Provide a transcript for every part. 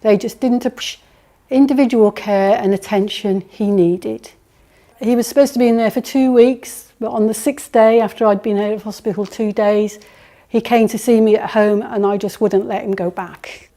They just didn't appreciate individual care and attention he needed. He was supposed to be in there for 2 weeks, but on the 6th day, after I'd been out of hospital 2 days, he came to see me at home and I just wouldn't let him go back.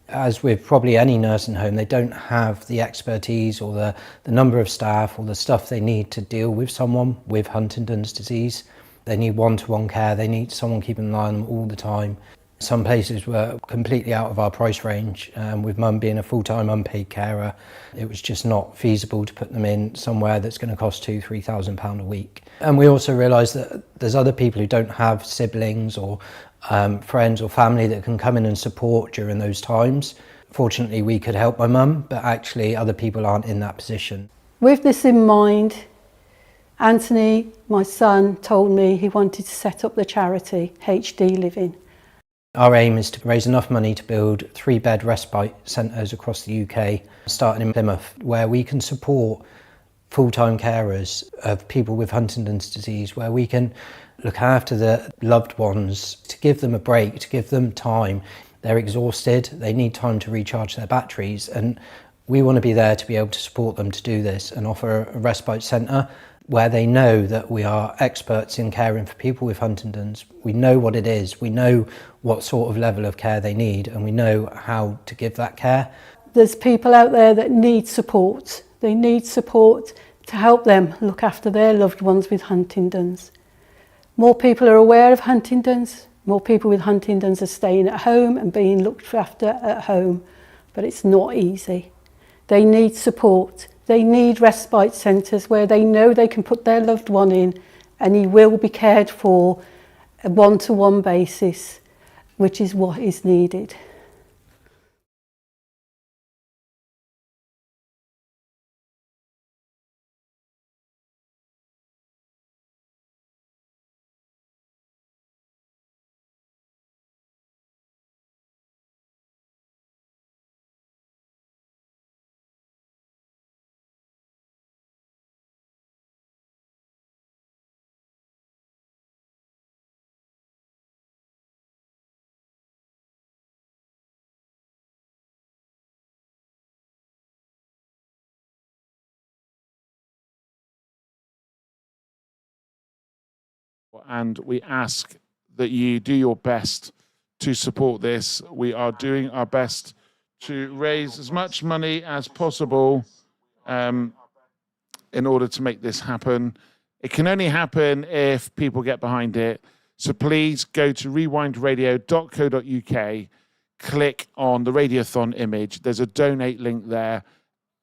As with probably any nursing home, they don't have the expertise or the number of staff or the stuff they need to deal with someone with Huntington's disease. They need one-to-one care, they need someone keeping an eye on them all the time. Some places were completely out of our price range, with mum being a full-time unpaid carer. It was just not feasible to put them in somewhere that's going to cost £2,000–3,000 a week. And we also realised that there's other people who don't have siblings or friends or family that can come in and support during those times. Fortunately, we could help my mum, but actually other people aren't in that position. With this in mind, Anthony, my son, told me he wanted to set up the charity HD Living. Our aim is to raise enough money to build 3-bed respite centres across the UK, starting in Plymouth, where we can support full-time carers of people with Huntington's disease, where we can look after the loved ones, to give them a break, to give them time. They're exhausted, they need time to recharge their batteries, and we want to be there to be able to support them to do this and offer a respite centre where they know that we are experts in caring for people with Huntington's. We know what it is, we know what sort of level of care they need, and we know how to give that care. There's people out there that need support. They need support to help them look after their loved ones with Huntington's. More people are aware of Huntington's, more people with Huntington's are staying at home and being looked after at home, but it's not easy. They need support. They need respite centres where they know they can put their loved one in and he will be cared for a one-to-one basis, which is what is needed. And we ask that you do your best to support this. We are doing our best to raise as much money as possible in order to make this happen. It can only happen if people get behind it. So please go to rewindradio.co.uk, click on the Radiothon image. There's a donate link there.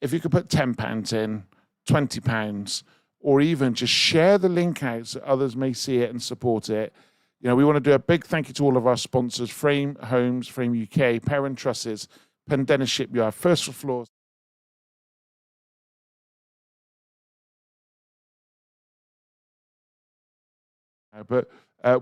If you could put £10 in, £20, or even just share the link out so others may see it and support it. You know, we want to do a big thank you to all of our sponsors: Frame Homes, Frame UK, Parent Trusses, Pendennis Shipyard, First Floors. But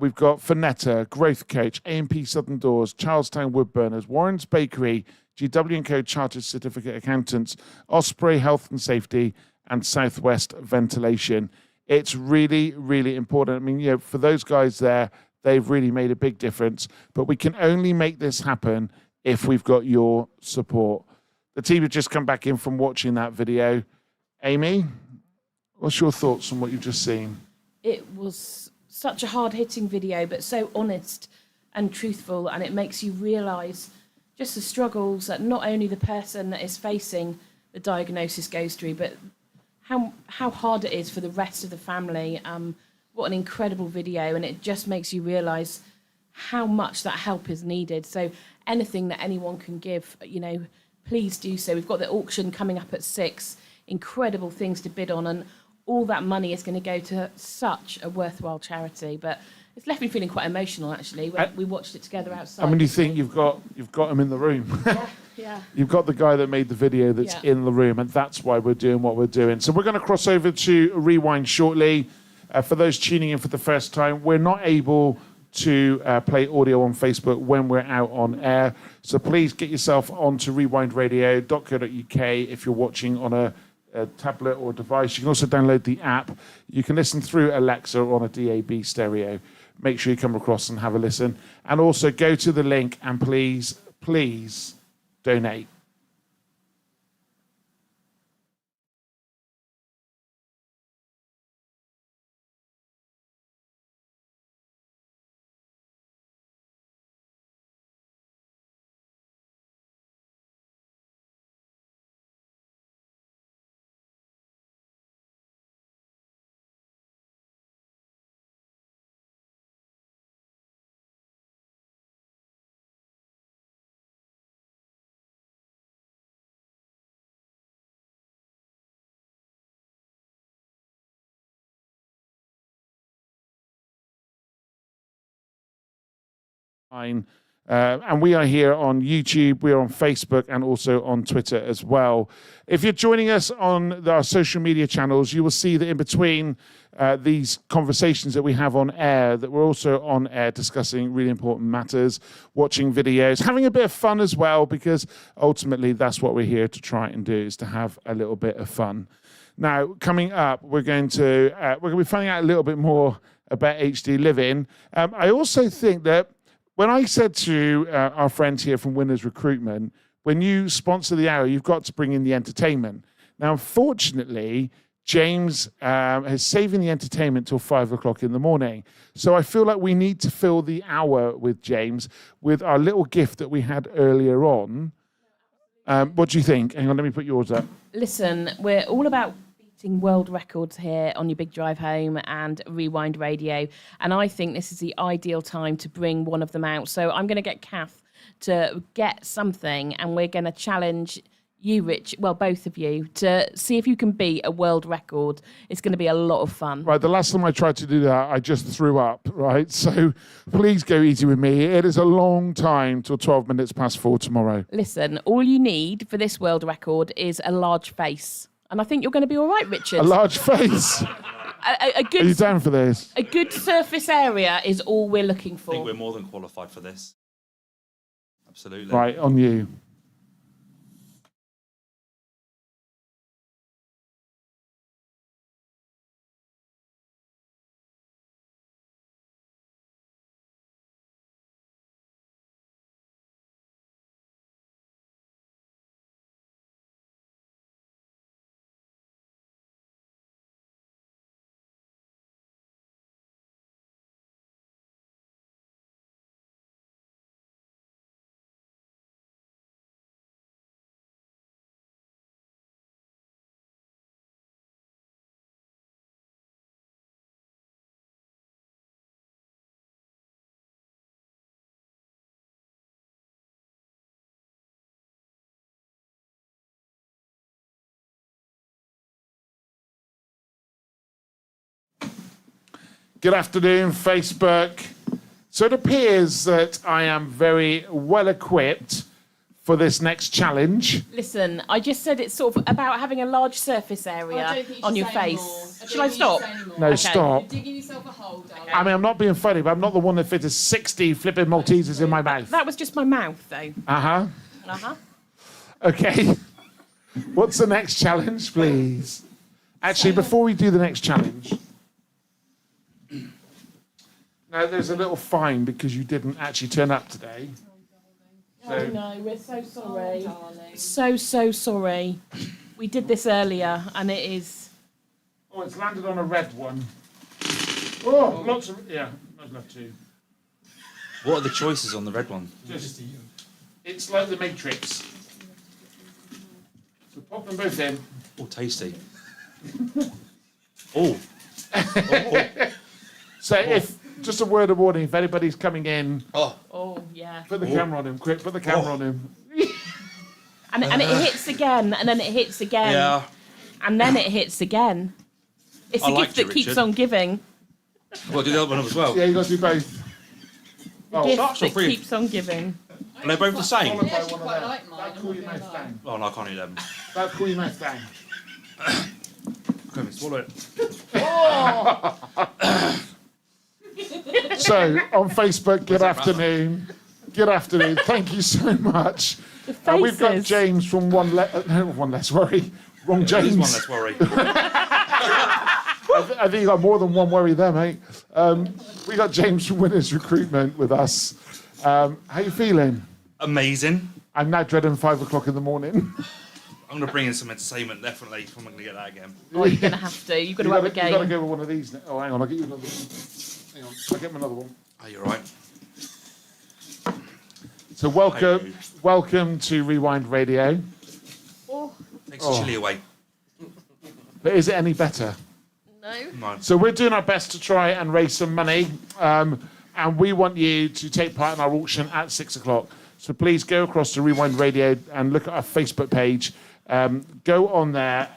we've got Finetta, Growth Coach, A&P Southern Doors, Charlestown Woodburners, Warren's Bakery, GW & Co Chartered Certificate Accountants, Osprey Health and Safety, and Southwest Ventilation. It's really, really important. I mean, you know, for those guys there, they've really made a big difference. But we can only make this happen if we've got your support. The team have just come back in from watching that video. Amy, what's your thoughts on what you've just seen? It was such a hard-hitting video, but so honest and truthful, and it makes you realise just the struggles that not only the person that is facing the diagnosis goes through, but how hard it is for the rest of the family. What an incredible video, and it just makes you realise how much that help is needed. So anything that anyone can give, you know, please do so. We've got the auction coming up at 6, incredible things to bid on, and all that money is going to go to such a worthwhile charity. But it's left me feeling quite emotional, actually, when we watched it together outside. I mean, you think you've got him in the room. Yeah. You've got the guy that made the video that's in the room, and that's why we're doing what we're doing. So we're going to cross over to Rewind shortly. For those tuning in for the first time, we're not able to play audio on Facebook when we're out on air. So please get yourself onto rewindradio.co.uk if you're watching on a tablet or device. You can also download the app. You can listen through Alexa or on a DAB stereo. Make sure you come across and have a listen. And also go to the link and please donate. And we are here on YouTube, we are on Facebook, and also on Twitter as well. If you're joining us on our social media channels, you will see that in between these conversations that we have on air, that we're also on air discussing really important matters, watching videos, having a bit of fun as well, because ultimately that's what we're here to try and do, is to have a little bit of fun. Now, coming up, we're going to be finding out a little bit more about HD Living. I also think that when I said to our friends here from Winners Recruitment, when you sponsor the hour, you've got to bring in the entertainment. Now, unfortunately, James is saving the entertainment till 5 o'clock in the morning. So I feel like we need to fill the hour with James with our little gift that we had earlier on. What do you think? Hang on, let me put yours up. Listen, we're all about beating world records here on your big drive home and Rewind Radio. And I think this is the ideal time to bring one of them out. So I'm going to get Kath to get something, and we're going to challenge you, Rich, well, both of you, to see if you can beat a world record. It's going to be a lot of fun. Right, the last time I tried to do that, I just threw up, right? So please go easy with me. It is a long time till 12 minutes past 4 tomorrow. Listen, all you need for this world record is a large face. And I think you're going to be all right, Richard. A large face? A good, Are you down for this? A good surface area is all we're looking for. I think we're more than qualified for this. Absolutely. Right, on you. Good afternoon, Facebook. So it appears that I am very well equipped for this next challenge. Listen, I just said it's sort of about having a large surface area on your face. Should I stop? No, Okay. stop. You're digging yourself a hole, darling. I mean, I'm not being funny, but I'm not the one that fitted 60 flipping Maltesers in my mouth. That was just my mouth, though. Uh-huh. Uh-huh. Okay. What's the next challenge, please? Actually, before we do the next challenge... Now, there's a little fine because you didn't actually turn up today. Oh, no, we're so sorry. Oh, darling. So sorry. We did this earlier, and it is... Oh, it's landed on a red one. Oh, lots of... Yeah, I'd love to. What are the choices on the red one? Just, it's like the Matrix. So pop them both in. Oh, tasty. Oh. Oh. So if... Just a word of warning, if anybody's coming in, Oh, yeah. put the camera on him, quick, put the camera on him. And it hits again, and then it hits again. Yeah. And then it hits again. It's I a liked gift that it, keeps Richard. on giving. Well, do the other one as well. Yeah, you got to do both. Oh, Gift sharks are that free. keeps on giving. Are they both the same? followed by actually one of quite them. like mine, That'll I'm cool not your gonna mouth lie. down. Oh, no, I can't eat them. That'll cool your mouth down. Come on, swallow it. So, on Facebook, good afternoon. Good afternoon. Thank you so much. The We've got faces. James from One Less Worry. Wrong There's James. one less worry. I think you got more than one worry there, mate. We got James from Winners Recruitment with us. How you feeling? Amazing. I'm now dreading 5 o'clock in the morning. I'm going to bring in some entertainment, definitely, if I'm going to get that again. Oh, you're going to have to. You've got to have a You got to game. go with one of these. Oh, hang on, I'll get you another one. Hang on, I'll get him another one. Are you all right? So welcome to Rewind Radio. Takes the chili away. But is it any better? No. No. So we're doing our best to try and raise some money, and we want you to take part in our auction at 6 o'clock. So please go across to Rewind Radio and look at our Facebook page. Go on there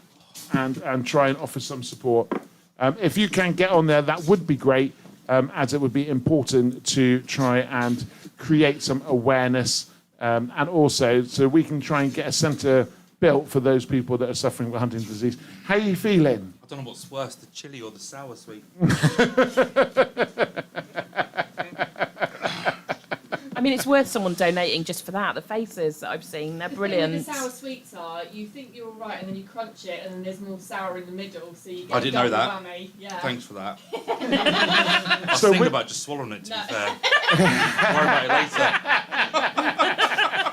and try and offer some support. If you can get on there, that would be great. as it would be important to try and create some awareness, and also so we can try and get a centre built for those people that are suffering with Huntington's disease. How are you feeling? I don't know what's worse, the chili or the sour sweet. I mean, it's worth someone donating just for that. The faces that I've seen, they're brilliant. The sour sweets are, you think you're right, and then you crunch it, and then there's more sour in the middle, so you get I didn't know that. whammy. Yeah. Thanks for that. I was thinking about just swallowing it, to be fair. Worry about it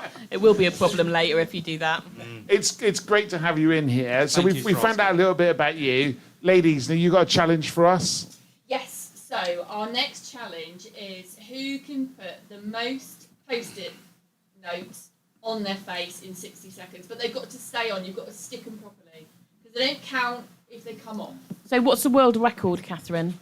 later. It will be a problem later if you do that. It's great to have you in here. So Thank you we for found out a little bit about you. Ladies, now you got a challenge for us? Yes, so our next challenge is who can put the most post-it notes on their face in 60 seconds, but they've got to stay on, you've got to stick them properly, because they don't count if they come off. So what's the world record, Catherine?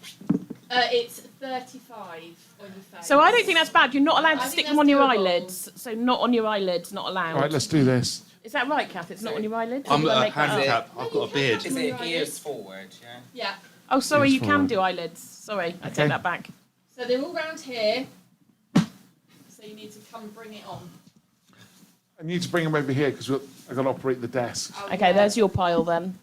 It's 35 on your face. So I don't think that's bad. You're not allowed to I think stick them that's on your doable. eyelids. So not on your eyelids, not allowed. All right, let's do this. Is that right, Kath? It's not on your eyelids? Or I'm did I make that up? handicapped. I've got a beard. Is it ears forward, yeah? Yeah, Oh, sorry, Ears you can forward. do eyelids. Sorry, I Okay. take that back. so they're all round here, so you need to come bring it on. I need to bring them over here because I've got to operate the desk. Oh, Okay, yeah. there's your pile then.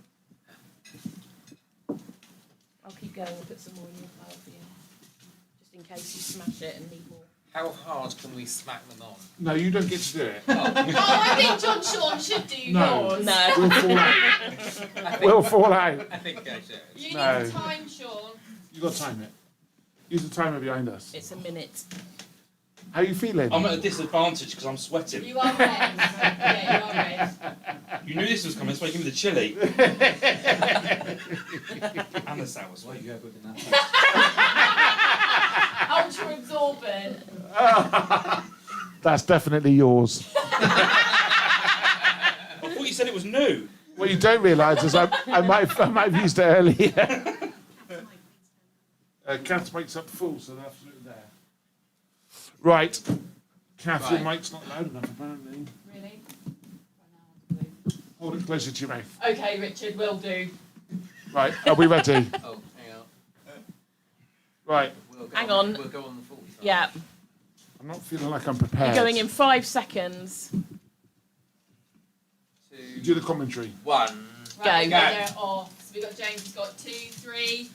I'll keep going. I'll put some more in your pile for you, just in case you smash it and need more. How hard can we smack them on? No, you don't get to do it. Oh, I think John Sean should do No. yours. No. We'll fall out. We'll fall out. I think I should. You No. need time, Sean. You got to time it. Use the timer behind us. It's a minute. How are you feeling? I'm at a disadvantage because I'm sweating. You are red. Yeah, you are red. You knew this was coming, so I give me the chili. And the sour sweet. You have that. Ultra absorbent. That's definitely yours. I thought you said it was new. What you don't realise is I might have used it earlier. Kath's mic's up full, so they're absolutely there. Right. Kath, your Right. mic's not loud enough, apparently. Really? Hold it closer to your mouth. Okay, Richard, will do. Right, are we ready? Oh, hang on. Right. We'll go Hang on. We'll go on the 45. Yeah, I'm not feeling like I'm prepared. you're going in 5 seconds. 2, Do the commentary. 1. Right, Go. they're off. So we've got James, he's got 2, 3.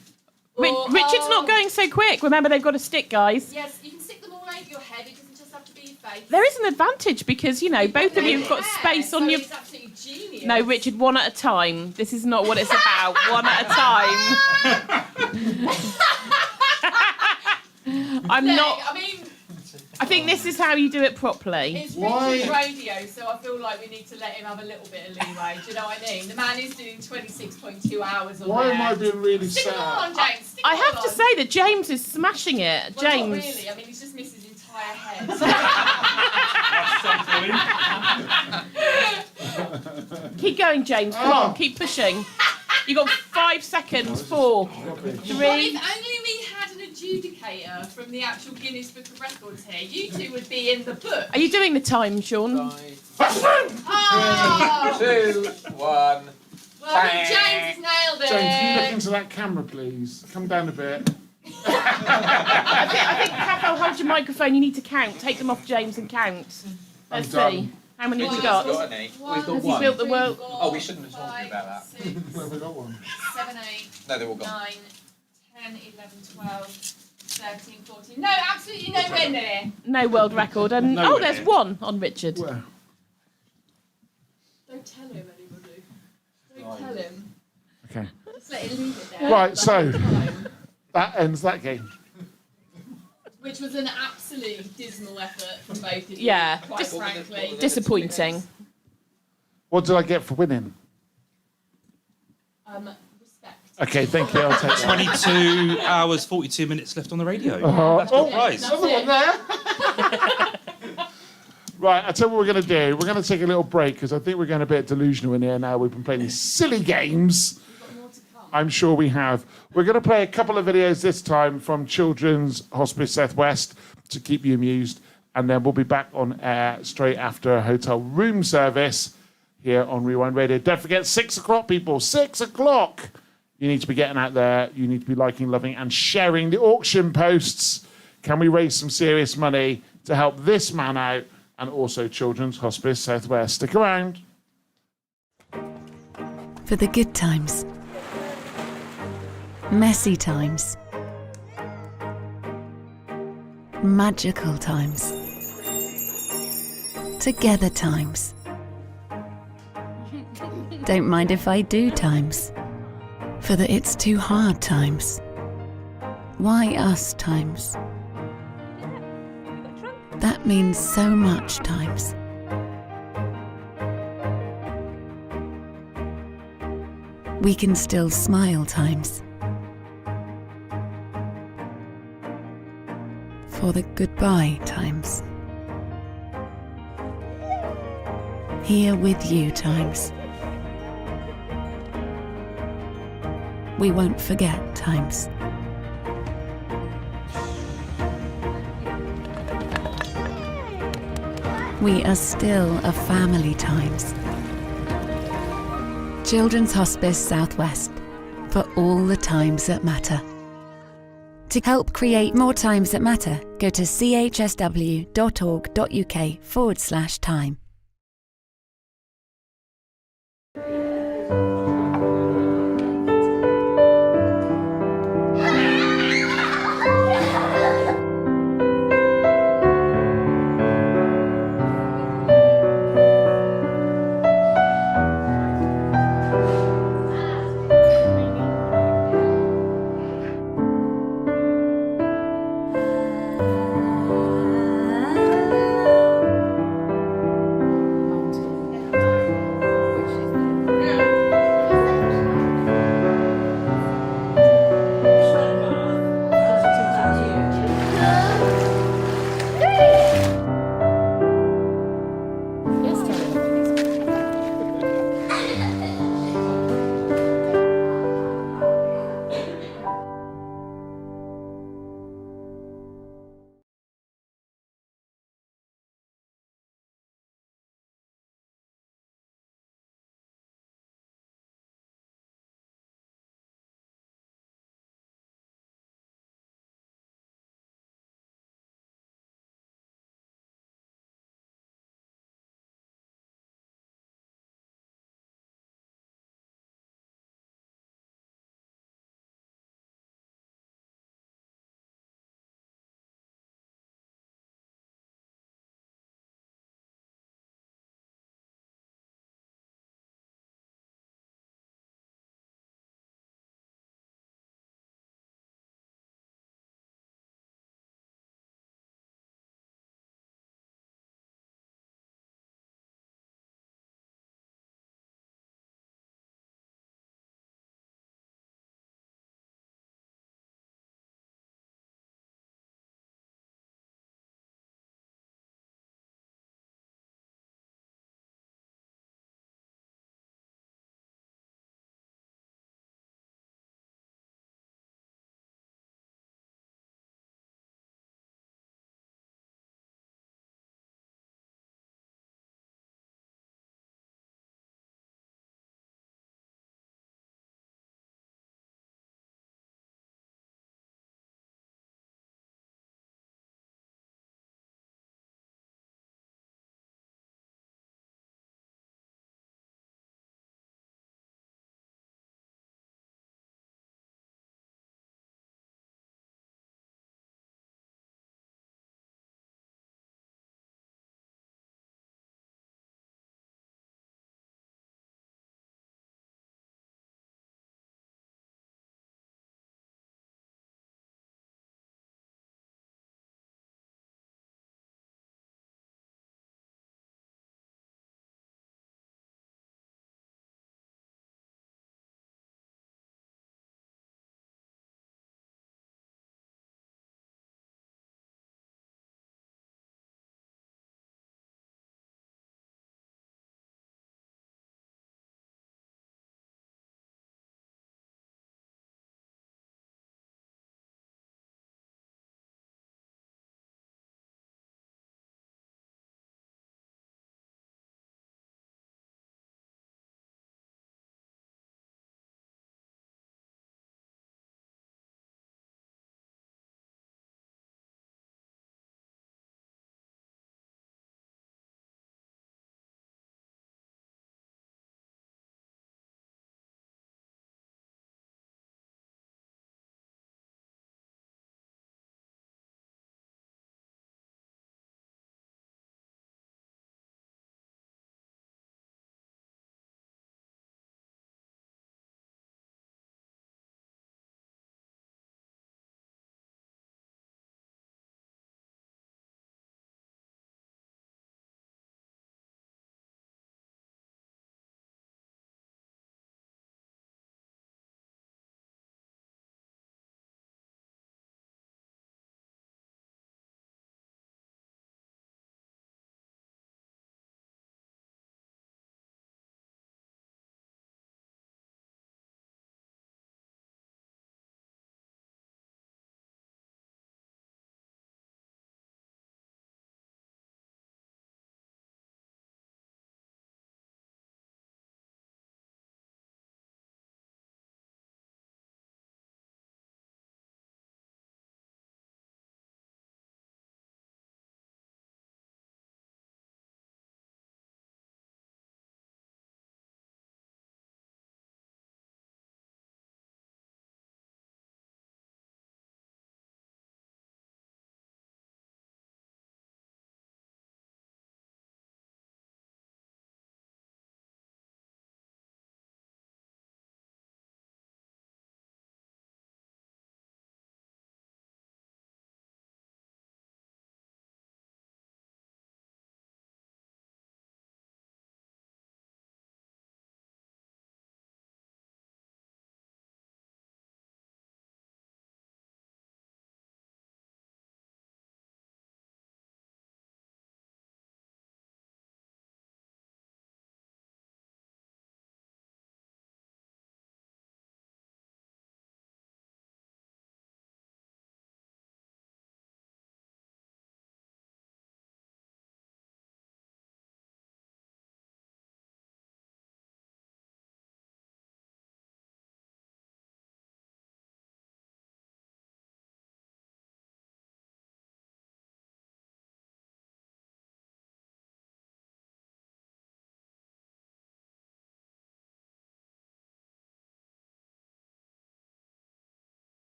Richard's not going so quick. Remember, they've got a stick, guys. Yes, you can stick them all over your head. It doesn't just have to be your face. There is an advantage because, you know, both of you have got Yeah, space so on your... It's absolutely genius. No, Richard, one at a time. This is not what it's about. One at a time. I'm Look, not... I mean, I think this is how you do it properly. it's Why- Richard's radio, so I feel like we need to let him have a little bit of leeway. Do you know what I mean? The man is doing 26.2 hours on Why there. am I being really Stick them all on, sad? James. Stick I them have all to on. say that James is smashing it. Well, James. not really. I mean, he's just missed his entire head. Keep going, James. Come on, keep pushing. You got 5 seconds. 4, Well, 3. if only we had an adjudicator from the actual Guinness Book of Records here, you two would be in the book. Are you doing the time, Sean? 5, Oh! 2, 1. Well, I think James has nailed it. James, can you look into that camera, please? Come down a bit. I think, Kath, I'll hold your microphone. You need to count. Take them off, James, and count. Let's see. done. How many have we Got got? any? One, We've got Has he one. built the world? Oh, we shouldn't have talked about that. 6, Where have I got one? 7, 8, No, they're all gone. 9, 10, 11, 12, 13, 14. No, absolutely nowhere near. No world record. And Nowhere oh, there's near. one on Richard. Where? Don't tell him, anybody. Don't tell him. Okay. Just let him leave it there. Right, The so- whole time. That ends that game. Which was an absolutely dismal effort from both of you. Yeah, quite just frankly. disappointing. What did I get for winning? Respect. Okay, thank you. I'll take that. 22 hours, 42 minutes left on the radio. That's Oh, the prize. That's Another one it. there. Right, I'll tell you what we're going to do. We're going to take a little break because I think we're going a bit delusional in here now. We've been playing these silly games. We've got more to come. I'm sure we have. We're going to play a couple of videos this time from Children's Hospice Southwest to keep you amused. And then we'll be back on air straight after a hotel room service here on Rewind Radio. Don't forget, 6 o'clock, people. 6 o'clock. You need to be getting out there. You need to be liking, loving, and sharing the auction posts. Can we raise some serious money to help this man out and also Children's Hospice South West? Stick around. For the good times, messy times, magical times, together times, don't mind if I do times, for the it's too hard times, why us times, that means so much times. We can still smile times. For the goodbye times. Here with you times. We won't forget times. We are still a family times. Children's Hospice South West, for all the times that matter. To help create more times that matter, go to chsw.org.uk/time.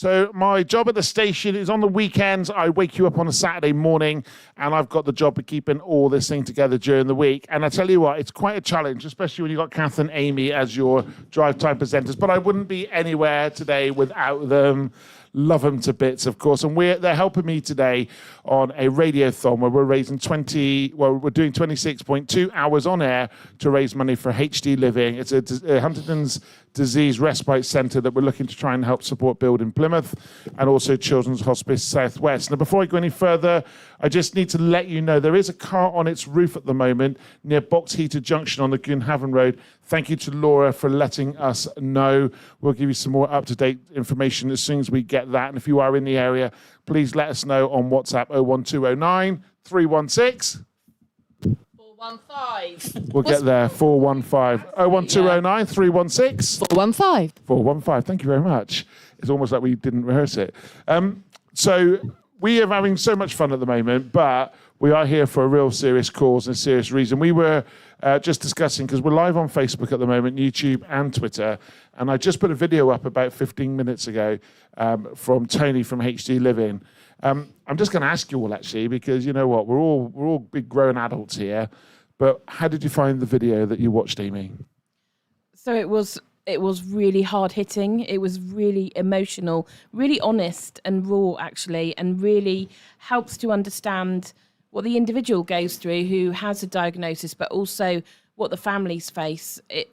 So my job at the station is on the weekends. I wake you up on a Saturday morning, and I've got the job of keeping all this thing together during the week. And I tell you what, it's quite a challenge, especially when you've got Kath and Amy as your drive time presenters. But I wouldn't be anywhere today without them. Love them to bits, of course. And they're helping me today on a radiothon where we're doing 26.2 hours on air to raise money for HD Living. It's a Huntington's Disease Respite Centre that we're looking to try and help support build in Plymouth, and also Children's Hospice Southwest. Now, before I go any further, I just need to let you know there is a car on its roof at the moment near Box Heater Junction on the Goonhaven Road. Thank you to Laura for letting us know. We'll give you some more up-to-date information as soon as we get that. And if you are in the area, please let us know on WhatsApp 01209 316. 415. We'll get there. 415. 01209 316. 415. 415. Thank you very much. It's almost like we didn't rehearse it. So we are having so much fun at the moment, but we are here for a real serious cause and a serious reason. We were just discussing, because we're live on Facebook at the moment, YouTube and Twitter, and I just put a video up about 15 minutes ago from Tony from HD Living. I'm just going to ask you all, actually, because you know what, we're all big grown adults here. But how did you find the video that you watched, Amy? So it was really hard hitting. It was really emotional, really honest and raw, actually, and really helps to understand what the individual goes through who has a diagnosis, but also what the families face. It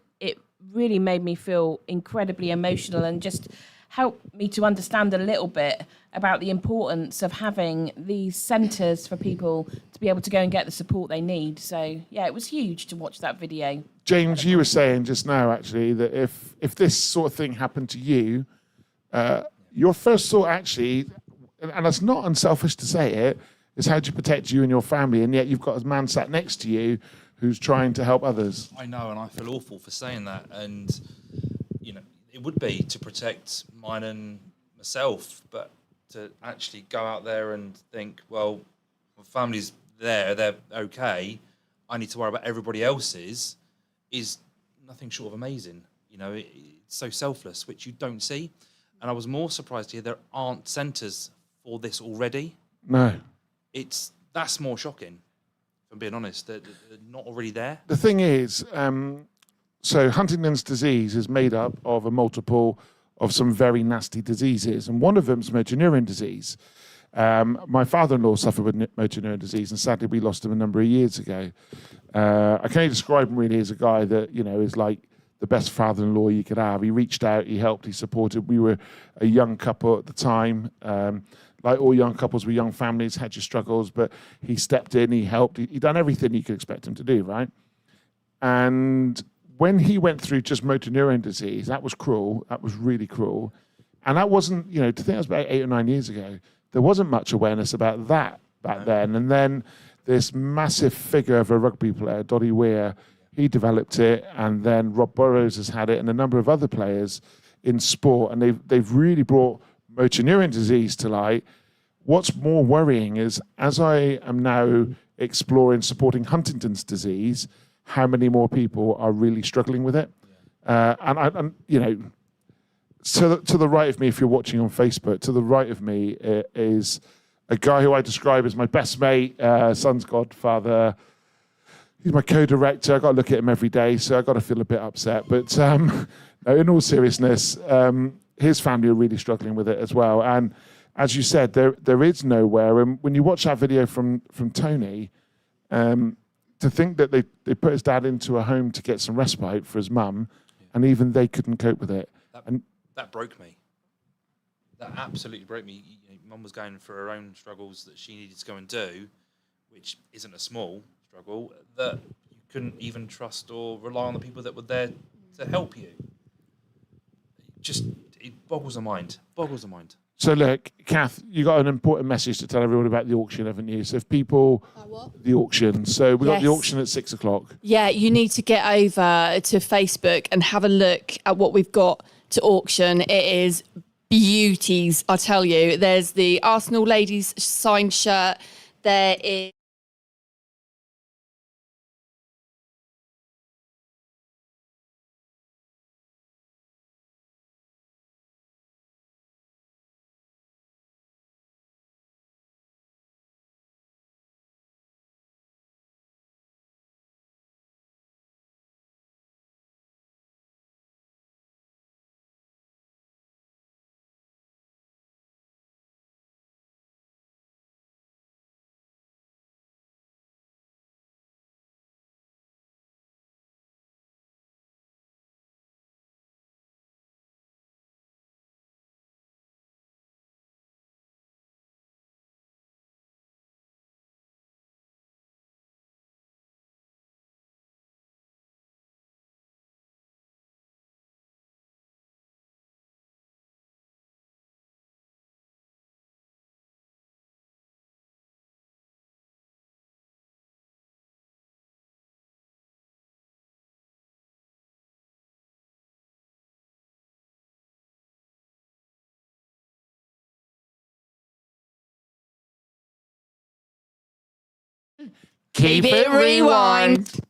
really made me feel incredibly emotional and just helped me to understand a little bit about the importance of having these centres for people to be able to go and get the support they need. So, yeah, it was huge to watch that video. James, you were saying just now, actually, that if this sort of thing happened to you, your first thought, actually, and it's not unselfish to say it, is how do you protect you and your family, and yet you've got a man sat next to you who's trying to help others. I know, and I feel awful for saying that. And, you know, it would be to protect mine and myself, but to actually go out there and think, well, my family's there, they're okay, I need to worry about everybody else's, is nothing short of amazing. You know, it's so selfless, which you don't see. And I was more surprised to hear there aren't centres for this already. No. That's more shocking, if I'm being honest. They're not already there. The thing is, so Huntington's disease is made up of a multiple of some very nasty diseases, and one of them is motor neuron disease. My father-in-law suffered with motor neuron disease, and sadly we lost him a number of years ago. I can only describe him really as a guy that, you know, is like the best father-in-law you could have. He reached out, he helped, he supported. We were a young couple at the time. Like all young couples with young families, had your struggles, but he stepped in, he helped, he done everything you could expect him to do, right? And when he went through just motor neuron disease, that was cruel, that was really cruel. And that wasn't, you know, to think that was about 8 or 9 years ago, there wasn't much awareness about that back then. And then this massive figure of a rugby player, Doddy Weir, he developed it, and then Rob Burrows has had it, and a number of other players in sport, and they've really brought motor neuron disease to light. What's more worrying is, as I am now exploring supporting Huntington's disease, how many more people are really struggling with it. And you know, to the right of me, if you're watching on Facebook, to the right of me is a guy who I describe as my best mate, son's godfather. He's my co-director. I've got to look at him every day, so I've got to feel a bit upset. But no, in all seriousness, his family are really struggling with it as well. And as you said, there is nowhere. And when you watch that video from Tony, to think that they put his dad into a home to get some respite for his mum, and even they couldn't cope with it. That broke me. That absolutely broke me. You know, Mum was going through her own struggles that she needed to go and do, which isn't a small struggle, that you couldn't even trust or rely on the people that were there to help you. It boggles the mind. Boggles the mind. So look, Kath, you got an important message to tell everyone about the auction, haven't you? So if people... The auction. So we got the auction at 6 o'clock. Yeah, you need to get over to Facebook and have a look at what we've got to auction. It is beauties, I tell you. There's the Arsenal ladies signed shirt. There is... Keep it rewind.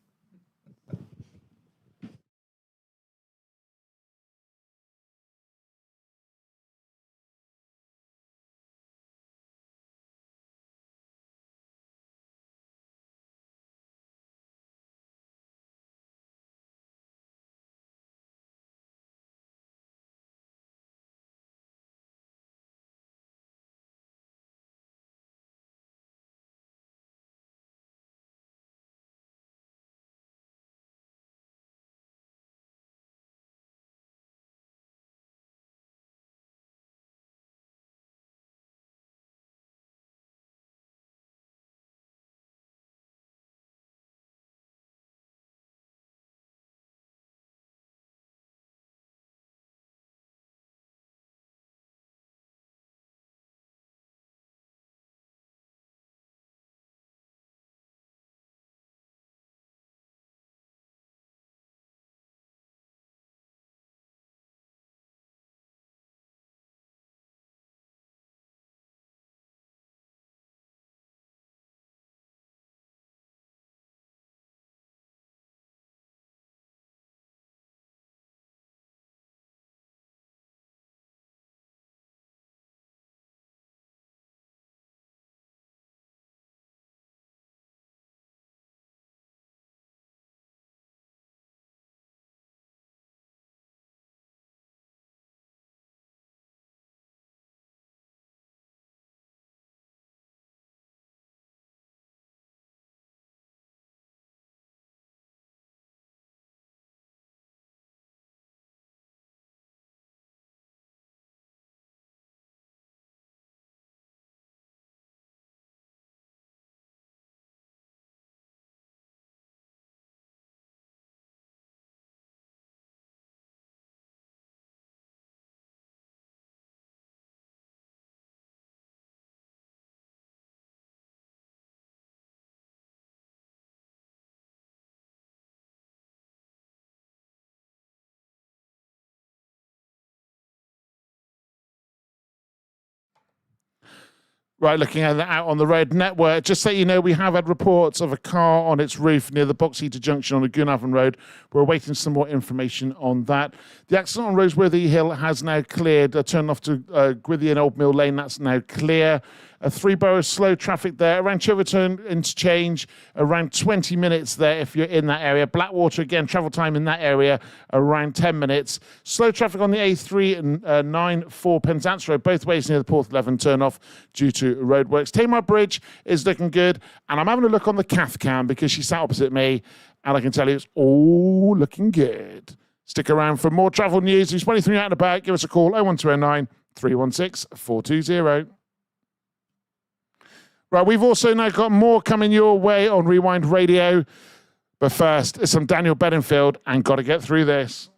Right, looking at that out on the road network, just so you know, we have had reports of a car on its roof near the Boxeater Junction on the Goonhaven Road. We're awaiting some more information on that. The accident on Roseworthy Hill has now cleared. Turn off to Gwithy and Old Mill Lane, that's now clear. 3 boroughs slow traffic there. Around Chiverton Interchange, around 20 minutes there if you're in that area. Blackwater, again, travel time in that area, around 10 minutes. Slow traffic on the A3 and 9-4 Penzance Road, both ways near the Porth 11 turn off due to roadworks. Tamar Bridge is looking good, and I'm having a look on the cath cam because she sat opposite me, and I can tell you it's all looking good. Stick around for more travel news. If there's anything out and about, give us a call, 01209 316 420. Right, we've also now got more coming your way on Rewind Radio. But first, it's some Daniel Bedingfield, and got to get through this.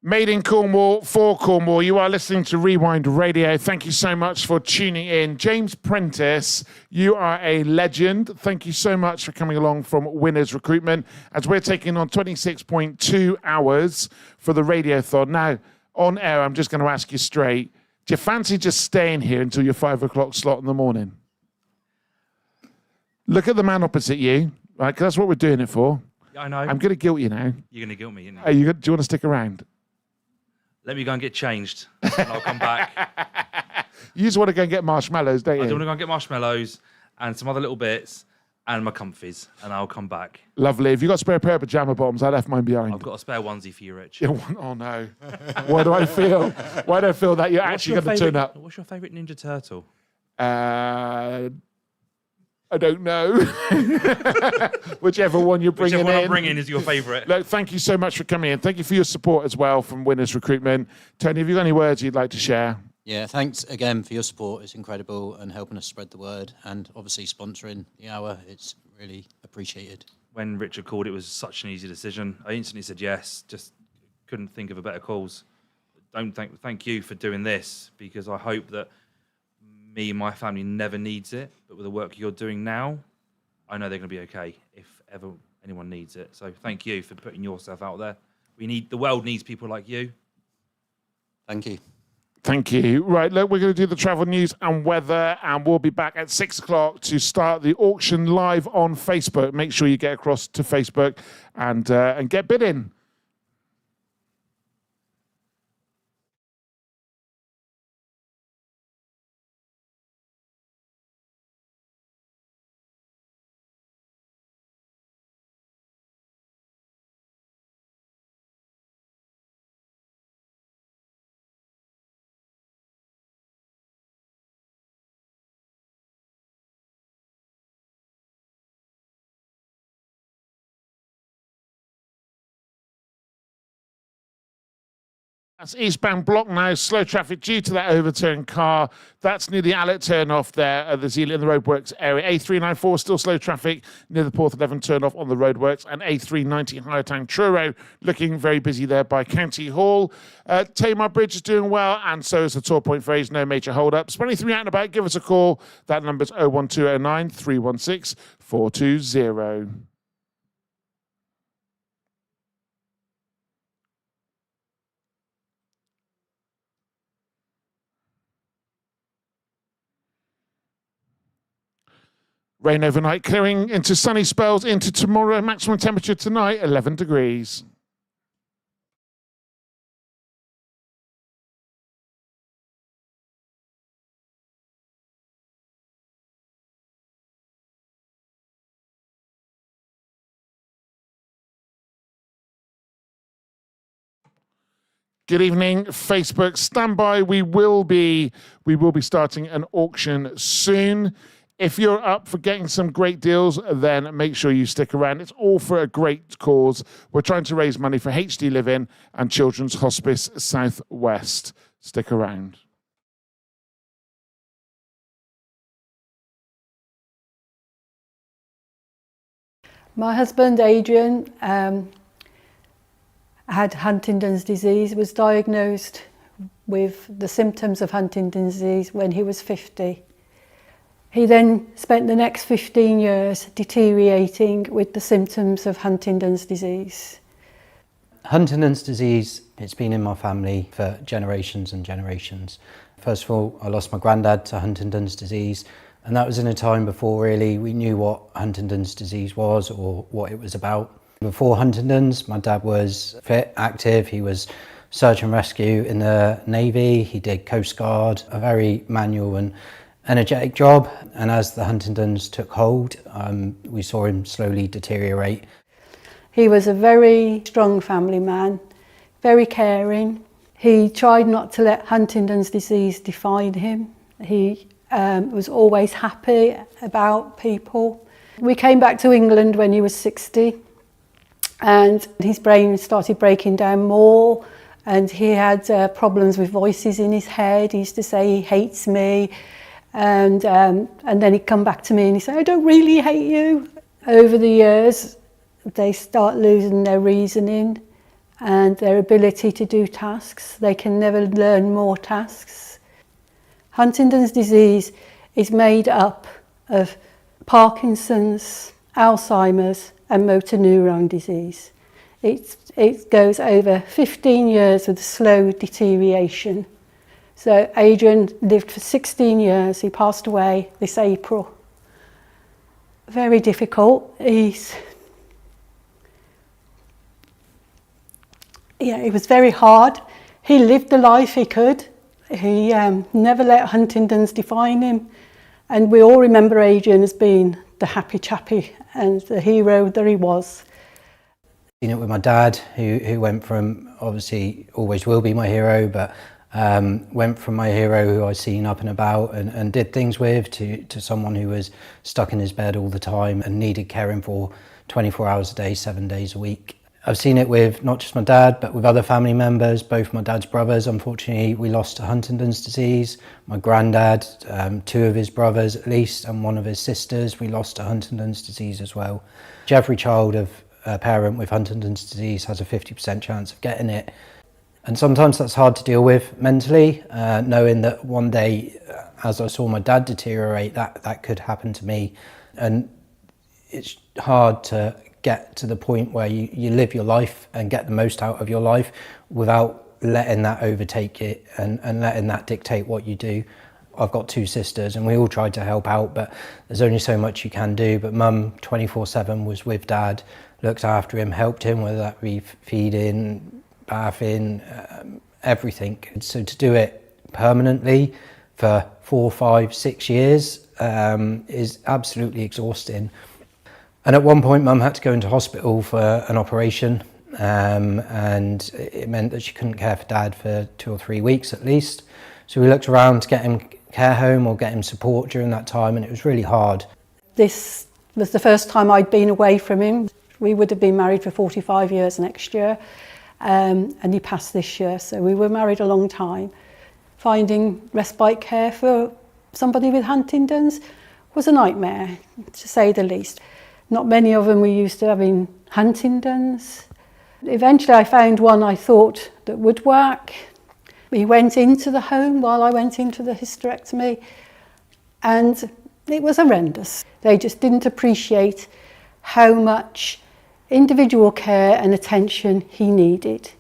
Made in Cornwall, for Cornwall. You are listening to Rewind Radio. Thank you so much for tuning in. James Prentice, you are a legend. Thank you so much for coming along from Winners Recruitment as we're taking on 26.2 hours for the Radiothon. Now, on air, I'm just going to ask you straight. Do you fancy just staying here until your 5 o'clock slot in the morning? Look at the man opposite you, right? 'Cause that's what we're doing it for. Yeah, I know. I'm going to guilt you now. You're going to guilt me, isn't Do you want to stick around? Let me go and get changed, and I'll come back. You just want to go and get marshmallows, don't you? I do want to go and get marshmallows and some other little bits and my comfies, and I'll come back. Lovely. Have you got a spare pair of pajama bottoms? I left mine behind. I've got a spare onesie for you, Rich. Oh, no. Why do I feel that you're actually going to turn up? What's your favourite Ninja Turtle? I don't know. Whichever one you're bringing Whichever one in. I'm bringing is your favourite. Look, thank you so much for coming in. Thank you for your support as well from Winners Recruitment. Tony, have you got any words you'd like to share? Yeah, thanks again for your support. It's incredible and helping us spread the word and obviously sponsoring the hour. It's really appreciated. When Richard called, it was such an easy decision. I instantly said yes, just couldn't think of a better cause. Thank you for doing this, because I hope that me and my family never needs it, but with the work you're doing now, I know they're going to be okay if ever anyone needs it. So thank you for putting yourself out there. The world needs people like you. Thank you. Thank you. Right, look, we're going to do the travel news and weather, and we'll be back at 6 o'clock to start the auction live on Facebook. Make sure you get across to Facebook and get bidding. That's eastbound block now, slow traffic due to that overturned car. That's near the Allet turn off there at the Zealand in the roadworks area. A394 still slow traffic near the Port 11 turn off on the roadworks, and A390 Higher Town Truro looking very busy there by County Hall. Tamar Bridge is doing well, and so is the Tor Point Phrase, no major hold-ups. For anything out and about, give us a call. That number's 01209 316 420. Rain overnight, clearing into sunny spells into tomorrow. Maximum temperature tonight, 11 degrees. Good evening, Facebook. Stand by. We will be starting an auction soon. If you're up for getting some great deals, then make sure you stick around. It's all for a great cause. We're trying to raise money for HD Living and Children's Hospice South West. Stick around. My husband, Adrian, had Huntington's disease, was diagnosed with the symptoms of Huntington's disease when he was 50. He then spent the next 15 years deteriorating with the symptoms of Huntington's disease. Huntington's disease, it's been in my family for generations and generations. First of all, I lost my granddad to Huntington's disease, and that was in a time before really we knew what Huntington's disease was or what it was about. Before Huntington's, my dad was fit, active, he was search and rescue in the Navy, he did Coast Guard, a very manual and energetic job, and as the Huntingtons took hold, we saw him slowly deteriorate. He was a very strong family man, very caring. He tried not to let Huntington's disease define him. He was always happy about people. We came back to England when he was 60, and his brain started breaking down more, and he had problems with voices in his head. He used to say he hates me. And then he'd come back to me and he'd say, I don't really hate you. Over the years, they start losing their reasoning and their ability to do tasks. They can never learn more tasks. Huntington's disease is made up of Parkinson's, Alzheimer's and motor neuron disease. It goes over 15 years of slow deterioration. So Adrian lived for 16 years. He passed away this April. Very difficult. It was very hard. He lived the life he could. He never let Huntington's define him. And we all remember Adrian as being the happy chappy and the hero that he was. Seen it with my dad, who went from, obviously always will be my hero, but went from my hero who I've seen up and about and did things with to someone who was stuck in his bed all the time and needed caring for 24 hours a day, 7 days a week. I've seen it with not just my dad, but with other family members. Both my dad's brothers, unfortunately, we lost to Huntington's disease. My granddad, 2 of his brothers at least, and 1 of his sisters, we lost to Huntington's disease as well. Every child of a parent with Huntington's disease has a 50% chance of getting it. And sometimes that's hard to deal with mentally, knowing that one day, as I saw my dad deteriorate, that could happen to me. And it's hard to get to the point where you live your life and get the most out of your life without letting that overtake it and letting that dictate what you do. I've got 2 sisters and we all tried to help out, but there's only so much you can do. But Mum 24/7 was with Dad, looked after him, helped him, whether that be feeding, bathing, everything. So to do it permanently for 4, 5, 6 years is absolutely exhausting. And at one point, Mum had to go into hospital for an operation, and it meant that she couldn't care for Dad for 2 or 3 weeks at least. So we looked around to get him care home or get him support during that time, and it was really hard. This was the first time I'd been away from him. We would have been married for 45 years next year, and he passed this year, so we were married a long time. Finding respite care for somebody with Huntington's was a nightmare, to say the least. Not many of them were used to having Huntington's. Eventually I found one I thought that would work. We went into the home while I went into the hysterectomy, and it was horrendous. They just didn't appreciate how much individual care and attention he needed.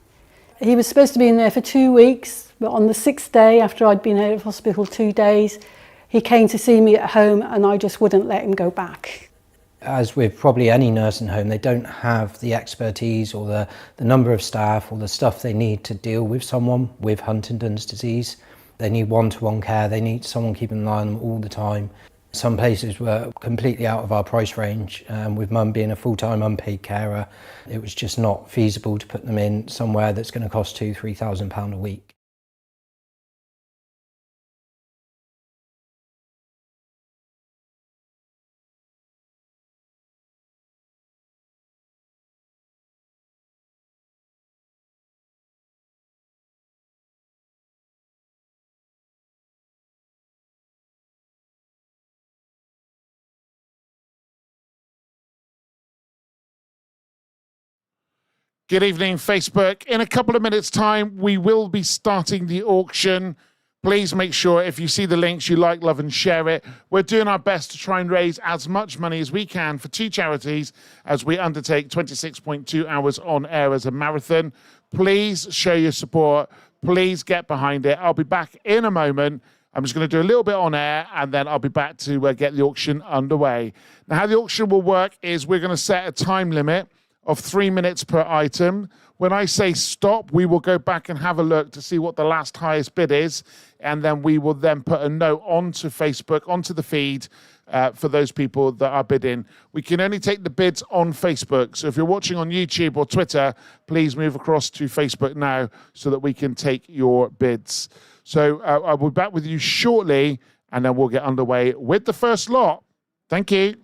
He was supposed to be in there for 2 weeks, but on the 6th day, after I'd been out of hospital 2 days, he came to see me at home and I just wouldn't let him go back. As with probably any nursing home, they don't have the expertise or the number of staff or the stuff they need to deal with someone with Huntington's disease. They need one-to-one care, they need someone keeping an eye on them all the time. Some places were completely out of our price range, with Mum being a full-time unpaid carer. It was just not feasible to put them in somewhere that's going to cost £2,000–3,000 a week. Good evening, Facebook. In a couple of minutes' time, we will be starting the auction. Please make sure if you see the links, you like, love and share it. We're doing our best to try and raise as much money as we can for 2 charities as we undertake 26.2 hours on air as a marathon. Please show your support. Please get behind it. I'll be back in a moment. I'm just going to do a little bit on air and then I'll be back to get the auction underway. Now, how the auction will work is we're going to set a time limit of 3 minutes per item. When I say stop, we will go back and have a look to see what the last highest bid is, and then we will then put a note onto Facebook, onto the feed for those people that are bidding. We can only take the bids on Facebook, so if you're watching on YouTube or Twitter, please move across to Facebook now so that we can take your bids. So I'll be back with you shortly, and then we'll get underway with the first lot. Thank you.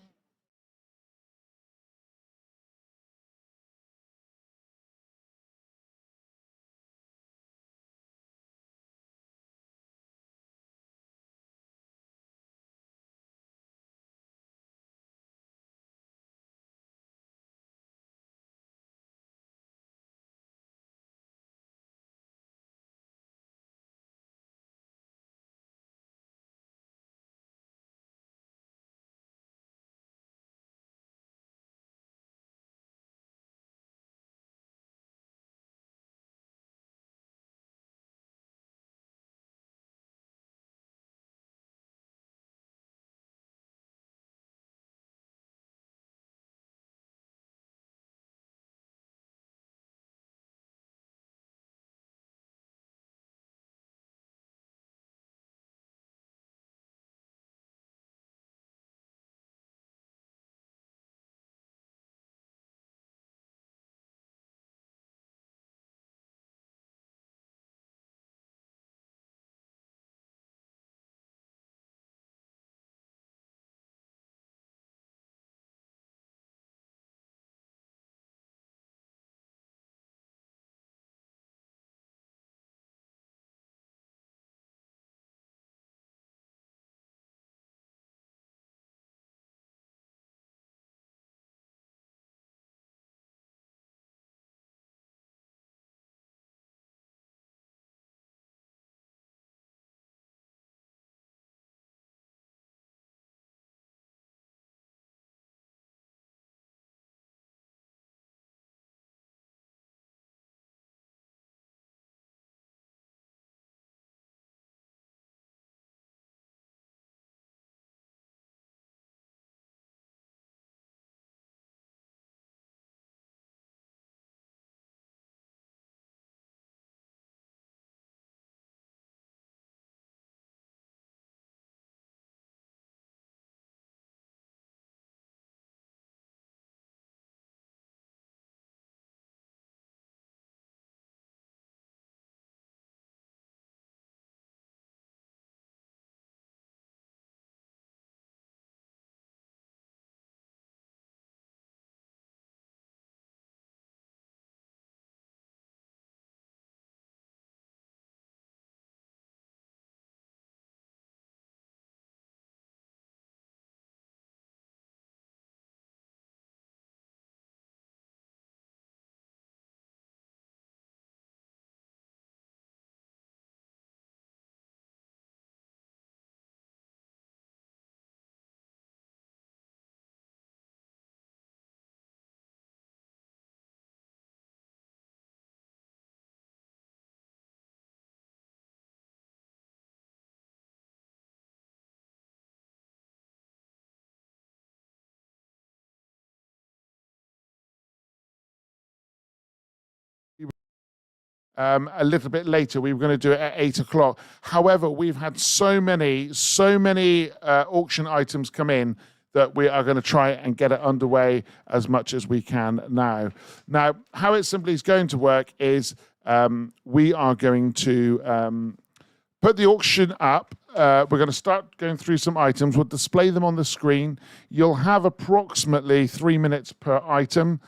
a little bit later. We were going to do it at 8 o'clock. However, we've had so many auction items come in that we are going to try and get it underway as much as we can now. Now, how it simply is going to work is we are going to put the auction up. We're going to start going through some items. We'll display them on the screen. You'll have approximately 3 minutes per item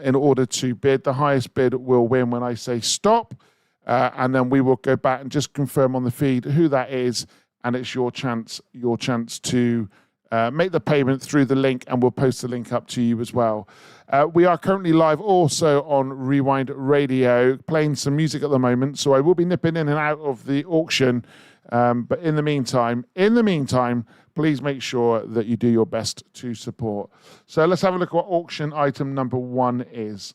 in order to bid. The highest bid will win when I say stop. And then we will go back and just confirm on the feed who that is. And it's your chance to make the payment through the link, and we'll post the link up to you as well. We are currently live also on Rewind Radio, playing some music at the moment. So I will be nipping in and out of the auction. But in the meantime, please make sure that you do your best to support. So let's have a look at what auction item number 1 is.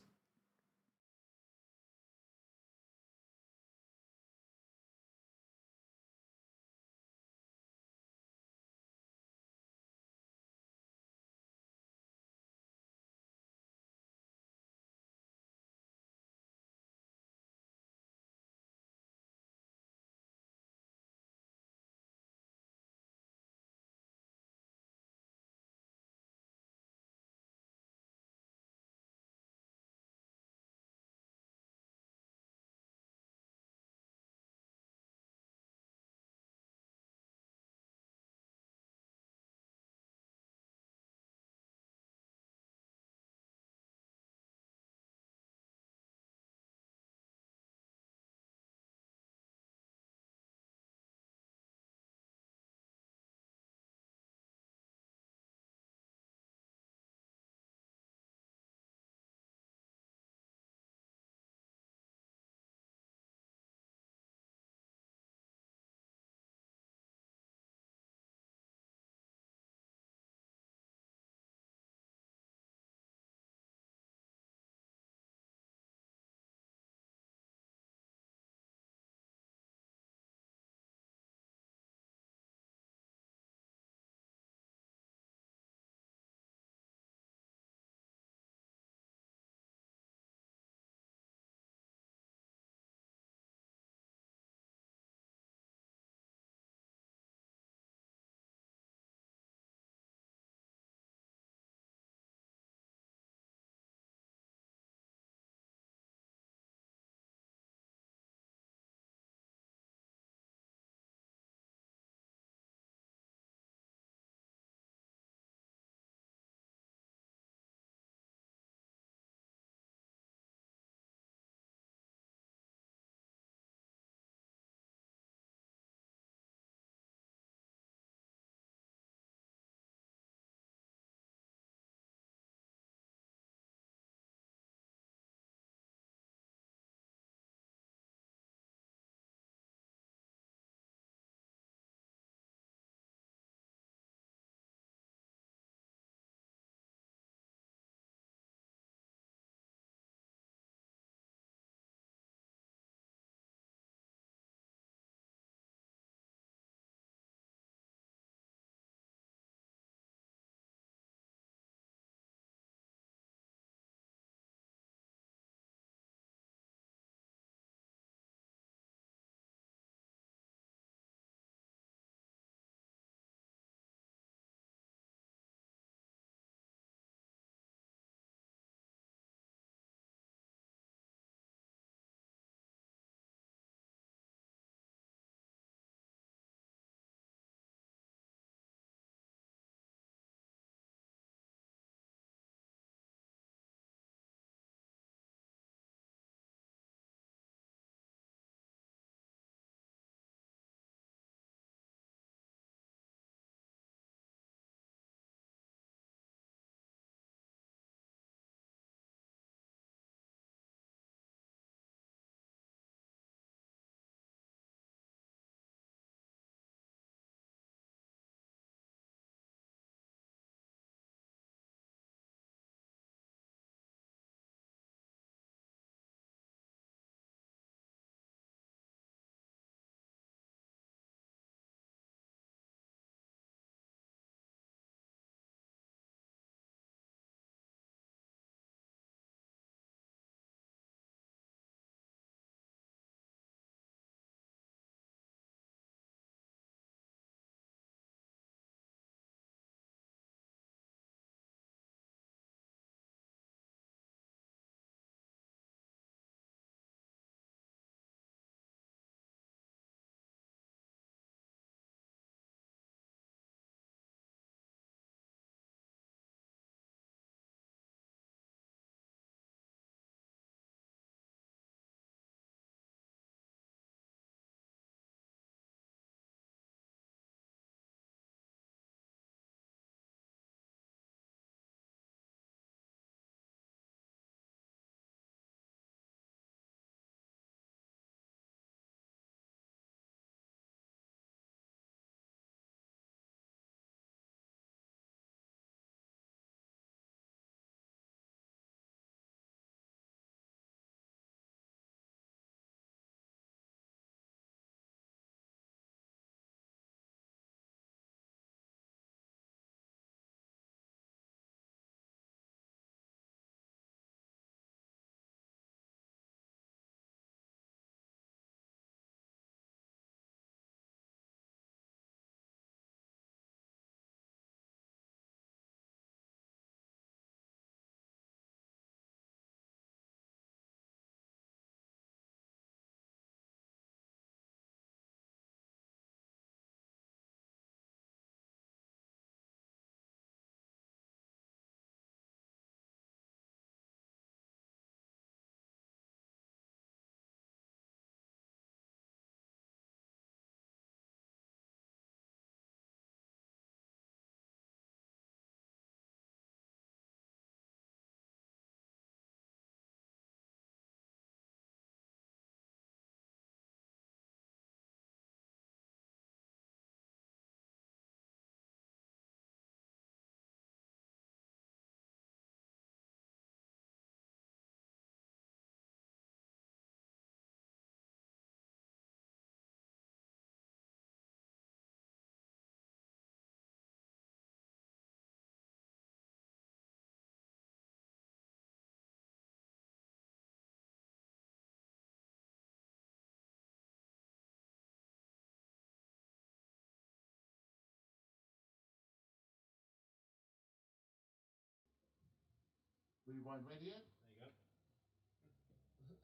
Rewind radio. There you go.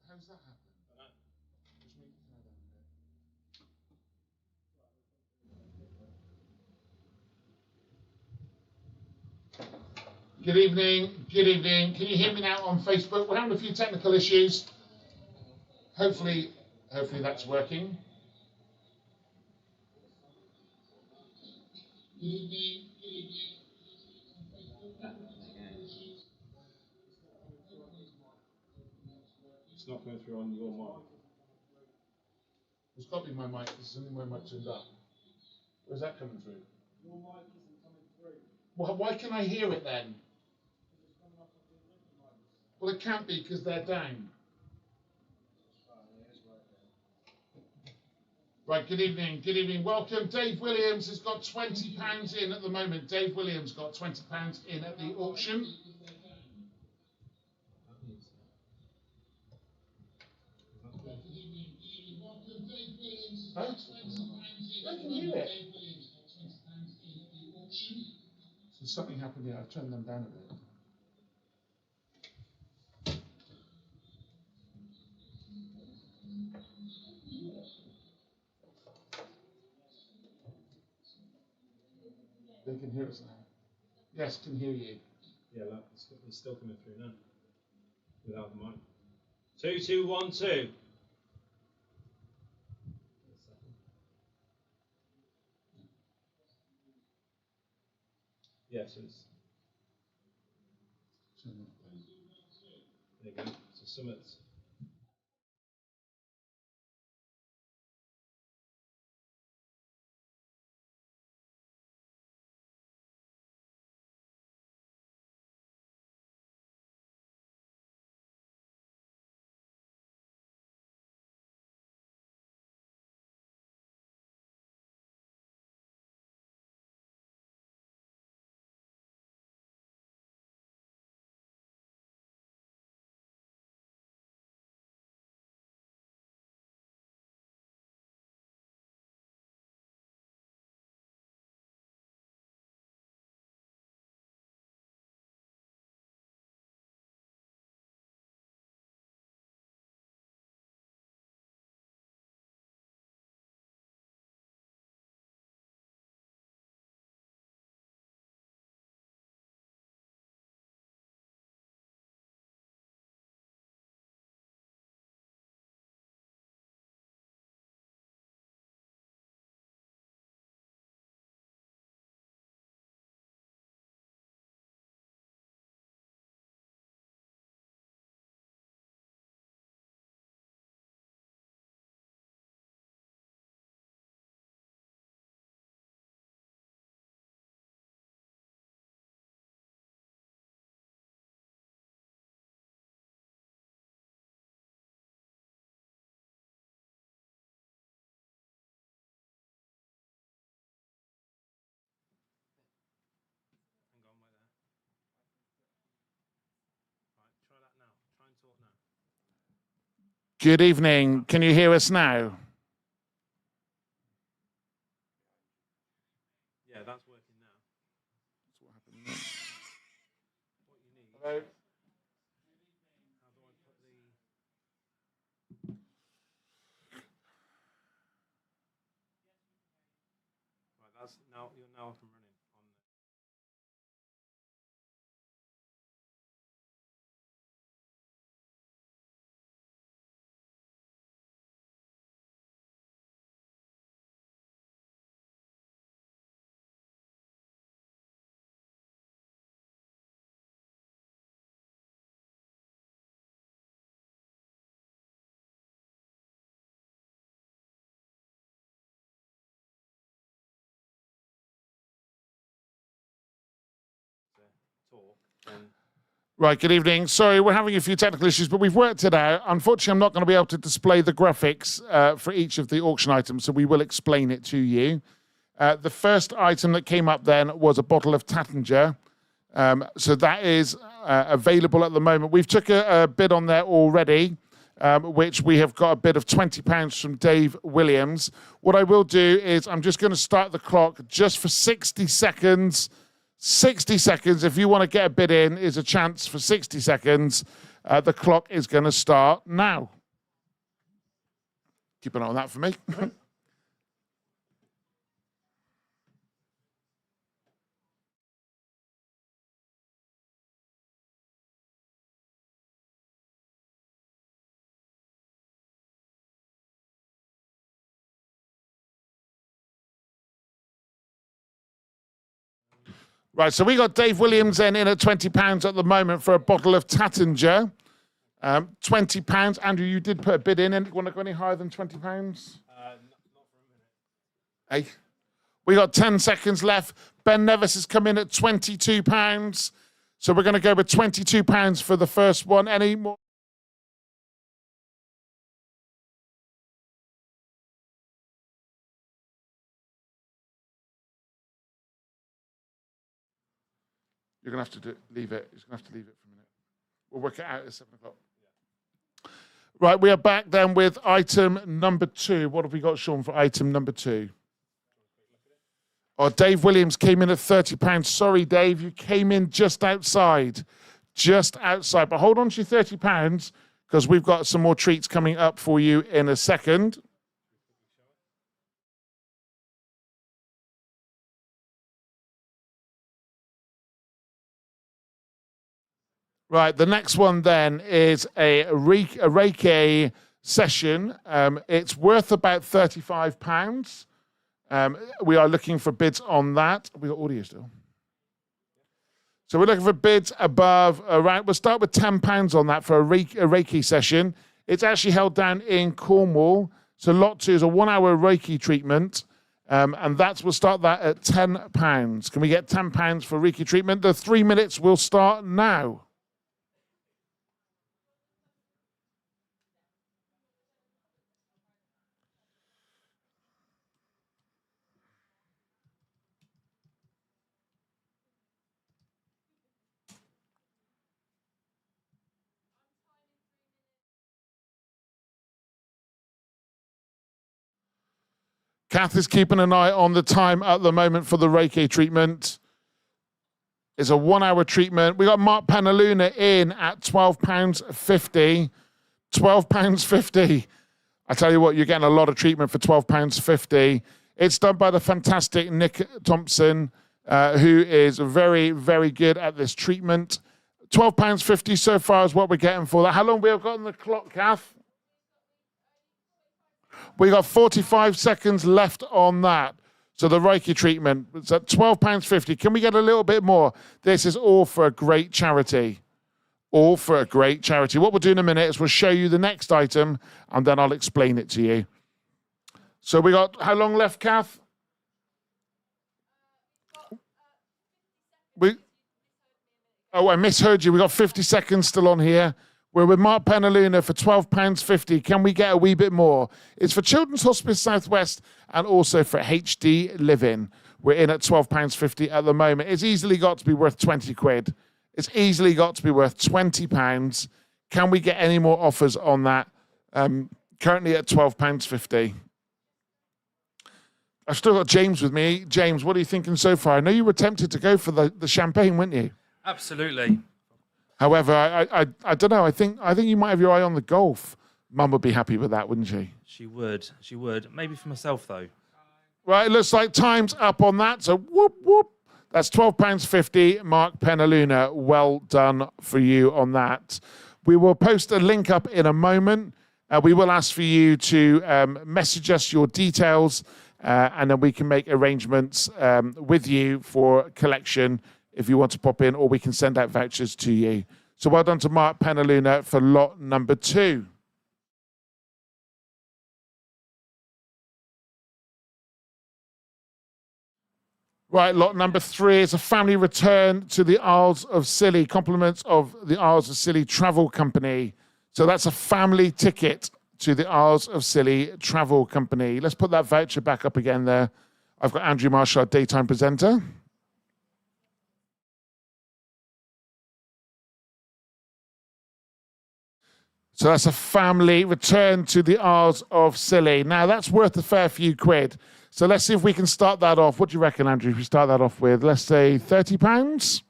How's that happen? Just make it turn down a bit. Good evening, good evening. Can you hear me now on Facebook? We're having a few technical issues. Hopefully that's working. Good evening, good evening. It's not coming through on your mic. It's got to be my mic. This is only my mic turned up. Where's that coming through? Your mic isn't coming through. Well, why can I hear it then? Well, it can't be because they're down. Right, good evening, good evening. Welcome. Dave Williams has got £20 in at the moment. Dave Williams got £20 in at the auction. Huh? I can hear it. So something happened here. I've turned them down a bit. They can hear us now. Yes, can hear you. Yeah, look, it's still coming through now. Without the mic. 2212. Yeah, so it's. There you go. So Summit's. Hang on, wait there. Right, try that now. Try and talk now. Good evening. Can you hear us now? Yeah, that's working now. That's what happened there. What you need. Hello? How do I put the. Right, that's now. You're now up and running. Talk, then. Right, good evening. Sorry, we're having a few technical issues, but we've worked it out. Unfortunately, I'm not going to be able to display the graphics for each of the auction items, so we will explain it to you. The first item that came up then was a bottle of Tattinger. So that is available at the moment. We've took a bid on there already, which we have got a bid of £20 from Dave Williams. What I will do is I'm just going to start the clock just for 60 seconds. 60 seconds. If you want to get a bid in, is a chance for 60 seconds. The clock is going to start now. Keep an eye on that for me. Right, so we got Dave Williams then in at £20 at the moment for a bottle of Tattinger. £20. Andrew, you did put a bid in. Want to go any higher than £20? Not for a minute. Hey, we got 10 seconds left. Ben Nevis has come in at £22. So we're going to go with £22 for the first one. Any more? You're going to have to leave it. You're going to have to leave it for a minute. We'll work it out at 7 o'clock. Right, we are back then with item number 2. What have we got, Sean, for item number 2? Oh, Dave Williams came in at £30. Sorry, Dave, you came in just outside. Just outside. But hold on to your £30 because we've got some more treats coming up for you in a second. Right, the next one then is a Reiki session. It's worth about £35. We are looking for bids on that. We got audio still. So we're looking for bids above around. We'll start with £10 on that for a Reiki session. It's actually held down in Cornwall. So lot 2 is a 1-hour Reiki treatment. And we'll start that at £10. Can we get £10 for Reiki treatment? The 3 minutes will start now. Kath is keeping an eye on the time at the moment for the Reiki treatment. It's a 1-hour treatment. We got Mark Penaluna in at £12.50. £12.50. I tell you what, you're getting a lot of treatment for £12.50. It's done by the fantastic Nick Thompson, who is very, very good at this treatment. £12.50 so far is what we're getting for that. How long have we got on the clock, Kath? We got 45 seconds left on that. So the Reiki treatment, it's at £12.50. Can we get a little bit more? This is all for a great charity. All for a great charity. What we'll do in a minute is we'll show you the next item and then I'll explain it to you. So we got, how long left, Kath? I misheard you. We got 50 seconds still on here. We're with Mark Penaluna for £12.50. Can we get a wee bit more? It's for Children's Hospice South West and also for HD Living. We're in at £12.50 at the moment. It's easily got to be worth 20 quid. It's easily got to be worth £20. Can we get any more offers on that? Currently at £12.50. I've still got James with me. James, what are you thinking so far? I know you were tempted to go for the champagne, weren't you? Absolutely. However, I don't know. I think you might have your eye on the golf. Mum would be happy with that, wouldn't she? She would. Maybe for myself, though. Right, it looks like time's up on that. So whoop, whoop. That's £12.50. Mark Penaluna, well done for you on that. We will post a link up in a moment. We will ask for you to message us your details and then we can make arrangements with you for collection if you want to pop in, or we can send out vouchers to you. So well done to Mark Penaluna for lot number 2. Right, lot number 3 is a family return to the Isles of Scilly, compliments of the Isles of Scilly Travel Company. So that's a family ticket to the Isles of Scilly Travel Company. Let's put that voucher back up again there. I've got Andrew Marshall, our daytime presenter. So that's a family return to the Isles of Scilly. Now, that's worth a fair few quid. So let's see if we can start that off. What do you reckon, Andrew? If we start that off with, let's say £30?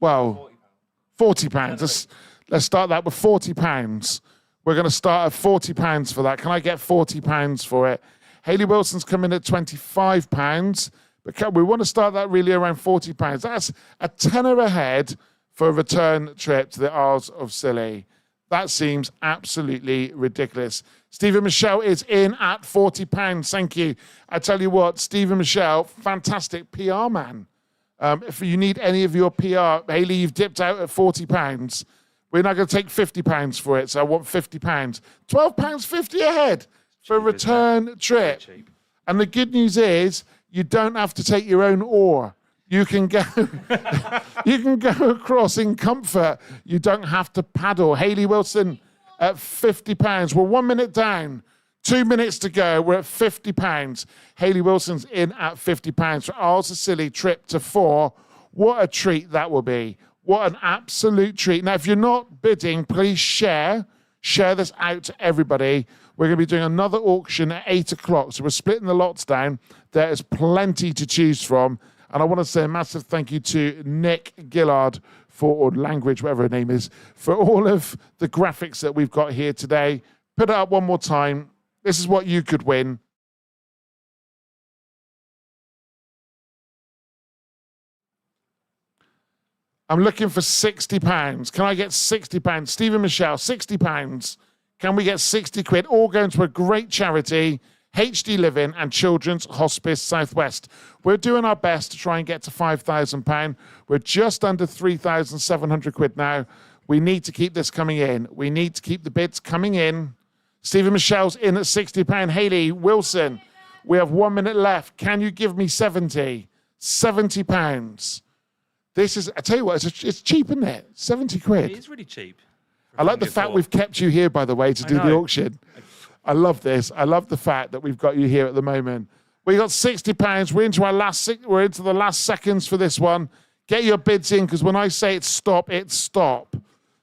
Well, £40. Let's start that with £40. We're going to start at £40 for that. Can I get £40 for it? Hayley Wilson's coming at £25, but we want to start that really around £40. That's a tenner ahead for a return trip to the Isles of Scilly. That seems absolutely ridiculous. Stephen Michelle is in at £40. Thank you. I tell you what, Stephen Michelle, fantastic PR man. If you need any of your PR, Hayley, you've dipped out at £40. We're not going to take £50 for it, so I want £50. £12.50 ahead for a return trip. And the good news is you don't have to take your own oar. You can go you can go across in comfort. You don't have to paddle. Hayley Wilson at £50. We're 1 minute down. 2 minutes to go. We're at £50. Hayley Wilson's in at £50 for Isles of Scilly trip to 4. What a treat that will be. What an absolute treat. Now, if you're not bidding, please share this out to everybody. We're going to be doing another auction at 8 o'clock. So we're splitting the lots down. There is plenty to choose from. And I want to say a massive thank you to Nick Gillard or Language, whatever her name is, for all of the graphics that we've got here today. Put it up one more time. This is what you could win. I'm looking for £60. Can I get £60? Stephen Michelle, £60. Can we get 60 quid? All going to a great charity, HD Living and Children's Hospice Southwest. We're doing our best to try and get to £5,000. We're just under 3,700 quid now. We need to keep this coming in. We need to keep the bids coming in. Stephen Michelle's in at £60. Hayley Wilson, we have 1 minute left. Can you give me 70? £70. This is, I tell you what, it's cheap, isn't it? 70 quid. It is really cheap. I like the fact we've kept you here, by the way, to do the auction. I love this. I love the fact that we've got you here at the moment. We got £60. We're into the last seconds for this one. Get your bids in, because when I say it's stop, it's stop.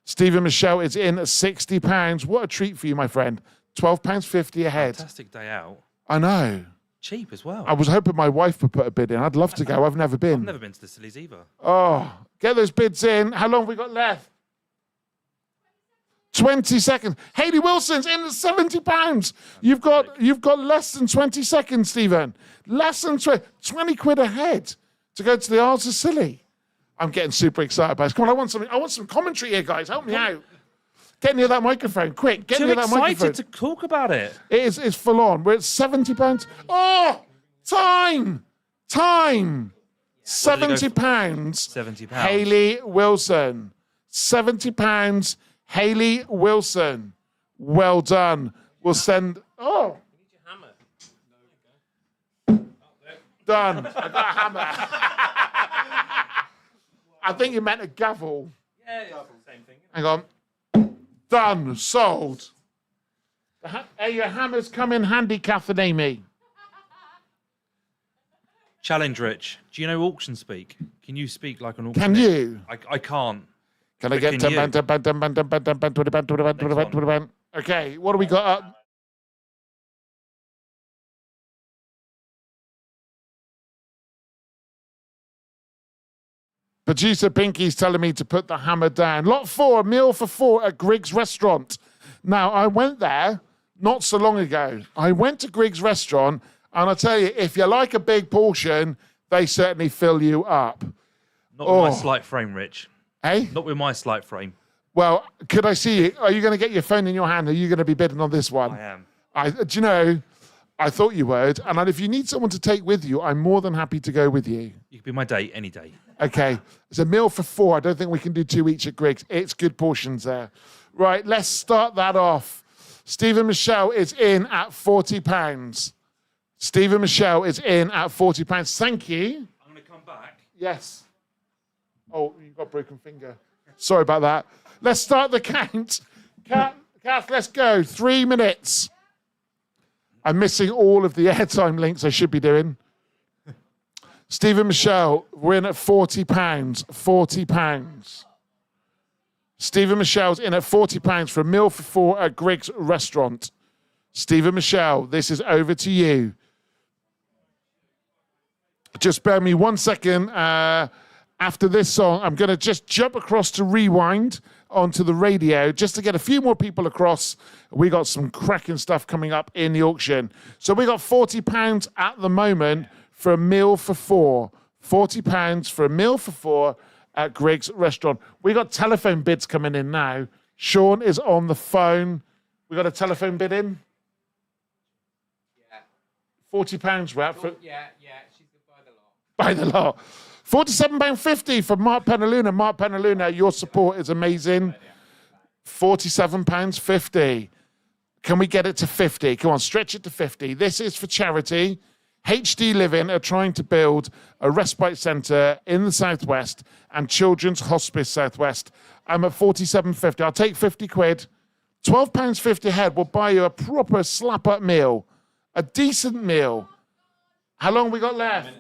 Stephen Michelle is in at £60. What a treat for you, my friend. £12.50 ahead. Fantastic day out. I know. Cheap as well. I was hoping my wife would put a bid in. I'd love to go. I've never been. I've never been to the Scillies either. Oh, get those bids in. How long have we got left? 20 seconds. Hayley Wilson's in at £70. You've got less than 20 seconds, Stephen. Less than 20 quid ahead to go to the Isles of Scilly. I'm getting super excited about this. Come on, I want some commentary here, guys. Help me out. Get near that microphone, quick. Get near that microphone. Too excited to talk about it. It's full on. We're at £70. Oh, time. £70. £70. Hayley Wilson. £70. Hayley Wilson. Well done. We'll send. Oh. Done. I got a hammer. I think you meant a gavel. Yeah, same thing. Hang on. Done. Sold. Hey, your hammers come in handy, Kath and Amy. Challenge, Rich. Do you know auction speak? Can you speak like an auctioneer? Can you? I can't. Can I get 10 band, 10 band, 10 band, 10 band, 10 band, 20 band, 20 band, 20 band, 20 band? Okay, what do we got up? Producer Pinky's telling me to put the hammer down. Lot 4, a meal for 4 at Griggs Restaurant. Now, I went there not so long ago. I went to Griggs Restaurant, and I tell you, if you like a big portion, they certainly fill you up. Not with my slight frame, Rich. Hey? Not with my slight frame. Well, could I see you? Are you going to get your phone in your hand? Are you going to be bidding on this one? I am. Do you know, I thought you would. And if you need someone to take with you, I'm more than happy to go with you. You could be my date any day. Okay. It's a meal for 4. I don't think we can do 2 each at Griggs. It's good portions there. Right, let's start that off. Stephen Michelle is in at £40. Stephen Michelle is in at £40. Thank you. I'm going to come back. Yes. Oh, you've got a broken finger. Sorry about that. Let's start the count. Kath, let's go. 3 minutes. I'm missing all of the airtime links I should be doing. Stephen Michelle, we're in at £40. £40. Stephen Michelle's in at £40 for a meal for 4 at Griggs Restaurant. Stephen Michelle, this is over to you. Just bear me 1 second. After this song, I'm going to just jump across to Rewind onto the radio just to get a few more people across. We got some cracking stuff coming up in the auction. So we got £40 at the moment for a meal for four. £40 for a meal for four at Greg's restaurant. We got telephone bids coming in now. Sean is on the phone. We got a telephone bid in. Yeah. £40, right? For Yeah. She's by the lot. by the lot. £47.50 for Mark Penaluna. Mark Penaluna, your support is amazing. £47.50. Can we get it to 50? Come on, stretch it to 50. This is for charity. HD Living are trying to build a respite centre in the Southwest and Children's Hospice Southwest. I'm at £47.50. I'll take 50 quid. £12.50 a head will buy you a proper slap-up meal. A decent meal. How long we got left?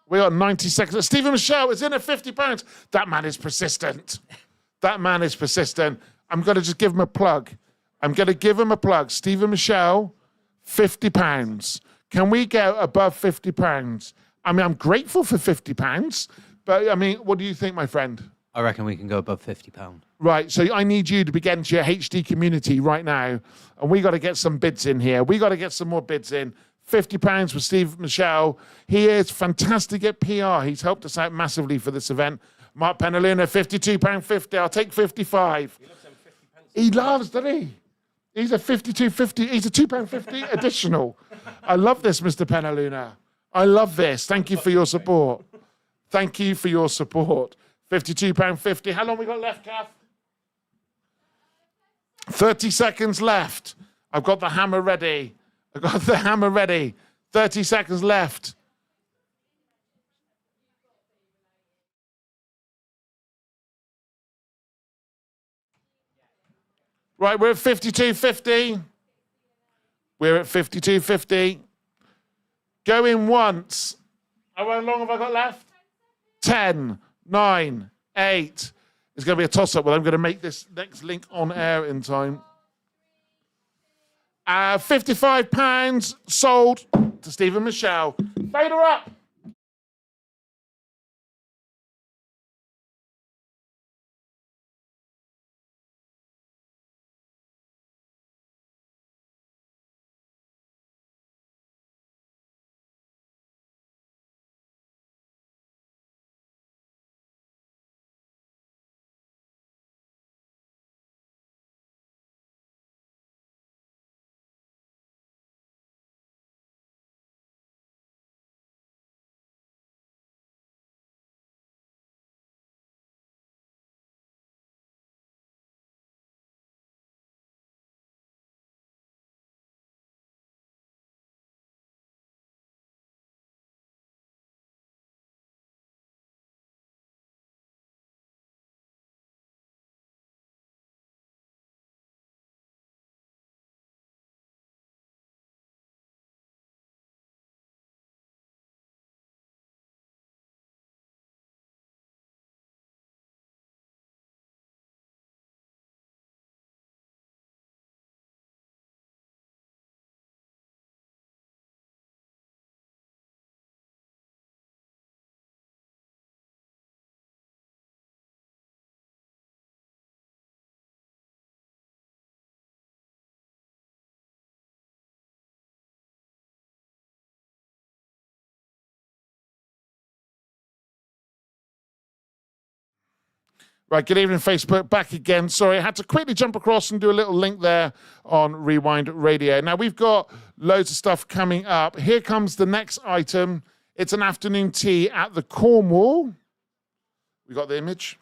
We got 90 seconds. Stephen Michelle is in at £50. That man is persistent. That man is persistent. I'm going to just give him a plug. Stephen Michelle, £50. Can we go above £50? I mean, I'm grateful for £50, but I mean, what do you think, my friend? I reckon we can go above £50. Right, so I need you to begin to your HD community right now, and we got to get some bids in here. We got to get some more bids in. £50 for Steve Michelle. He is fantastic at PR. He's helped us out massively for this event. Mark Penaluna, £52.50. I'll take 55. He loves, doesn't he? He's a £52.50. He's a £2.50 additional. I love this, Mr. Penaluna. I love this. Thank you for your support. Thank you for your support. £52.50. How long we got left, Kath? 30 seconds left. I've got the hammer ready. 30 seconds left. Right, we're at 52.50. We're at 52.50. Going once. How long have I got left? 10, 9, 8. It's going to be a toss-up. Well, I'm going to make this next link on air in time. £55 sold to Stephen Michelle. Fader up. Right, good evening, Facebook. Back again. Sorry, I had to quickly jump across and do a little link there on Rewind Radio. Now, we've got loads of stuff coming up. Here comes the next item. It's an afternoon tea at the Cornwall. We got the image.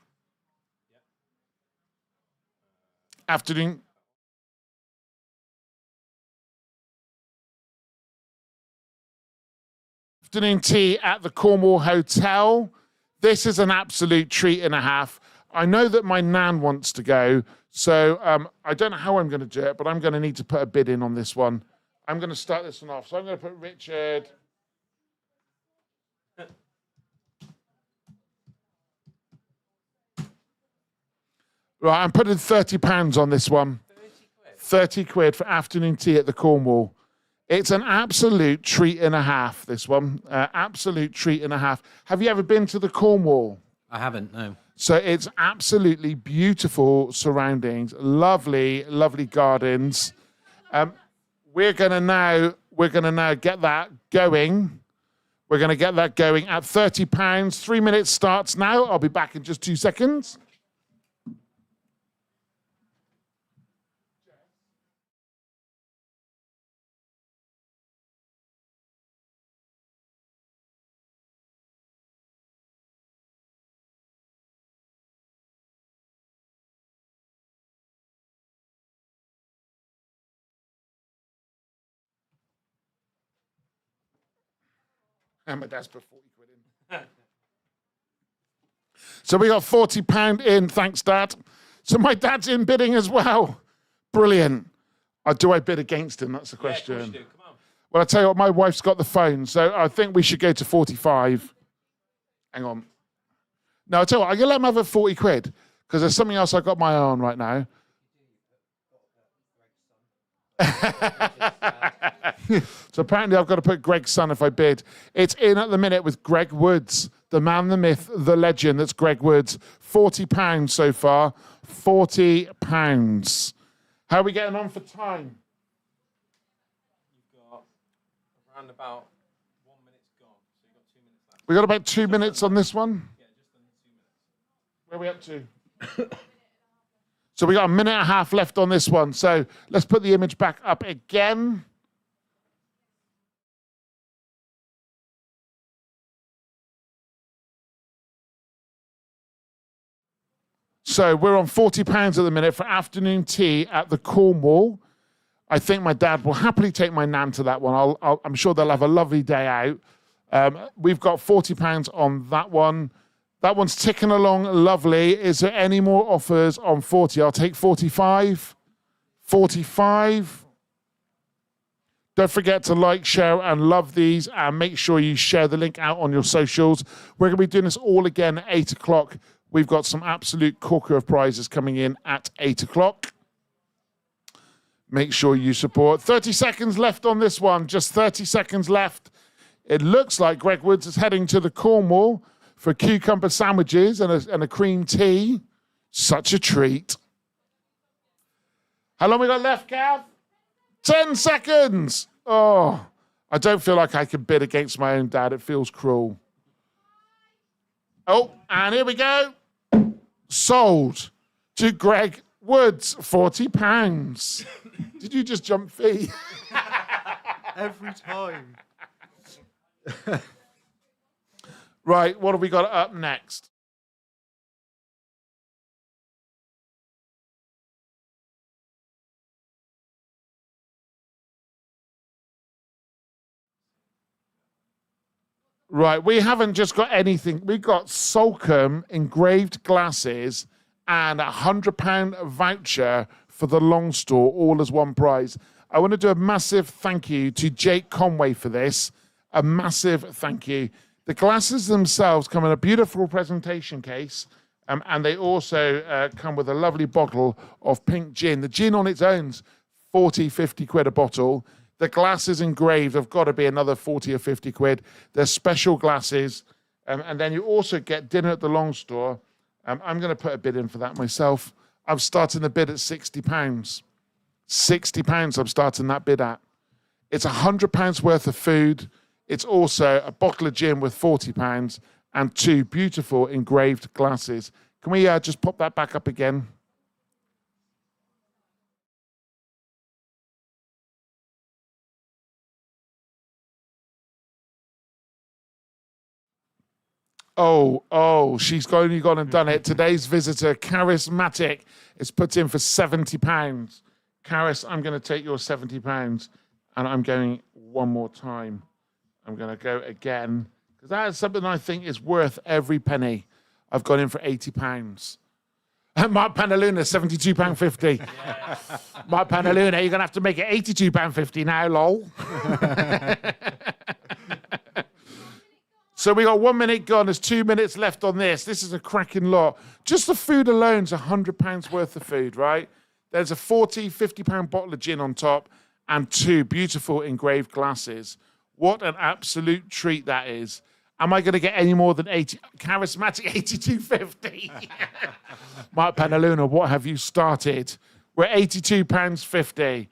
Afternoon tea at the Cornwall Hotel. This is an absolute treat and a half. I know that my nan wants to go, so I don't know how I'm going to do it, but I'm going to need to put a bid in on this one. I'm going to start this one off. So I'm going to put Richard. Right, I'm putting £30 on this one. 30 quid for afternoon tea at the Cornwall. It's an absolute treat and a half, this one. Absolute treat and a half. Have you ever been to the Cornwall? I haven't, no. So it's absolutely beautiful surroundings, lovely, lovely gardens. We're gonna now get that going. We're gonna get that going at £30. 3 minutes starts now. I'll be back in just 2 seconds. And my dad's put 40 quid in. So we got £40 in, thanks, Dad. So my dad's in bidding as well. Brilliant. Do I bid against him? That's the question. Yeah, of course you do. Come on. Well, I tell you what, my wife's got the phone, so I think we should go to 45. Hang on. No, I tell you what, I'm going to let him have a 40 quid, because there's something else I got my eye on right now. So apparently I've got to put Greg's son if I bid. It's in at the minute with Greg Woods, the man, the myth, the legend. That's Greg Woods. £40 so far. £40. How are we getting on for time? You've got around about 1 minute's gone, so you've got 2 minutes left. We got about 2 minutes on this one. Yeah, just under 2 minutes. Where are we up to? So we got a minute and a half left on this one. So let's put the image back up again. So we're on £40 at the minute for afternoon tea at the Cornwall. I think my dad will happily take my nan to that one. I'm sure they'll have a lovely day out. We've got £40 on that one. That one's ticking along lovely. Is there any more offers on 40? I'll take 45. 45. Don't forget to like, share, and love these, and make sure you share the link out on your socials. We're going to be doing this all again at 8 o'clock. We've got some absolute corker of prizes coming in at 8 o'clock. Make sure you support. 30 seconds left on this one. Just 30 seconds left. It looks like Greg Woods is heading to the Cornwall for cucumber sandwiches and a cream tea. Such a treat. How long we got left, Gav? 10 seconds. Oh, I don't feel like I can bid against my own dad. It feels cruel. Oh, and here we go. Sold to Greg Woods, £40. Did you just jump fee? Every time. Right, what have we got up next? Right, we haven't just got anything. We've got Solcombe engraved glasses and a £100 voucher for the long store, all as one prize. I want to do a massive thank you to Jake Conway for this. A massive thank you. The glasses themselves come in a beautiful presentation case, and they also come with a lovely bottle of pink gin. The gin on its own's 40, 50 quid a bottle. The glasses engraved have got to be another 40 or 50 quid. They're special glasses. And then you also get dinner at the long store. I'm going to put a bid in for that myself. I'm starting the bid at £60. £60 I'm starting that bid at. It's £100 worth of food. It's also a bottle of gin with £40 and 2 beautiful engraved glasses. Can we just pop that back up again? Oh, she's only gone and done it. Today's visitor, Charismatic, is put in for £70. Charis, I'm going to take your £70 and I'm going one more time. I'm going to go again because that is something I think is worth every penny. I've gone in for £80. Mark Panaluna, £72.50. Yeah. Mark Panaluna, you're going to have to make it £82.50 now, lol. So we got 1 minute gone. There's 2 minutes left on this. This is a cracking lot. Just the food alone's £100 worth of food, right? There's a £40, £50 bottle of gin on top, and 2 beautiful engraved glasses. What an absolute treat that is. Am I going to get any more than 80? Charismatic 82.50. Mark Penaluna, what have you started? We're £82.50.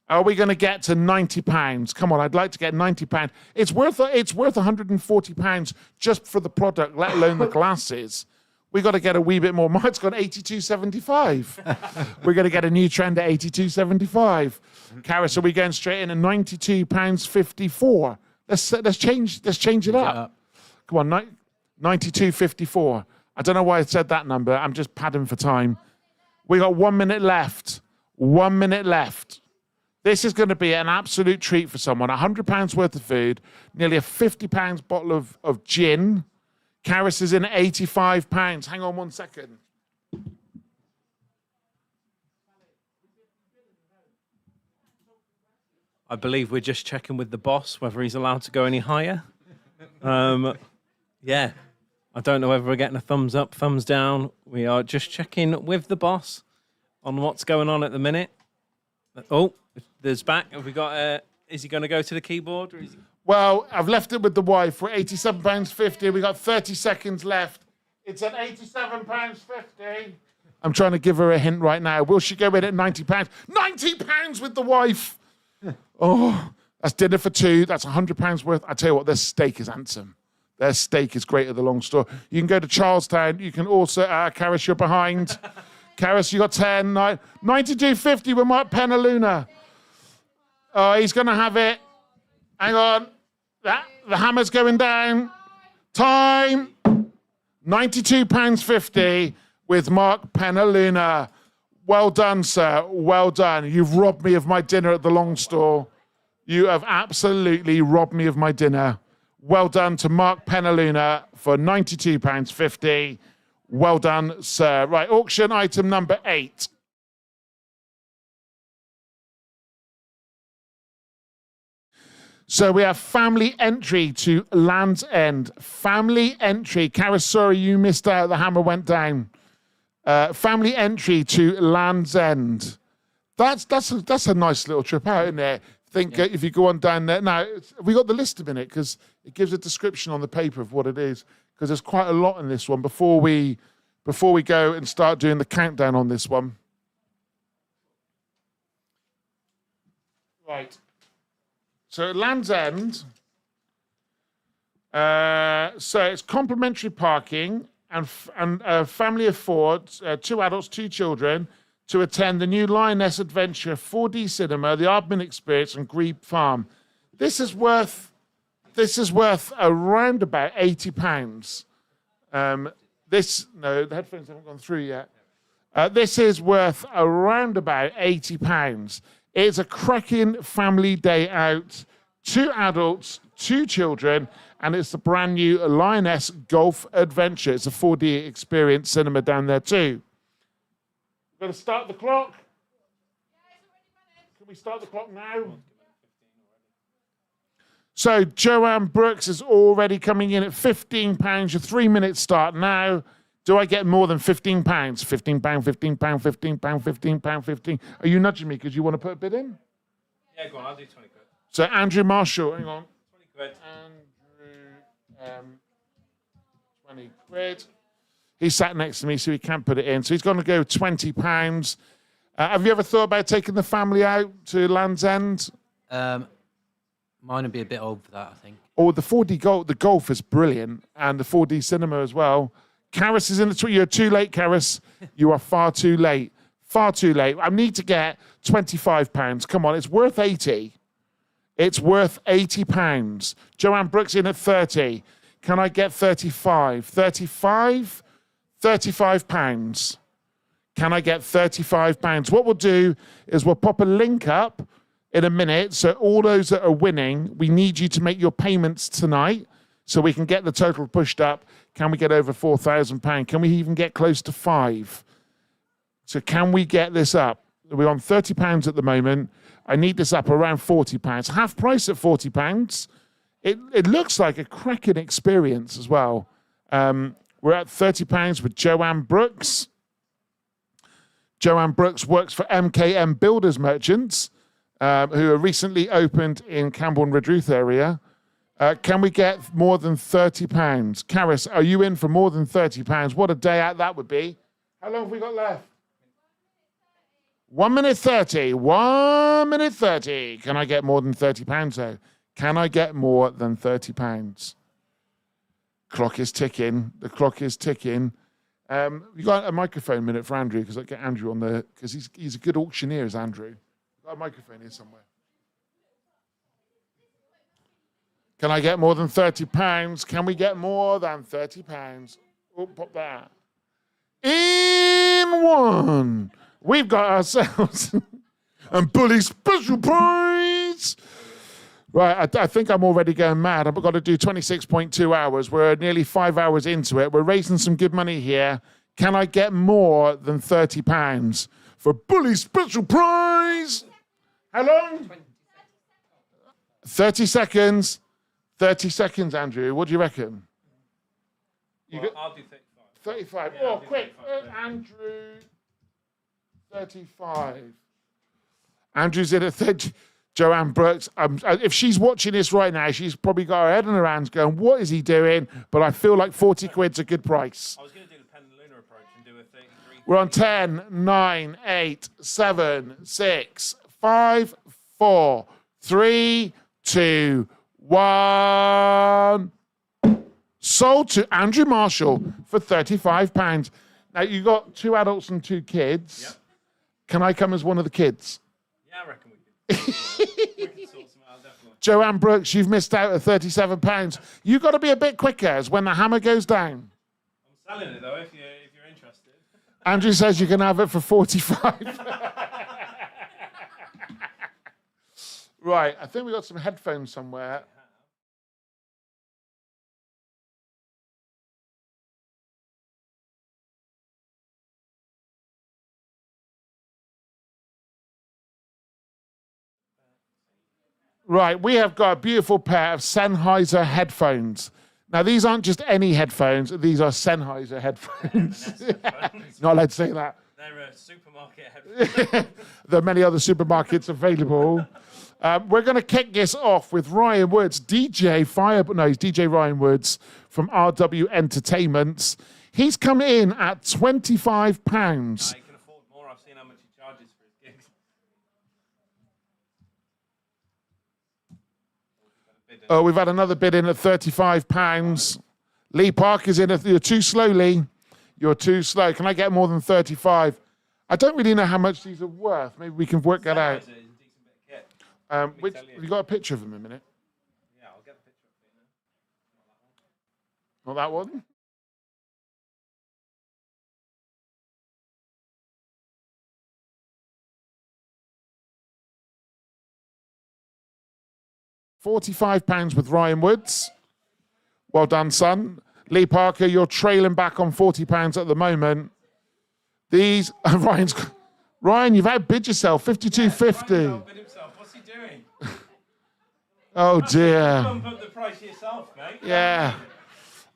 Are we going to get to £90? Come on, I'd like to get £90. It's worth £140 just for the product, let alone the glasses. We got to get a wee bit more. Mark's got 82.75. We're going to get a new trend at 82.75. Karis, are we going straight in at £92.54? Let's change it up. Come on, 92.54. I don't know why I said that number. I'm just padding for time. We got 1 minute left. 1 minute left. This is going to be an absolute treat for someone. £100 worth of food, nearly a £50 bottle of gin. Karis is in at £85. Hang on 1 second. I believe we're just checking with the boss whether he's allowed to go any higher. Yeah, I don't know whether we're getting a thumbs up, thumbs down. We are just checking with the boss on what's going on at the minute. Oh, there's back. Have we got? Is he going to go to the keyboard? Or is he... Well, I've left it with the wife. We're £87.50. We got 30 seconds left. It's at £87.50. I'm trying to give her a hint right now. Will she go in at £90? £90 with the wife. Oh, that's dinner for 2. That's £100 worth. I tell you what, their steak is handsome. Their steak is great at the Long Store. You can go to Charlestown. You can also, Karis, you're behind. Karis, you got 10. 92.50 with Mark Penaluna. Oh, he's going to have it. Hang on. The hammer's going down. Time. £92.50 with Mark Penaluna. Well done, sir. Well done. You've robbed me of my dinner at the Long Store. You have absolutely robbed me of my dinner. Well done to Mark Penaluna for £92.50. Well done, sir. Right, auction item number 8. So we have family entry to Land's End. Family entry. Karis, sorry, you missed out. The hammer went down. Family entry to Land's End. That's a nice little trip out, isn't it? If you go on down there. Now, have we got the list of it? Because it gives a description on the paper of what it is. Because there's quite a lot in this one before we go and start doing the countdown on this one. Right. So at Land's End, so it's complimentary parking and family affords 2 adults, 2 children to attend the new Lioness Adventure 4D cinema, the Aardman Experience and Grebe Farm. This is worth around about £80. No, the headphones haven't gone through yet. This is worth around about £80. It's a cracking family day out. 2 adults, 2 children, and it's the brand new Lioness Golf Adventure. It's a 4D experience cinema down there too. We're going to start the clock. Can we start the clock now? So Joanne Brooks is already coming in at £15. Your 3 minutes start now. Do I get more than £15? £15, £15, £15, £15, £15. Are you nudging me because you want to put a bid in? Yeah, go on, I'll do 20 quid. So Andrew Marshall, hang on. 20 quid. Andrew, 20 quid. He's sat next to me, so he can't put it in. So he's going to go £20. Have you ever thought about taking the family out to Land's End? Mine would be a bit old for that, I think. Or the 4D golf. The golf is brilliant, and the 4D cinema as well. Karis is in the You're too late, Karis. You are far too late. Far too late. I need to get £25. Come on, it's worth 80. It's worth £80. Joanne Brooks in at 30. Can I get 35? 35? £35. Can I get £35? What we'll do is we'll pop a link up in a minute. So all those that are winning, we need you to make your payments tonight so we can get the total pushed up. Can we get over £4,000? Can we even get close to 5? So can we get this up? We're on £30 at the moment. I need this up around £40. Half price at £40. It looks like a cracking experience as well. We're at £30 with Joanne Brooks. Joanne Brooks works for MKM Builders Merchants. who are recently opened in Camborne Redruth area. Can we get more than £30? Caris, are you in for more than £30? What a day out that would be. How long have we got left? 1 minute 30. 1 minute 30. Can I get more than £30 though? Can I get more than £30? Clock is ticking. The clock is ticking. We got a microphone minute for Andrew because I get Andrew on the because he's a good auctioneer, is Andrew. Got a microphone here somewhere. Can I get more than £30? Can we get more than £30? Oh, pop that. In one. We've got ourselves a bully special prize. Right, I think I'm already going mad. I've got to do 26.2 hours. We're nearly 5 hours into it. We're raising some good money here. Can I get more than £30 for bully special prize? How long? 30 seconds. 30 seconds, Andrew. What do you reckon? I'll do 35. 35. Yeah, Oh, quick. Andrew. 35. Andrew's in at 30. Joanne Brooks, if she's watching this right now, she's probably got her head in her hands going, what is he doing? But I feel like 40 quid's a good price. I was going to do the Pen and Lunar approach and do a 33. We're on 10, 9, 8, 7, 6, 5, 4, 3, 2, 1. Sold to Andrew Marshall for £35. Now, you got 2 adults and 2 kids. Yep. Can I come as one of the kids? Yeah, I reckon we could. We could sort some out, definitely. Joanne Brooks, you've missed out at £37. You've got to be a bit quicker as when the hammer goes down. I'm selling it, though, if you're interested. Andrew says you can have it for 45. Right, I think we got some headphones somewhere. Right, we have got a beautiful pair of Sennheiser headphones. Now, these aren't just any headphones. These are Sennheiser headphones. Not allowed to say that. They're a supermarket headphones. There are many other supermarkets available. We're going to kick this off with Ryan Woods, he's DJ Ryan Woods from RW Entertainments. He's come in at £25. He can afford more. I've seen how much he charges for his gigs. Oh, we've had another bid in at £35. Lee Parker's in at, you're too slow, Lee. You're too slow. Can I get more than 35? I don't really know how much these are worth. Maybe we can work that out. Have you got a picture of them in a minute? Yeah, I'll get the picture of it now. Not that one? £45 with Ryan Woods. Well done, son. Lee Parker, you're trailing back on £40 at the moment. These Ryan, you've outbid yourself. 52.50. What's he doing? Oh dear. Bump up the price yourself, mate. Yeah.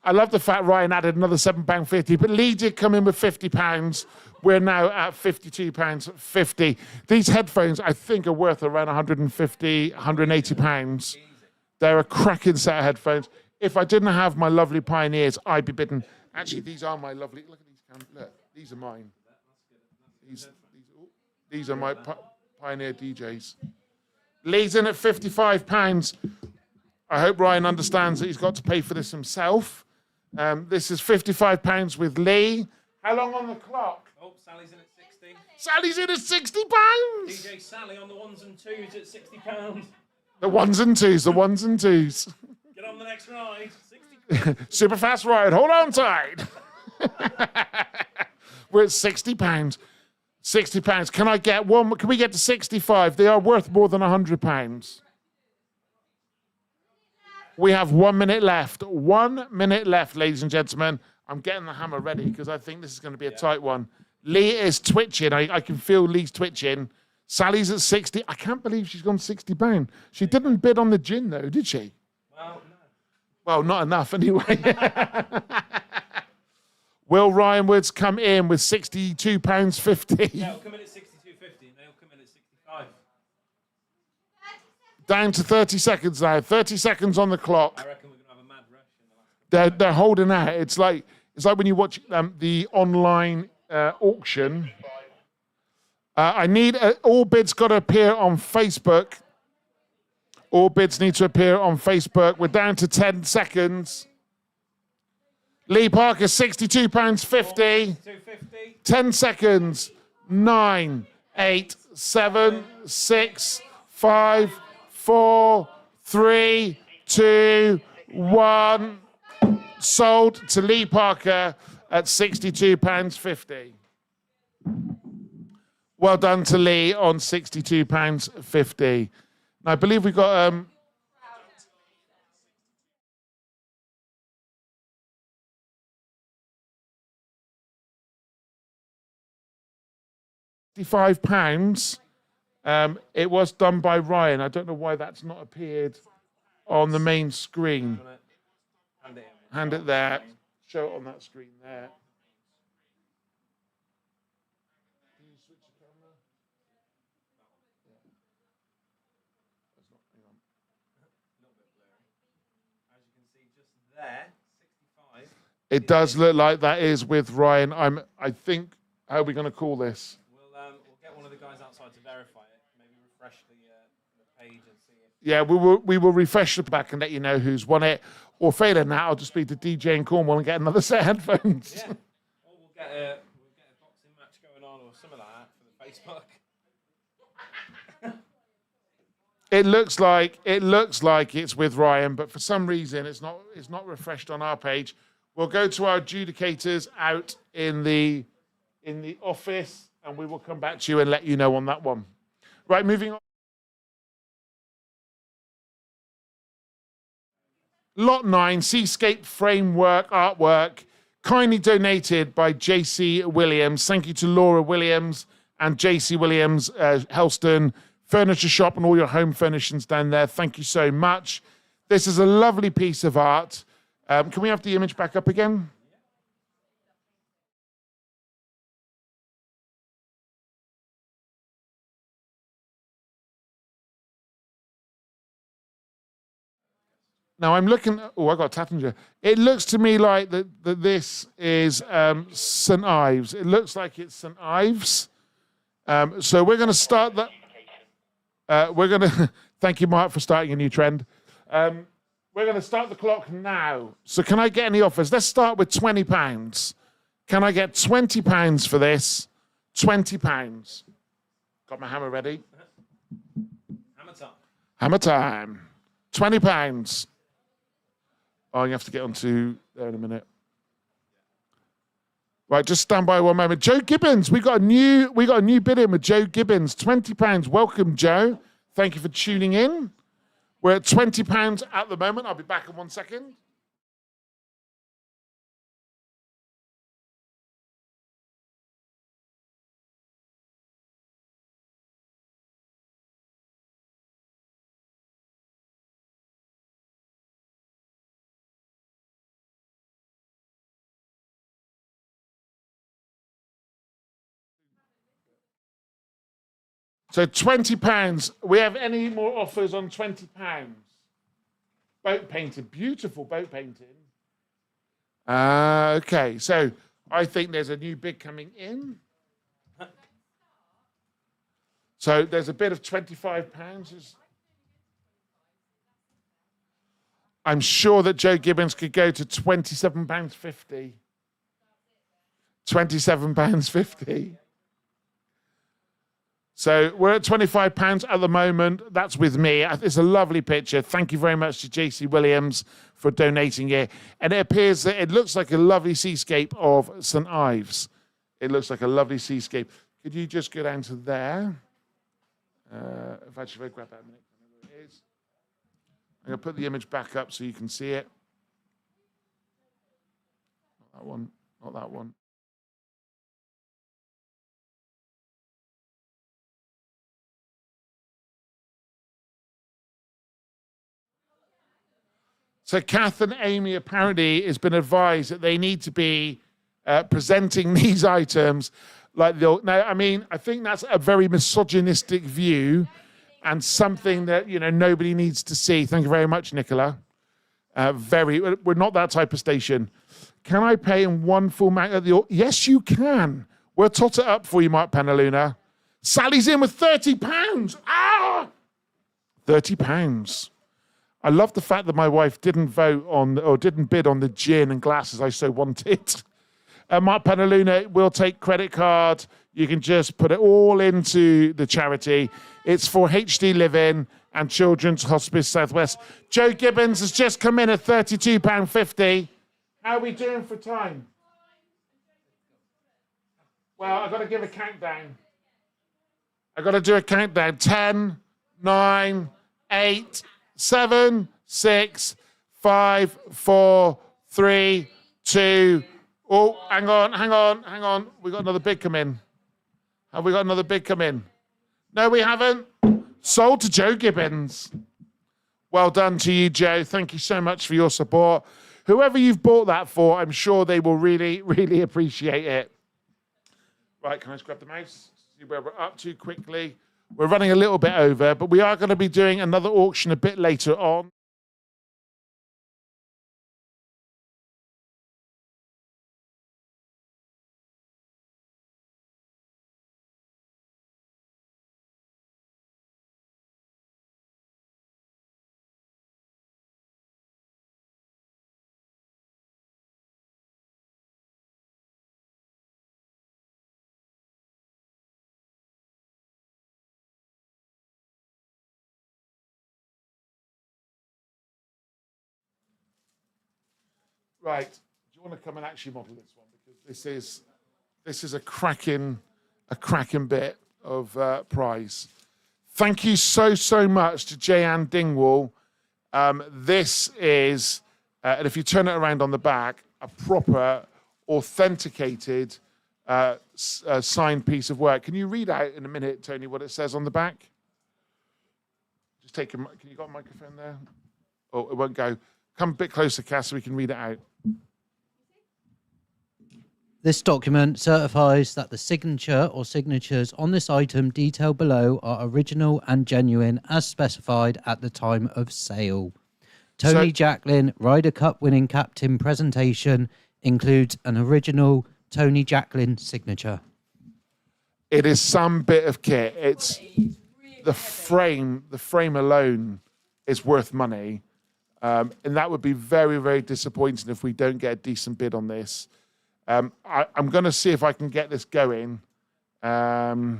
I love the fact Ryan added another £7.50, but Lee did come in with £50. We're now at £52.50. These headphones, I think, are worth around £150, £180. They're a cracking set of headphones. If I didn't have my lovely Pioneers, I'd be bidding. Actually, these are my lovely. Look at these. Look, these are mine. These are my Pioneer DJs. Lee's in at £55. I hope Ryan understands that he's got to pay for this himself. This is £55 with Lee. How long on the clock? Oh, Sally's in at 60. Sally's in at £60. DJ Sally on the 1s and 2s at £60. The 1s and 2s, the 1s and 2s. Get on the next ride. 60 Super fast ride. Hold on tight. We're at £60. £60. Can I get one? Can we get to 65? They are worth more than £100. We have 1 minute left. 1 minute left, ladies and gentlemen. I'm getting the hammer ready because I think this is going to be a tight one. Lee is twitching. I can feel Lee's twitching. Sally's at 60. I can't believe she's gone £60. She didn't bid on the gin, though, did she? Well, no. Well, not enough, anyway. Will Ryan Woods come in with £62.50? Yeah, it'll come in at 62.50 and they'll come in at 65. Down to 30 seconds now. 30 seconds on the clock. I reckon we're going to have a mad rush in the last They're holding out. It's like when you watch the online auction. I need all bids got to appear on Facebook. All bids need to appear on Facebook. We're down to 10 seconds. Lee Parker, £62.50. 250. 10 seconds. 9, 8, 7, 6, 5, 4, 3, 2, 1. Sold to Lee Parker at £62.50. Well done to Lee on £62.50. And I believe we got £55. It was done by Ryan. I don't know why that's not appeared on the main screen. Hand it there. Show it on that screen there. There, 65. It does look like that is with Ryan. I think, how are we going to call this? We'll get one of the guys outside to verify it. Maybe refresh the page and see if... Yeah, we will refresh the back and let you know who's won it. Or failing that, I'll just speak to DJ in Cornwall and get another set of headphones. Yeah. Or we'll get a boxing match going on or something like that for the Facebook. It looks like it's with Ryan, but for some reason it's not refreshed on our page. We'll go to our adjudicators out in the office, and we will come back to you and let you know on that one. Right, moving on. Lot 9, Seascape Framework Artwork, kindly donated by JC Williams. Thank you to Laura Williams and JC Williams, Helston Furniture Shop, and all your home furnishings down there. Thank you so much. This is a lovely piece of art. Can we have the image back up again? Now I'm looking. Oh, I got Tattinger. It looks to me like that this is St Ives. It looks like it's St Ives. So we're going to start that. We're going to thank you, Mark, for starting a new trend. We're going to start the clock now. So can I get any offers? Let's start with £20. Can I get £20 for this? £20. Got my hammer ready. Hammer time. Hammer time. £20. Oh, you have to get onto there in a minute. Right, just stand by one moment. Joe Gibbons, we got a new bid in with Joe Gibbons, £20. Welcome, Joe. Thank you for tuning in. We're at £20 at the moment. I'll be back in 1 second. So £20. We have any more offers on £20? Boat painting, beautiful boat painting. Okay, so I think there's a new bid coming in. So there's a bid of £25. I'm sure that Joe Gibbons could go to £27.50. £27.50. So we're at £25 at the moment. That's with me. It's a lovely picture. Thank you very much to JC Williams for donating it. And it appears that it looks like a lovely seascape of St Ives. It looks like a lovely seascape. Could you just go down to there? If I grab that a minute, I know where it is. I'm going to put the image back up so you can see it. Not that one. Not that one. So Kath and Amy apparently has been advised that they need to be presenting these items like now. I mean, I think that's a very misogynistic view, and something that, you know, nobody needs to see. Thank you very much, Nicola. We're not that type of station. Can I pay in one full amount at the... Yes, you can. We'll tot it up for you, Mark Penaluna. Sally's in with £30. Ah! £30. I love the fact that my wife didn't bid on the gin and glasses I so wanted. Mark Penaluna will take credit card. You can just put it all into the charity. It's for HD Living and Children's Hospice Southwest. Joe Gibbons has just come in at £32.50. How are we doing for time? Well, I've got to give a countdown. I've got to do a countdown. 10, 9, 8, 7, 6, 5, 4, 3, 2. Oh, hang on. We got another bid come in. Have we got another bid come in? No, we haven't. Sold to Joe Gibbons. Well done to you, Joe. Thank you so much for your support. Whoever you've bought that for, I'm sure they will really, really appreciate it. Right, can I just grab the mouse? See where we're up to quickly. We're running a little bit over, but we are going to be doing another auction a bit later on. Right. Do you want to come and actually model this one? Because this is a cracking bit of prize. Thank you so much to Jayanne Dingwall. This is, and if you turn it around on the back, a proper, authenticated, signed piece of work. Can you read out in a minute, Tony, what it says on the back? Just take a. Can you got a microphone there? Oh, it won't go. Come a bit closer, Cass, so we can read it out. This document certifies that the signature or signatures on this item detailed below are original and genuine as specified at the time of sale. Tony Jacklin Ryder Cup winning captain presentation includes an original Tony Jacklin signature. It is some bit of kit. It's the frame. The frame alone is worth money. And that would be very, very disappointing if we don't get a decent bid on this. I'm going to see if I can get this going. Who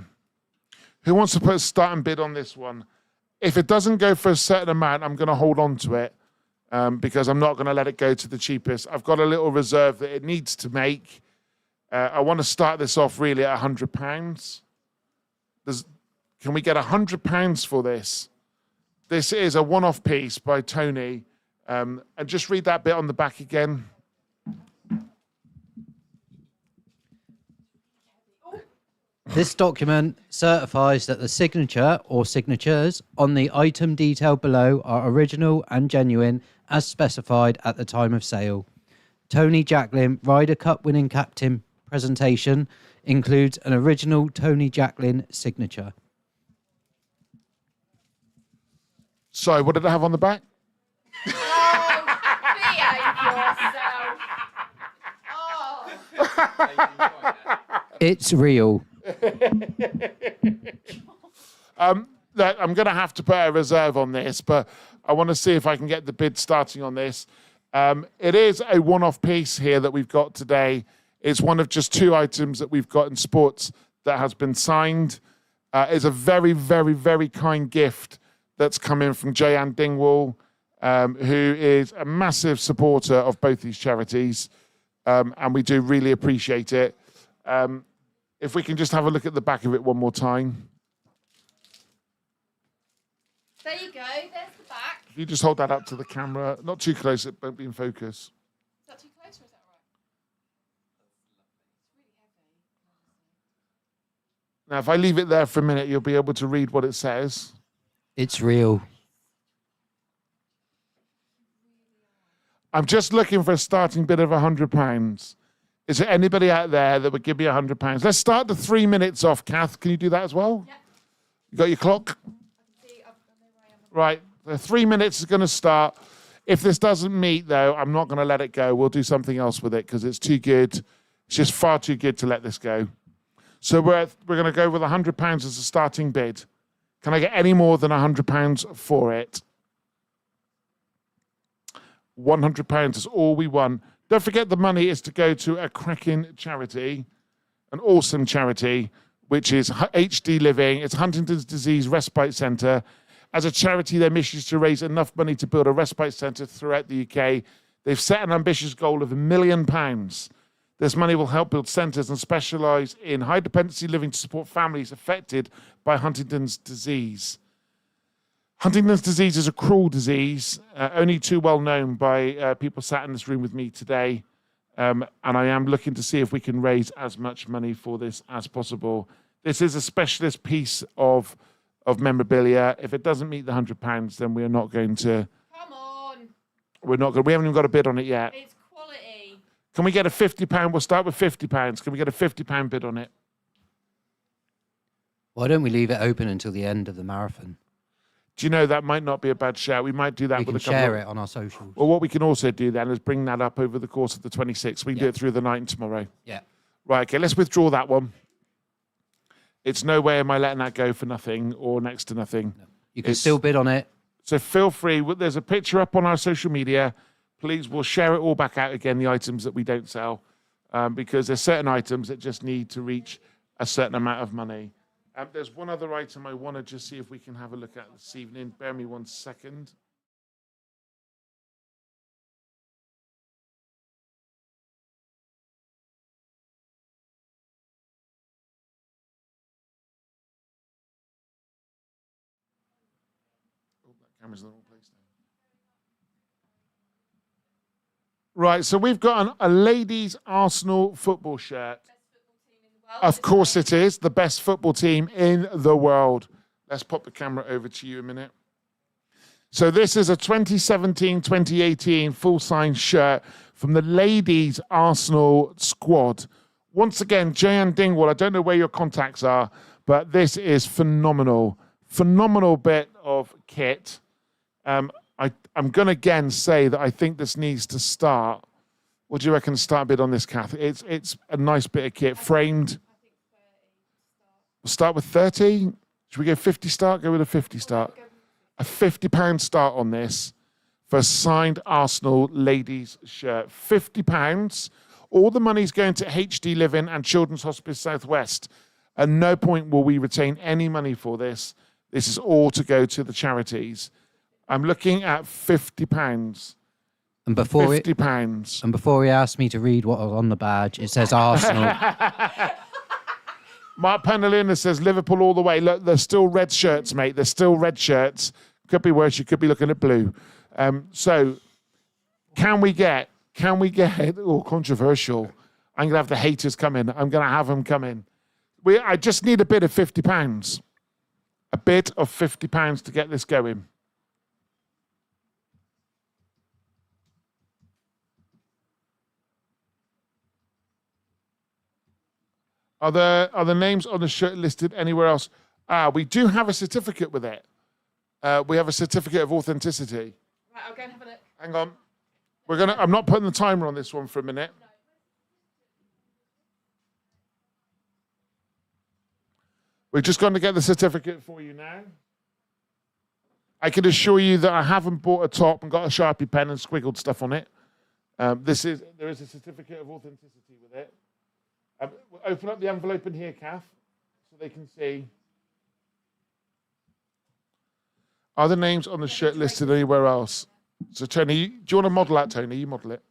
wants to put a starting bid on this one? If it doesn't go for a certain amount, I'm going to hold on to it because I'm not going to let it go to the cheapest. I've got a little reserve that it needs to make. I want to start this off really at £100. Can we get £100 for this? This is a one-off piece by Tony. And just read that bit on the back again. This document certifies that the signature or signatures on the item detailed below are original and genuine as specified at the time of sale. Tony Jacklin Ryder Cup winning captain presentation includes an original Tony Jacklin signature. Sorry, what did it have on the back? It's real. I'm going to have to put a reserve on this, but I want to see if I can get the bid starting on this. It is a one-off piece here that we've got today. It's one of just 2 items that we've got in sports that has been signed. It's a very, very, very kind gift that's come in from Jayanne Dingwall, who is a massive supporter of both these charities, and we do really appreciate it. If we can just have a look at the back of it one more time. There you go, there's the back. If you just hold that up to the camera, not too close, it won't be in focus. Is that too close or is that right? Now, if I leave it there for a minute, you'll be able to read what it says. It's real. I'm just looking for a starting bid of £100. Is there anybody out there that would give me £100? Let's start the 3 minutes off, Kath. Can you do that as well? Yeah. You got your clock? See, Right, the 3 minutes is going to start. If this doesn't meet, though, I'm not going to let it go. We'll do something else with it because it's too good. It's just far too good to let this go. So we're going to go with £100 as a starting bid. Can I get any more than £100 for it? £100 is all we want. Don't forget the money is to go to a cracking charity, an awesome charity, which is HD Living. It's Huntington's Disease Respite Centre. As a charity, their mission is to raise enough money to build a respite centre throughout the UK. They've set an ambitious goal of £1 million. This money will help build centres and specialise in high dependency living to support families affected by Huntington's disease. Huntington's disease is a cruel disease, only too well known by people sat in this room with me today. And I am looking to see if we can raise as much money for this as possible. This is a specialist piece of memorabilia. If it doesn't meet the £100, then we are not going to. Come on. We haven't even got a bid on it yet. It's quality. Can we get a £50? We'll start with £50. Can we get a £50 bid on it? Why don't we leave it open until the end of the marathon? Do you know that might not be a bad shout? We might do that We with can a couple share of, it on our socials. Well, what we can also do then is bring that up over the course of the 26th. We can do Yeah. it through the night and tomorrow. Yeah. Right, okay, let's withdraw that one. It's no way am I letting that go for nothing or next to nothing. No. You can still bid on it. So feel free. There's a picture up on our social media. Please, we'll share it all back out again, the items that we don't sell, because there's certain items that just need to reach a certain amount of money. There's one other item I want to just see if we can have a look at this evening. Bear me 1 second. Oh, that camera's in the wrong place now. Right, so we've got a ladies' Arsenal football shirt. Of course it is. The best football team in the world. Let's pop the camera over to you a minute. So this is a 2017-2018 full-size shirt from the ladies' Arsenal squad. Once again, Jan Dingwall, I don't know where your contacts are, but this is phenomenal. Phenomenal bit of kit. I'm going to again say that I think this needs to start. What do you reckon? Start a bit on this, Kath. It's a nice bit of kit, framed. We'll start with 30. Should we go 50 start? Go with a 50 start. A £50 start on this for a signed Arsenal ladies shirt. £50. All the money's going to HD Living and Children's Hospice South West. At no point will we retain any money for this. This is all to go to the charities. I'm looking at £50. And before £50. And before he asked me to read what was on the badge, it says Arsenal. Mark Panalina says Liverpool all the way. Look, there's still red shirts, mate. There's still red shirts. Could be worse. You could be looking at blue. So can we get, controversial. I'm going to have the haters come in. I'm going to have them come in. I just need a bid of £50. A bid of £50 to get this going. Are the names on the shirt listed anywhere else? We do have a certificate with it. We have a certificate of authenticity. Right, I'll go and have a look. Hang on. I'm not putting the timer on this one for a minute. We're just going to get the certificate for you now. I can assure you that I haven't bought a top and got a Sharpie pen and squiggled stuff on it. There is a certificate of authenticity with it. We'll open up the envelope in here, Kath, so they can see. Are the names on the shirt listed anywhere else? So, Tony, do you want to model that, Tony? You model it.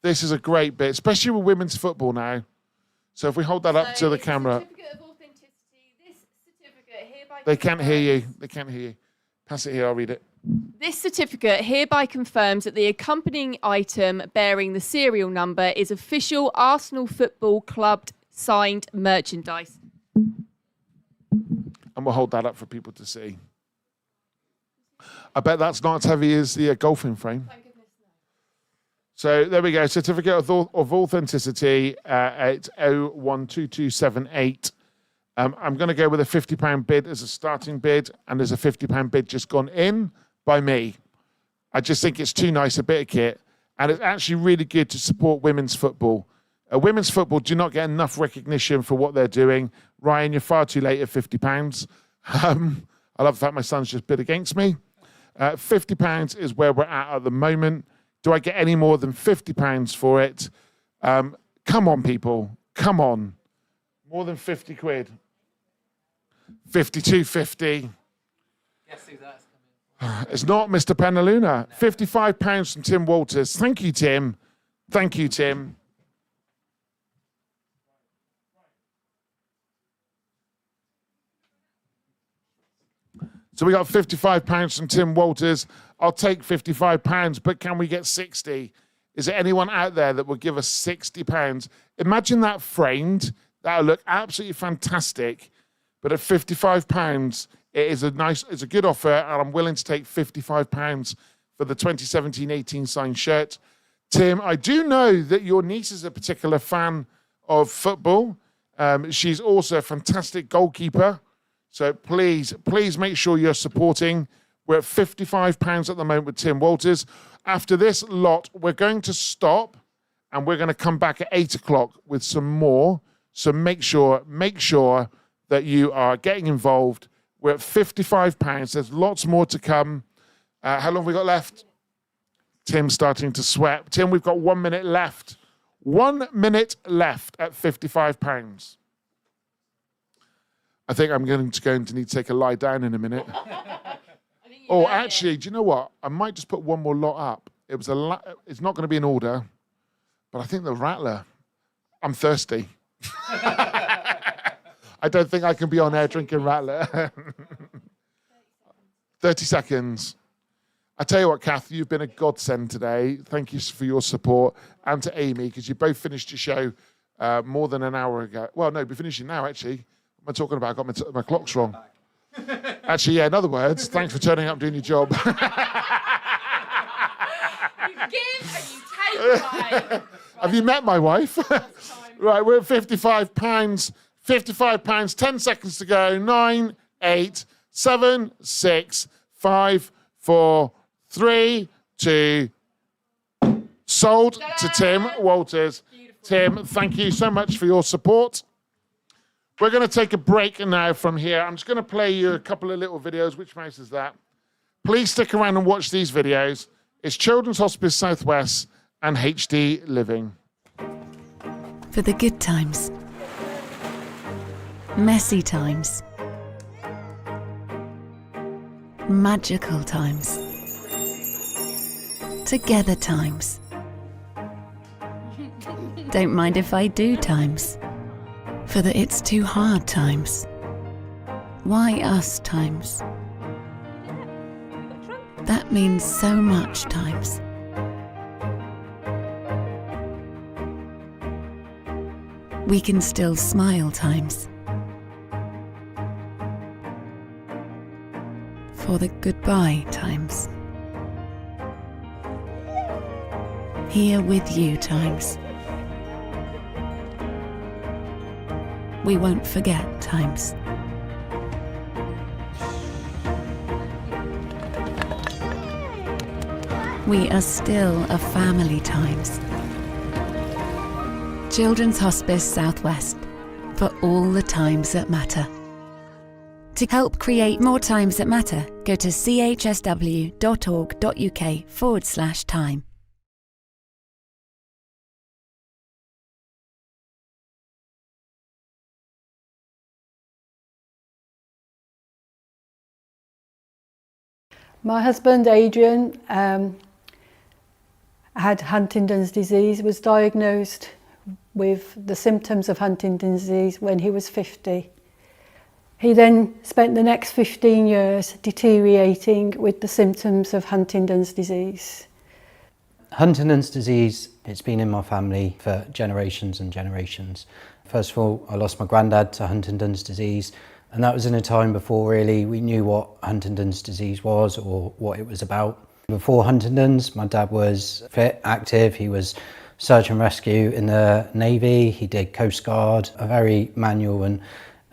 This is a great bit, especially with women's football now. So if we hold that up to the camera. Certificate of authenticity. This certificate hereby They can't hear you. They can't hear you. Pass it here, I'll read it. This certificate hereby confirms that the accompanying item bearing the serial number is official Arsenal Football Club signed merchandise. And we'll hold that up for people to see. I bet that's not as heavy as the golfing frame. Thank goodness no. So there we go. Certificate of authenticity. It's 012278. I'm going to go with a £50 bid as a starting bid, and there's a £50 bid just gone in by me. I just think it's too nice a bit of kit, and it's actually really good to support women's football. Women's football do not get enough recognition for what they're doing. Ryan, you're far too late at £50. I love the fact my son's just bid against me. £50 is where we're at the moment. Do I get any more than £50 for it? Come on, people. Come on. More than 50 quid. 52.50. Guess who that's coming? It's not Mr. Penaluna. £55 from Tim Walters. Thank you, Tim. Thank you, Tim. So we got £55 from Tim Walters. I'll take £55, but can we get 60? Is there anyone out there that will give us £60? Imagine that framed. That'll look absolutely fantastic. But at £55, it's a good offer, and I'm willing to take £55 for the 2017-18 signed shirt. Tim, I do know that your niece is a particular fan of football. She's also a fantastic goalkeeper. So please make sure you're supporting. We're at £55 at the moment with Tim Walters. After this lot, we're going to stop, and we're going to come back at 8 o'clock with some more. So make sure that you are getting involved. We're at £55. There's lots more to come. How long have we got left? Tim's starting to sweat. Tim, we've got 1 minute left. 1 minute left at £55. I think I'm going to need to take a lie down in a minute. Oh, actually, do you know what? I might just put one more lot up. It's not going to be in order, but I think the Rattler. I'm thirsty. I don't think I can be on air drinking Rattler. 30 seconds. I tell you what, Kath, you've been a godsend today. Thank you for your support, and to Amy, because you both finished your show more than an hour ago. Well, no, we're finishing now, actually. What am I talking about? I got my clocks wrong. Actually, yeah, in other words, thanks for turning up and doing your job. You give and you take away. Have you met my wife? Right, we're at £55. £55, 10 seconds to go. 9, 8, 7, 6, 5, 4, 3, 2. Sold to Tim Walters. Beautiful. Tim, thank you so much for your support. We're going to take a break now from here. I'm just going to play you a couple of little videos. Which mouse is that? Please stick around and watch these videos. It's Children's Hospice Southwest and HD Living. For the good times, messy times, magical times, together times, don't mind if I do times, for the it's too hard times, why us times, that means so much times. We can still smile times. For the goodbye times. Here with you times. We won't forget times. We are still a family times. Children's Hospice Southwest, for all the times that matter. To help create more times that matter, go to chsw.org.uk/time. My husband, Adrian, had Huntington's disease, was diagnosed with the symptoms of Huntington's disease when he was 50. He then spent the next 15 years deteriorating with the symptoms of Huntington's disease. Huntington's disease, it's been in my family for generations and generations. First of all, I lost my granddad to Huntington's disease, and that was in a time before really we knew what Huntington's disease was or what it was about. Before Huntington's, my dad was fit, active, he was search and rescue in the Navy, he did Coast Guard, a very manual and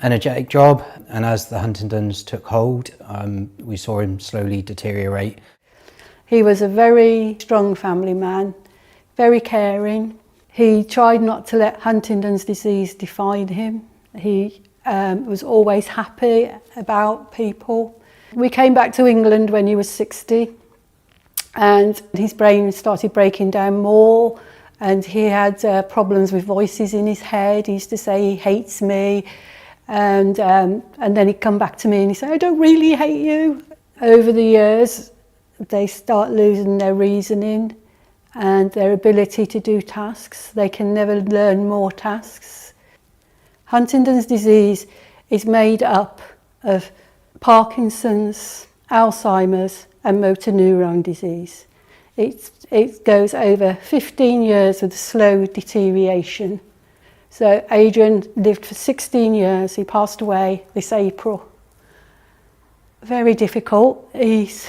energetic job, and as the Huntingdons took hold, we saw him slowly deteriorate. He was a very strong family man, very caring. He tried not to let Huntington's disease define him. He was always happy about people. We came back to England when he was 60, and his brain started breaking down more, and he had problems with voices in his head. He used to say he hates me, and then he'd come back to me and he'd say, I don't really hate you. Over the years, they start losing their reasoning and their ability to do tasks. They can never learn more tasks. Huntington's disease is made up of Parkinson's, Alzheimer's and motor neuron disease. It goes over 15 years of slow deterioration. So Adrian lived for 16 years. He passed away this April. Very difficult. It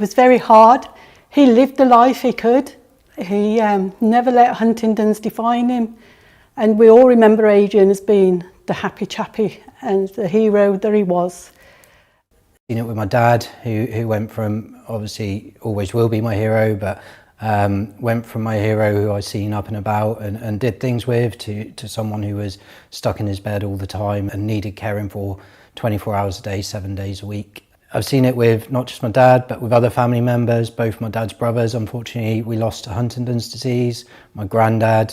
was very hard. He lived the life he could. He never let Huntington's define him. And we all remember Adrian as being the happy chappy and the hero that he was. Seen it with my dad, who went from, obviously always will be my hero, but went from my hero who I seen up and about and did things with to someone who was stuck in his bed all the time and needed caring for 24 hours a day, 7 days a week. I've seen it with not just my dad, but with other family members. Both my dad's brothers, unfortunately, we lost to Huntington's disease. My granddad,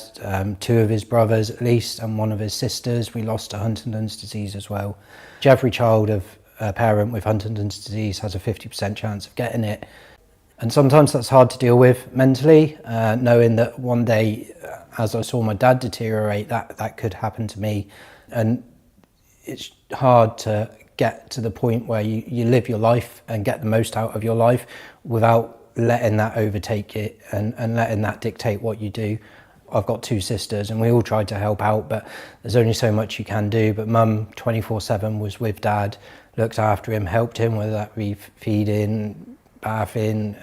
2 of his brothers at least, and 1 of his sisters, we lost to Huntington's disease as well. Every child of a parent with Huntington's disease has a 50% chance of getting it. And sometimes that's hard to deal with mentally, knowing that one day, as I saw my dad deteriorate, that could happen to me. And it's hard to get to the point where you live your life and get the most out of your life without letting that overtake it and letting that dictate what you do. I've got 2 sisters and we all tried to help out, but there's only so much you can do. But Mum 24/7 was with Dad, looked after him, helped him, whether that be feeding, bathing,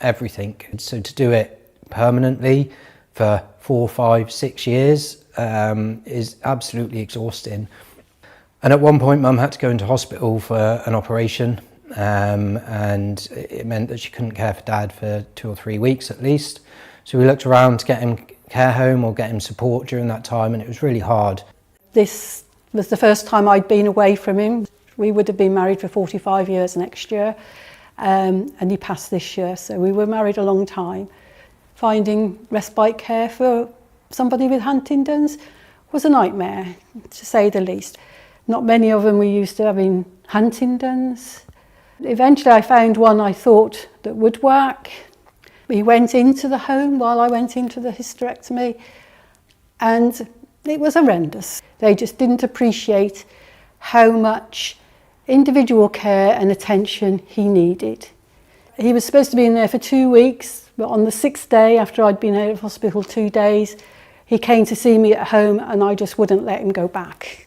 everything. So to do it permanently for 4, 5, 6 years is absolutely exhausting. And at one point, Mum had to go into hospital for an operation, and it meant that she couldn't care for Dad for 2 or 3 weeks at least. So we looked around to get him care home or get him support during that time, and it was really hard. This was the first time I'd been away from him. We would have been married for 45 years next year, and he passed this year, so we were married a long time. Finding respite care for somebody with Huntington's was a nightmare, to say the least. Not many of them were used to having Huntington's. Eventually I found one I thought that would work. He went into the home while I went into the hysterectomy, and it was horrendous. They just didn't appreciate how much individual care and attention he needed. He was supposed to be in there for 2 weeks, but on the 6th day, after I'd been out of hospital 2 days, he came to see me at home and I just wouldn't let him go back.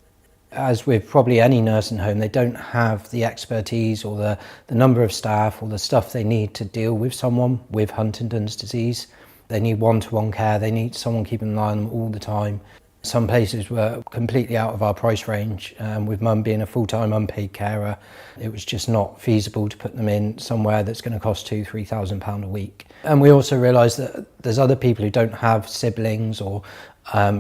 As with probably any nursing home, they don't have the expertise or the number of staff or the stuff they need to deal with someone with Huntington's disease. They need one-to-one care, they need someone keeping an eye on them all the time. Some places were completely out of our price range. With Mum being a full-time unpaid carer, it was just not feasible to put them in somewhere that's going to cost £2,000–3,000 a week. And we also realised that there's other people who don't have siblings or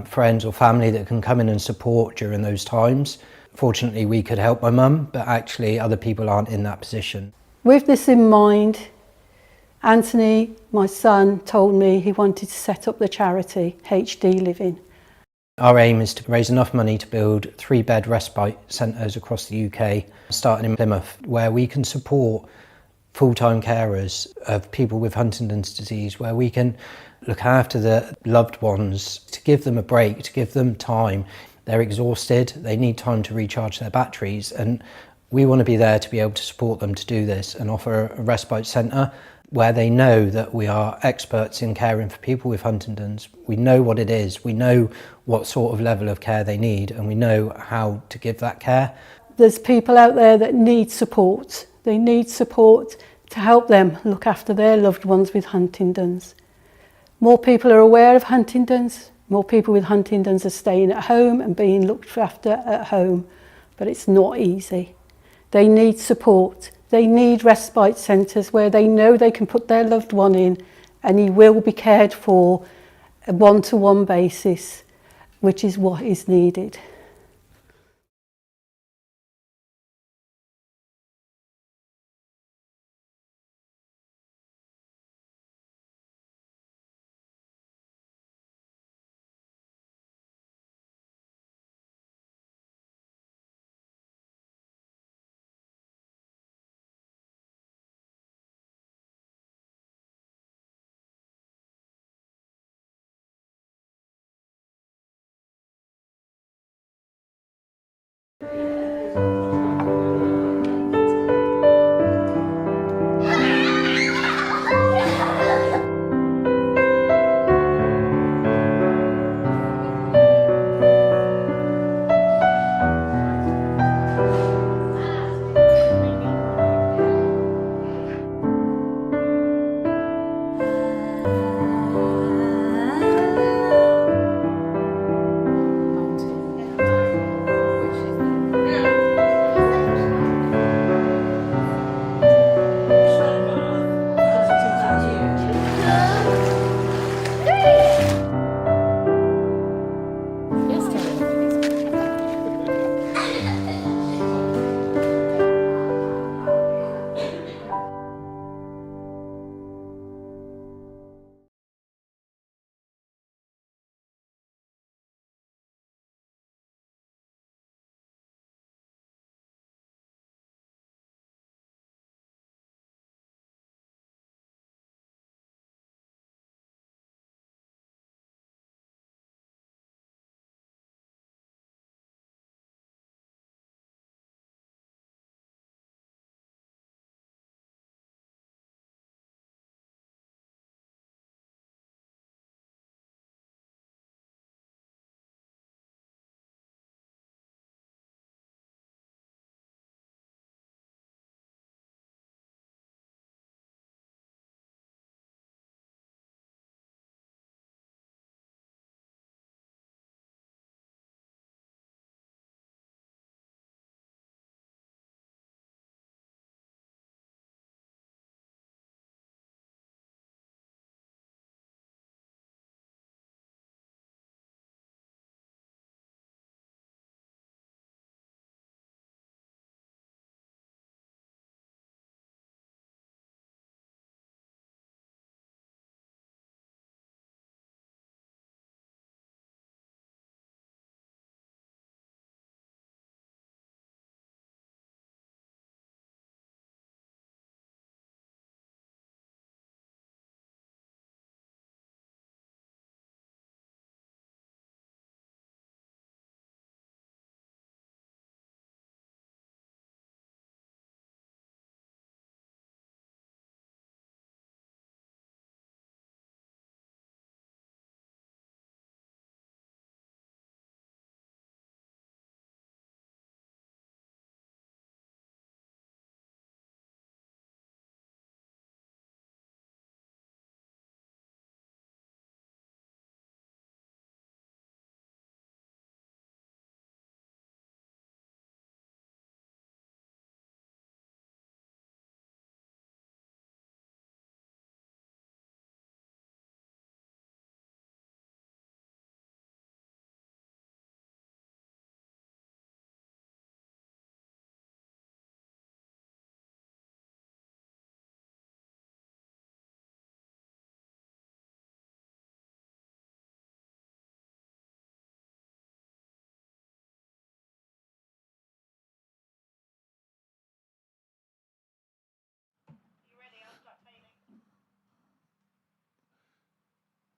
friends or family that can come in and support during those times. Fortunately, we could help my mum, but actually other people aren't in that position. With this in mind, Anthony, my son, told me he wanted to set up the charity HD Living. Our aim is to raise enough money to build 3-bed respite centres across the UK, starting in Plymouth, where we can support full-time carers of people with Huntington's disease, where we can look after the loved ones, to give them a break, to give them time. They're exhausted, they need time to recharge their batteries, and we want to be there to be able to support them to do this and offer a respite centre where they know that we are experts in caring for people with Huntington's. We know what it is, we know what sort of level of care they need, and we know how to give that care. There's people out there that need support. They need support to help them look after their loved ones with Huntington's. More people are aware of Huntington's, More people with Huntington's are staying at home and being looked after at home, but it's not easy. They need support. They need respite centres where they know they can put their loved one in and he will be cared for a one-to-one basis, which is what is needed.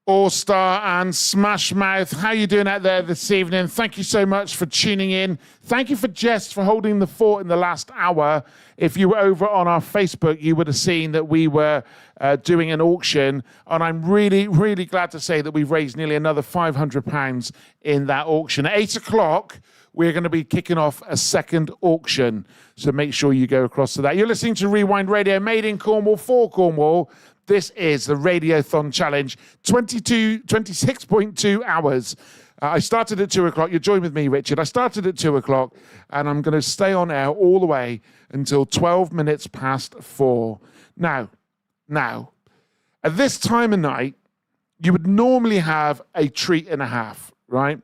All Star and Smash Mouth. How you doing out there this evening? Thank you so much for tuning in. Thank you for Jess for holding the fort in the last hour. If you were over on our Facebook, you would have seen that we were doing an auction, and I'm really, really glad to say that we've raised nearly another £500 in that auction. At 8 o'clock, we're going to be kicking off a second auction, so make sure you go across to that. You're listening to Rewind Radio, made in Cornwall for Cornwall. This is the Radiothon Challenge, 26.2 hours. I started at 2 o'clock. You'll join with me, Richard. I started at 2 o'clock, and I'm going to stay on air all the way until 12 minutes past 4. Now, at this time of night, you would normally have a treat and a half, right?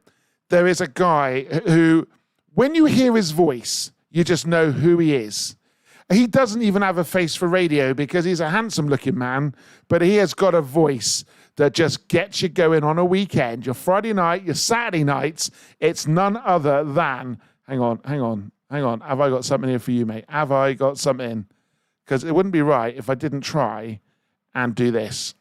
There is a guy who, when you hear his voice, you just know who he is. He doesn't even have a face for radio because he's a handsome-looking man, but he has got a voice that just gets you going on a weekend. Your Friday night, your Saturday nights, it's none other than... Hang on. Have I got something here for you, mate? Have I got something? Because it wouldn't be right if I didn't try and do this.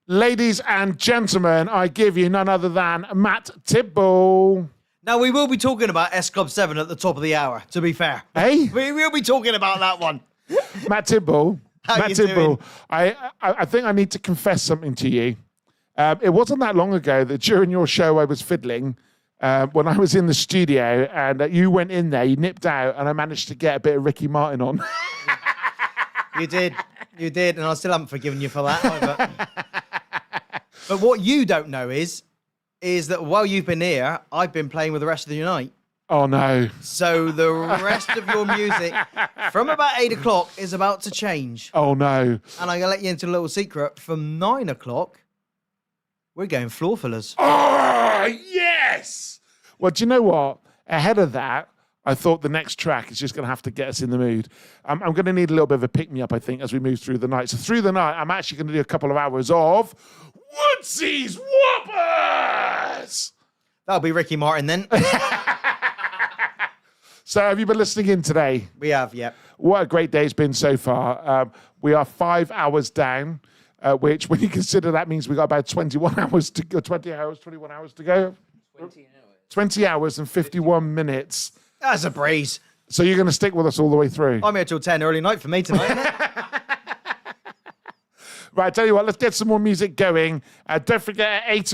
Ladies and gentlemen, I give you none other than Matt Tibble. Now, we will be talking about S Club 7 at the top of the hour, to be fair. Hey? We will be talking about that one. Matt Tibble. How you doing? I think I need to confess something to you. It wasn't that long ago that during your show I was fiddling when I was in the studio and you went in there, you nipped out, and I managed to get a bit of Ricky Martin on. You did, and I still haven't forgiven you for that either. But what you don't know is that while you've been here, I've been playing with the rest of the night. Oh, no. So the rest of your music from about 8 o'clock is about to change. Oh, no. And I'm going to let you into a little secret. From 9 o'clock, we're going floor fillers. Oh, yes! Well, do you know what? Ahead of that, I thought the next track is just going to have to get us in the mood. I'm going to need a little bit of a pick-me-up, I think, as we move through the night. So through the night, I'm actually going to do a couple of hours of Woodsy's Whoppers! That'll be Ricky Martin then. So have you been listening in today? We have, yeah. What a great day it's been so far. We are 5 hours down, which when you consider that means we got about 21 hours to go, 21 hours to go. 20 hours. 20 hours and 51 minutes. That's a breeze. So you're going to stick with us all the way through? I'm here till 10 early night for me tonight, isn't it? Right, I tell you what, let's get some more music going. Don't forget, at 8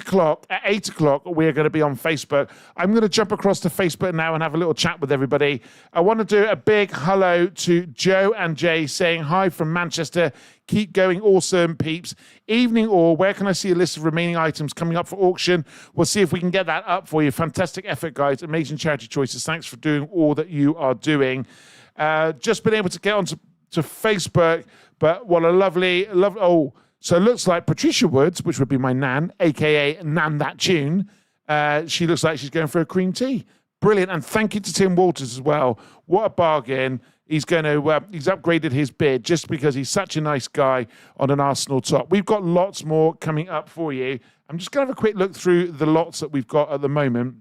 o'clock, we're going to be on Facebook. I'm going to jump across to Facebook now and have a little chat with everybody. I want to do a big hello to Joe and Jay saying hi from Manchester. Keep going, awesome, peeps. Evening all, where can I see a list of remaining items coming up for auction? We'll see if we can get that up for you. Fantastic effort, guys. Amazing charity choices. Thanks for doing all that you are doing. Just been able to get onto Facebook, but what a lovely, oh, so it looks like Patricia Woods, which would be my nan, a.k.a. Nan That Tune. She looks like she's going for a cream tea. Brilliant. And thank you to Tim Walters as well. What a bargain. He's going to, he's upgraded his bid just because he's such a nice guy on an Arsenal top. We've got lots more coming up for you. I'm just going to have a quick look through the lots that we've got at the moment.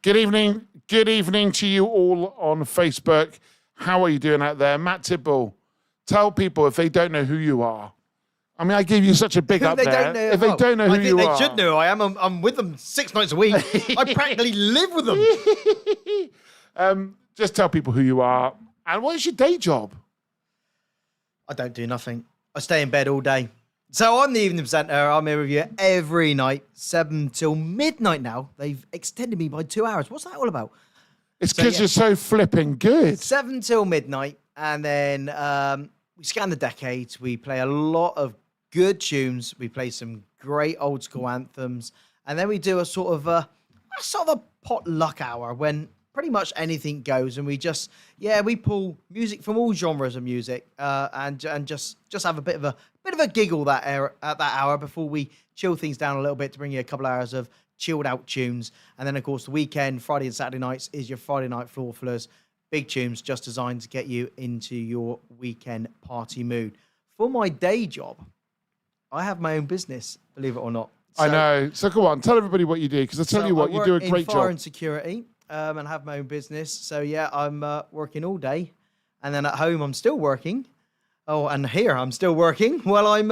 Good evening to you all on Facebook. How are you doing out there? Matt Tibble, tell people if they don't know who you are. I mean, I give you such a big up there. If they don't know who you are. I think they should know who I am. I'm with them 6 nights a week. I practically live with them. Just tell people who you are. And what is your day job? I don't do nothing. I stay in bed all day. So I'm the evening presenter. I'm here with you every night, 7 till midnight now. They've extended me by 2 hours. What's that all about? It's So, because yeah. you're so flipping good. 7 till midnight. And then we scan the decades. We play a lot of good tunes. We play some great old school anthems. And then we do a sort of a potluck hour when pretty much anything goes. And we just, we pull music from all genres of music and just have a bit of a giggle at that hour before we chill things down a little bit to bring you a couple hours of chilled out tunes. And then, of course, the weekend, Friday and Saturday nights, is your Friday night floor fillers. Big tunes just designed to get you into your weekend party mood. For my day job, I have my own business, believe it or not. I know. So go on, tell everybody what you do, because I tell you what, you do a great I work in fire job. and security and have my own business. So, yeah, I'm working all day. And then at home, I'm still working. Oh, and here I'm still working while I'm,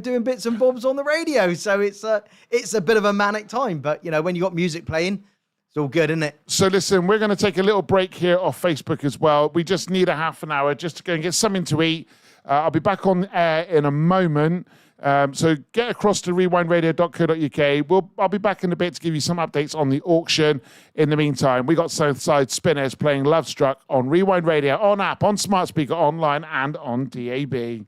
doing bits and bobs on the radio. So it's a bit of a manic time. But, when you got music playing, it's all good, isn't it? So listen, we're going to take a little break here off Facebook as well. We just need a half an hour just to go and get something to eat. I'll be back on air in a moment. So get across to rewindradio.co.uk. I'll be back in a bit to give you some updates on the auction. In the meantime, we got Southside Spinners playing Love Struck on Rewind Radio, on app, on smart speaker, online, and on DAB.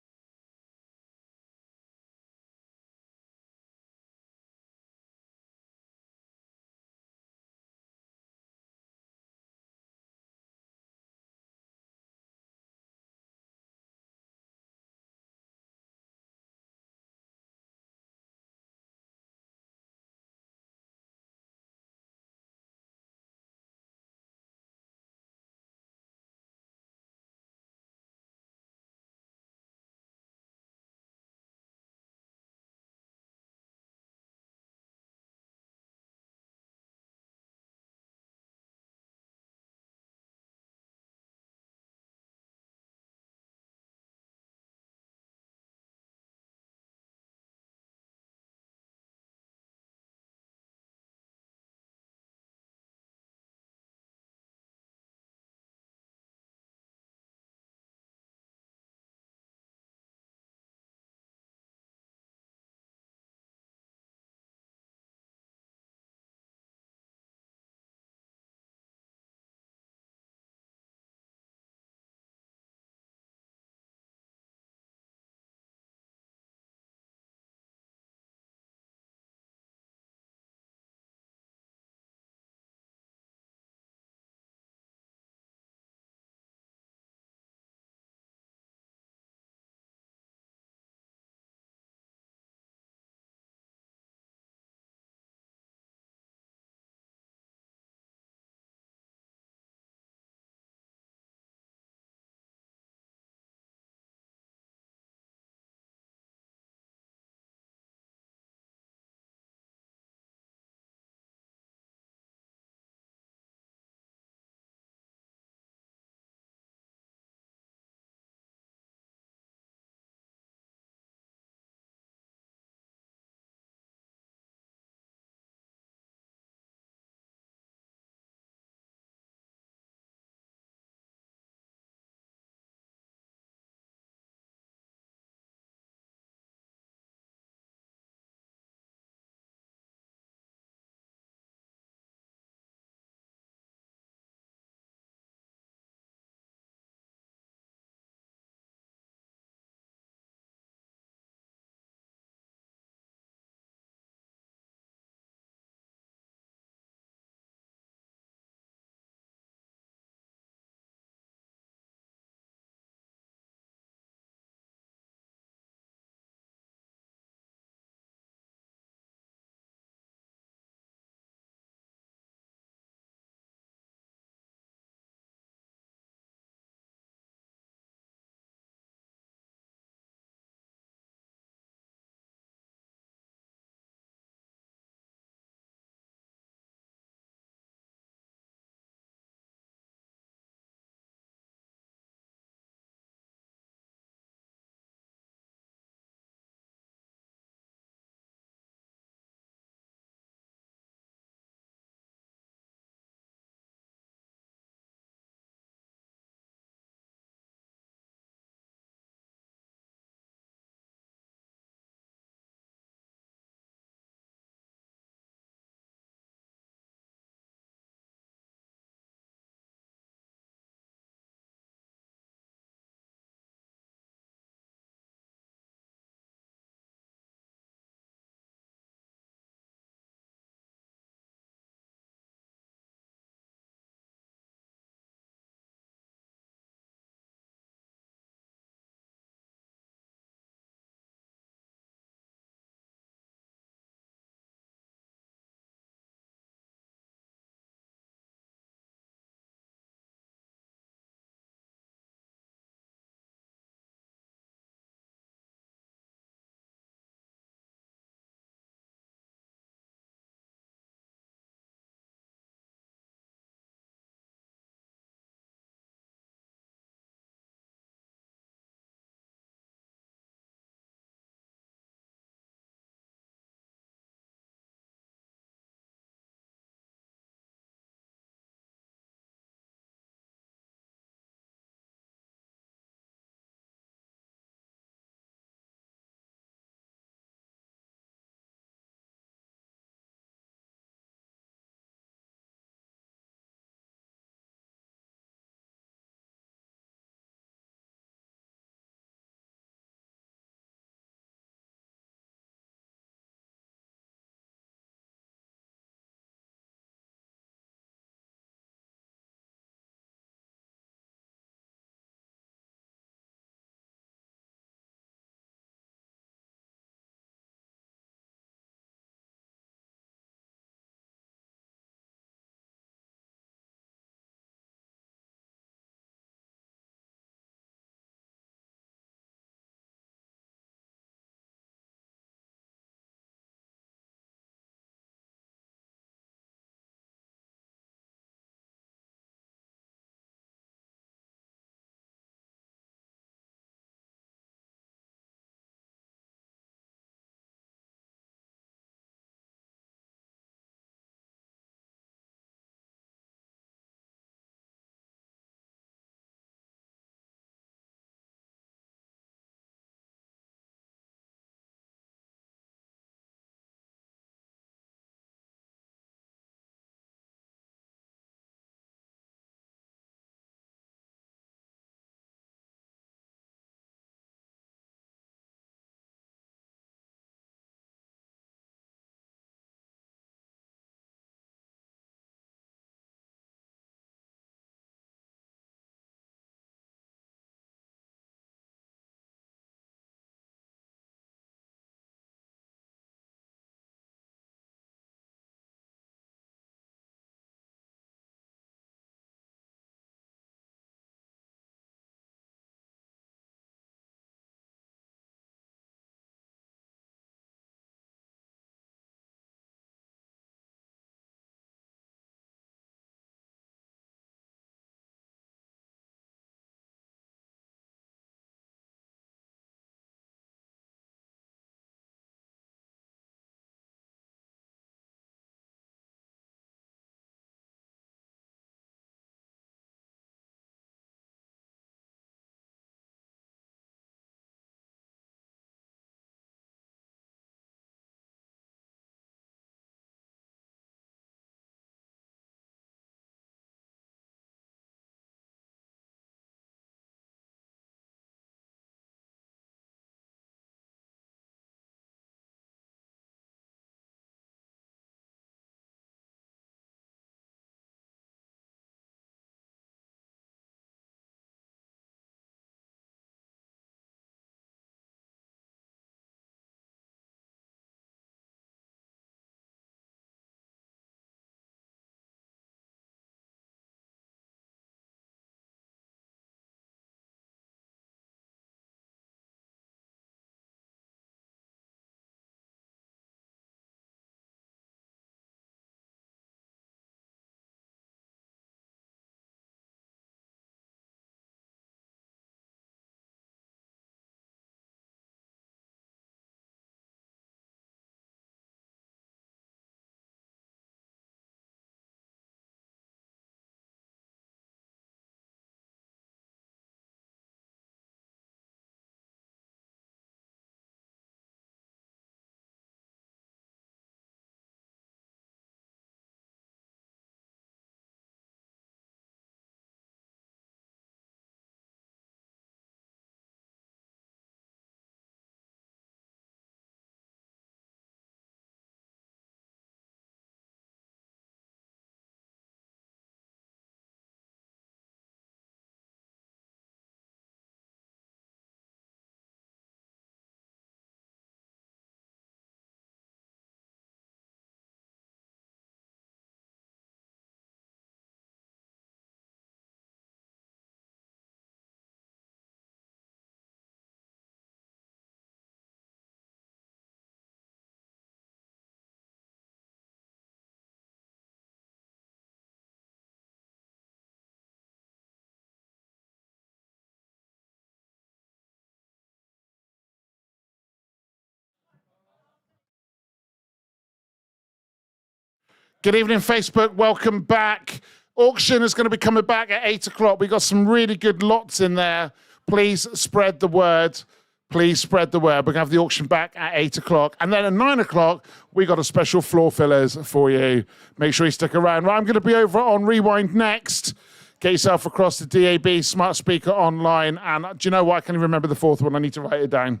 Good evening, Facebook. Welcome back. Auction is going to be coming back at 8 o'clock. We got some really good lots in there. Please spread the word. Please spread the word. We're going to have the auction back at 8 o'clock. And then at 9 o'clock, we got a special floor fillers for you. Make sure you stick around. Right, I'm going to be over on Rewind next. Get yourself across the DAB, smart speaker online. And do you know what? I can't even remember the fourth one. I need to write it down.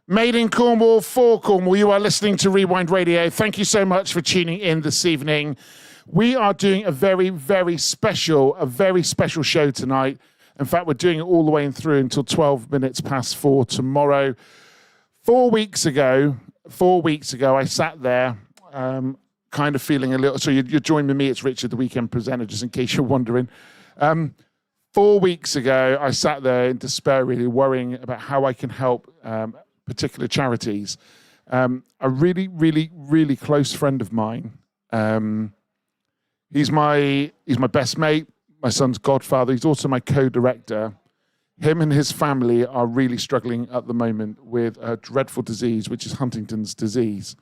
Made in Cornwall, for Cornwall, you are listening to Rewind Radio. Thank you so much for tuning in this evening. We are doing a very special show tonight. In fact, we're doing it all the way through until 12 minutes past 4 tomorrow. 4 weeks ago, I sat there kind of feeling a little... So you're joining me, it's Richard, the weekend presenter, just in case you're wondering. 4 weeks ago, I sat there in despair, really worrying about how I can help particular charities. A really close friend of mine. He's my best mate, my son's godfather. He's also my co-director. Him and his family are really struggling at the moment with a dreadful disease, which is Huntington's disease.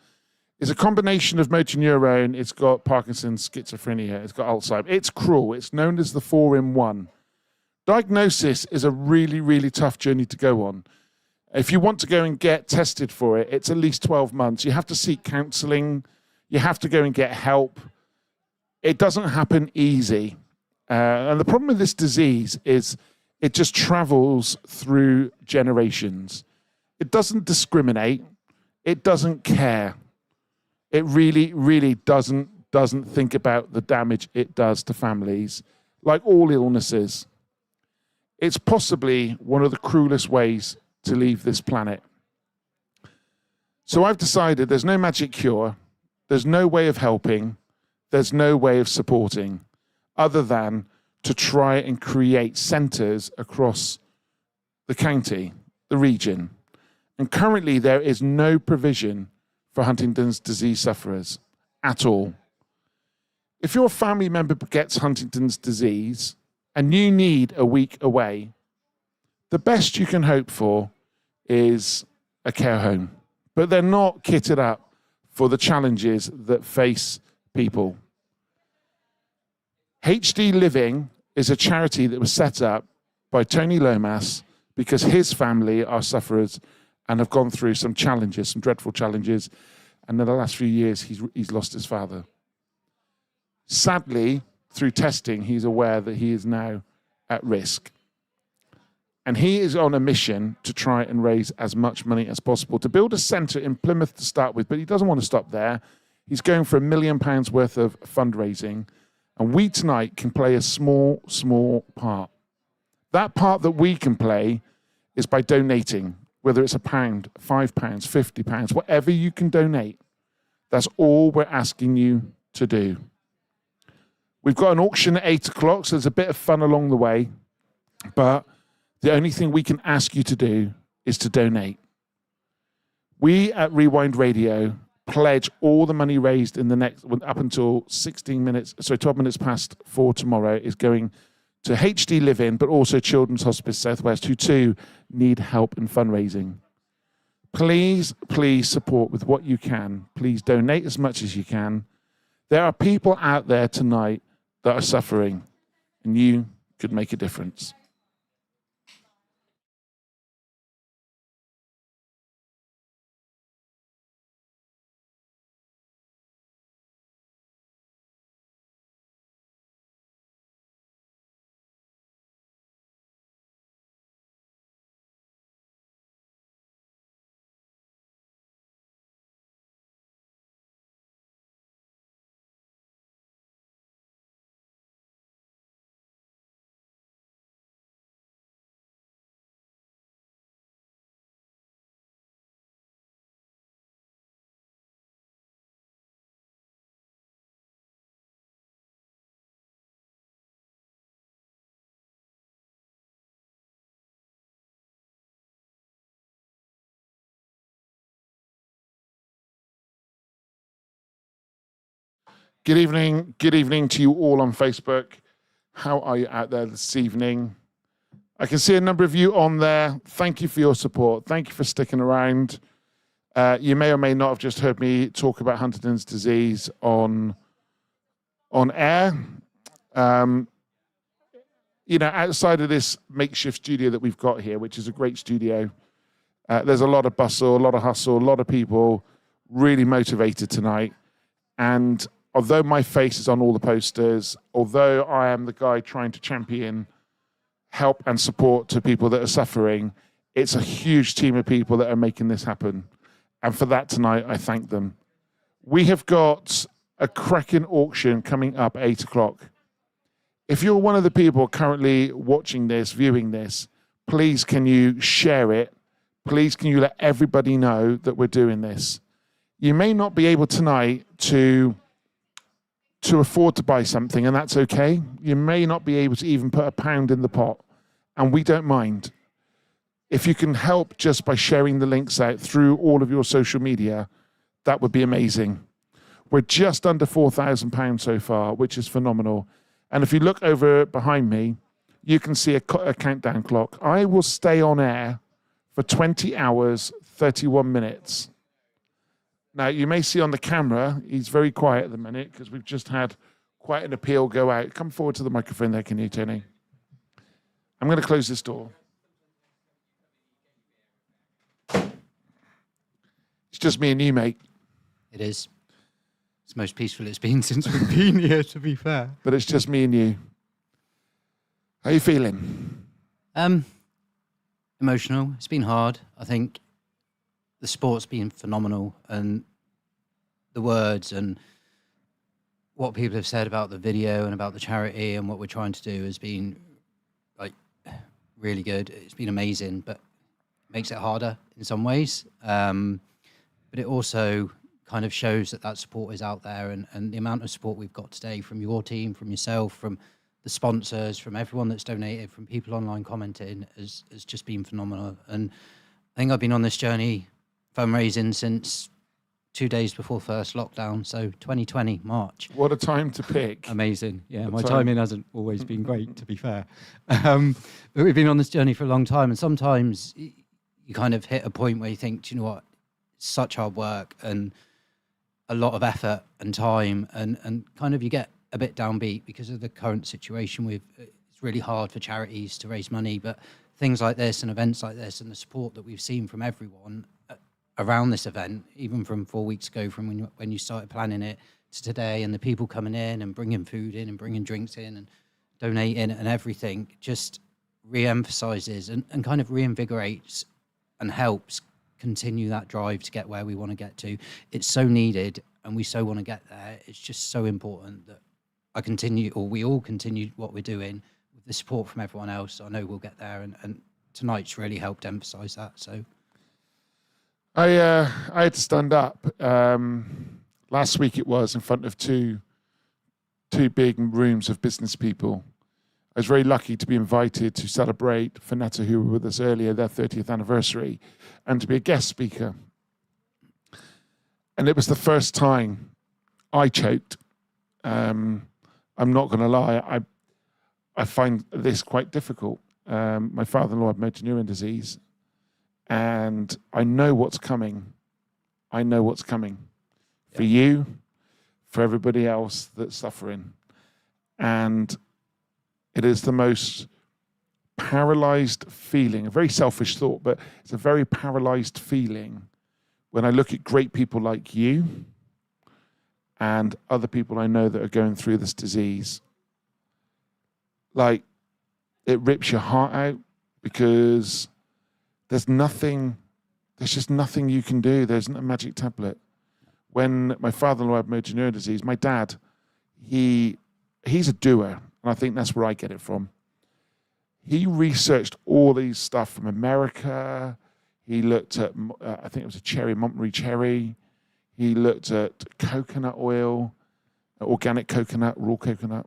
It's a combination of motor neurone. It's got Parkinson's, schizophrenia. It's got Alzheimer's. It's cruel. It's known as the 4-in-1. Diagnosis is a really tough journey to go on. If you want to go and get tested for it, it's at least 12 months. You have to seek counselling. You have to go and get help. It doesn't happen easy. And the problem with this disease is it just travels through generations. It doesn't discriminate. It doesn't care. It really doesn't think about the damage it does to families, like all illnesses. It's possibly one of the cruelest ways to leave this planet. So I've decided there's no magic cure, there's no way of helping, there's no way of supporting, other than to try and create centres across the county, the region. And currently there is no provision for Huntington's disease sufferers at all. If your family member gets Huntington's disease and you need a week away, the best you can hope for is a care home. But they're not kitted up for the challenges that face people. HD Living is a charity that was set up by Tony Lomas because his family are sufferers and have gone through some challenges, some dreadful challenges. And in the last few years, he's lost his father. Sadly, through testing, he's aware that he is now at risk. And he is on a mission to try and raise as much money as possible to build a centre in Plymouth to start with, but he doesn't want to stop there. He's going for £1 million worth of fundraising, and we tonight can play a small part. That part that we can play is by donating, whether it's £1, £5, £50, whatever you can donate. That's all we're asking you to do. We've got an auction at 8 o'clock, so there's a bit of fun along the way, but the only thing we can ask you to do is to donate. We at Rewind Radio pledge all the money raised in the next, up until 12 minutes past 4 tomorrow, is going to HD Living, but also Children's Hospice Southwest, who too need help in fundraising. Please support with what you can. Please donate as much as you can. There are people out there tonight that are suffering, and you could make a difference. Good evening to you all on Facebook. How are you out there this evening? I can see a number of you on there. Thank you for your support. Thank you for sticking around. You may or may not have just heard me talk about Huntington's disease on air. Outside of this makeshift studio that we've got here, which is a great studio, there's a lot of bustle, a lot of hustle, a lot of people really motivated tonight. And although my face is on all the posters, although I am the guy trying to champion help and support to people that are suffering, it's a huge team of people that are making this happen. And for that tonight, I thank them. We have got a cracking auction coming up at 8 o'clock. If you're one of the people currently watching this, viewing this, please can you share it? Please can you let everybody know that we're doing this? You may not be able tonight to afford to buy something, and that's okay. You may not be able to even put £1 in the pot, and we don't mind. If you can help just by sharing the links out through all of your social media, that would be amazing. We're just under £4,000 so far, which is phenomenal. And if you look over behind me, you can see a countdown clock. I will stay on air for 20 hours, 31 minutes. Now, you may see on the camera, he's very quiet at the minute because we've just had quite an appeal go out. Come forward to the microphone there, can you, Tony? I'm going to close this door. It's just me and you, mate. It is. It's the most peaceful it's been since we've been here, to be fair. But it's just me and you. How are you feeling? Emotional. It's been hard. I think the sport's been phenomenal, and the words and what people have said about the video and about the charity and what we're trying to do has been really good. It's been amazing, but it makes it harder in some ways. But it also kind of shows that support is out there, and the amount of support we've got today from your team, from yourself, from the sponsors, from everyone that's donated, from people online commenting has just been phenomenal. And I think I've been on this journey fundraising since 2 days before first lockdown, so 2020 March. What a time to pick. Amazing. Yeah, my timing hasn't always been great, to be fair. But we've been on this journey for a long time, and sometimes you kind of hit a point where you think, do you know what, it's such hard work and a lot of effort and time, and kind of you get a bit downbeat because of the current situation. It's really hard for charities to raise money, but things like this and events like this and the support that we've seen from everyone around this event, even from 4 weeks ago, from when you started planning it to today, and the people coming in and bringing food in and bringing drinks in and donating and everything, just re-emphasizes and kind of reinvigorates and helps continue that drive to get where we want to get to. It's so needed, and we so want to get there. It's just so important that we all continue what we're doing with the support from everyone else. I know we'll get there, and tonight's really helped emphasize that. So I had to stand up. Last week it was in front of two big rooms of business people. I was very lucky to be invited to celebrate Finetta, who were with us earlier, their 30th anniversary, and to be a guest speaker. And it was the first time I choked. I'm not going to lie, I find this quite difficult. My father-in-law had motor neuron disease, and I know what's coming. I know what's coming for you, for everybody else that's suffering. And it is the most paralyzed feeling, a very selfish thought, but it's a very paralyzed feeling when I look at great people like you and other people I know that are going through this disease. Like, it rips your heart out because there's just nothing you can do. There isn't a magic tablet. When my father-in-law had motor neuron disease, my dad, he's a doer, and I think that's where I get it from. He researched all these stuff from America. He looked at, I think it was a cherry, Montgomery cherry. He looked at coconut oil, organic coconut, raw coconut,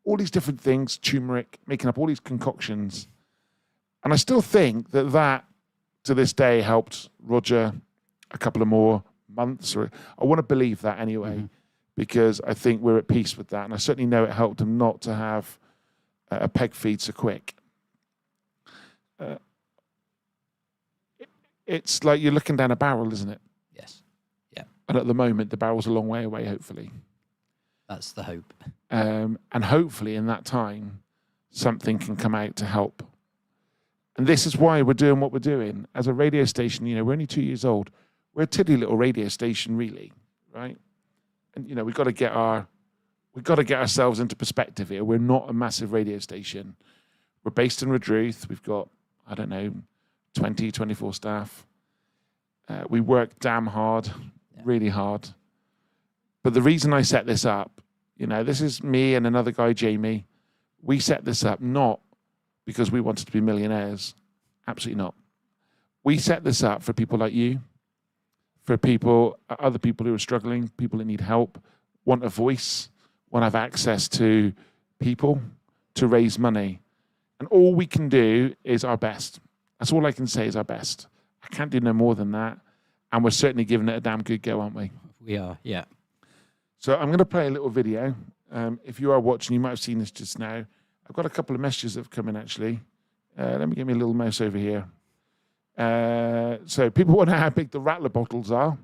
all these different things, turmeric, making up all these concoctions. And I still think that to this day helped Roger a couple of more months. Or I want to believe that anyway, because I think we're at peace with that. And I certainly know it helped him not to have a peg feed so quick. it's like you're looking down a barrel, isn't it? Yes. Yeah. And at the moment, the barrel's a long way away, hopefully. That's the hope. And hopefully in that time, something can come out to help. And this is why we're doing what we're doing. As a radio station, we're only 2 years old. We're a tiddly little radio station, really, right? And, we've got to get ourselves into perspective here. We're not a massive radio station. We're based in Redruth. We've got, 20, 24 staff. We work damn hard, really hard. But the reason I set this up, this is me and another guy, Jamie. We set this up not because we wanted to be millionaires. Absolutely not. We set this up for people like you, for other people who are struggling, people that need help, want a voice, want to have access to people to raise money. And all we can do is our best. That's all I can say is our best. I can't do no more than that. And we're certainly giving it a damn good go, aren't we? We are, yeah. So I'm going to play a little video. If you are watching, you might have seen this just now. I've got a couple of messages that have come in, actually. Let me get me a little mouse over here. So people want to know how big the Rattler bottles are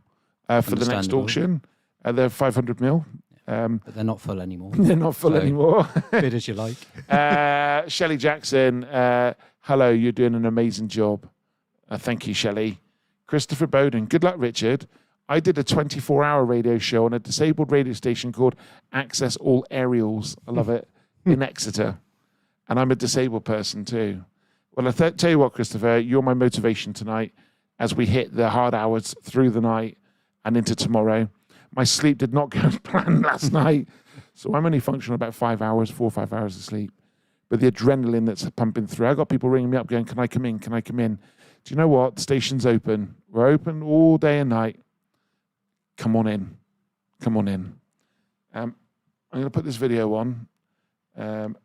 for the next auction. They're 500 ml. But they're not full anymore. They're not full anymore. Bid as you like. Shelley Jackson, hello, you're doing an amazing job. Thank you, Shelley. Christopher Bowden, good luck, Richard. I did a 24-hour radio show on a disabled radio station called Access All Aerials. I love it. In Exeter. And I'm a disabled person too. Well, I tell you what, Christopher, you're my motivation tonight as we hit the hard hours through the night and into tomorrow. My sleep did not go as planned last night, so I'm only functioning about 4 or 5 hours of sleep. But the adrenaline that's pumping through, I got people ringing me up going, can I come in? Can I come in? Do you know what? The station's open. We're open all day and night. Come on in. Come on in. I'm going to put this video on.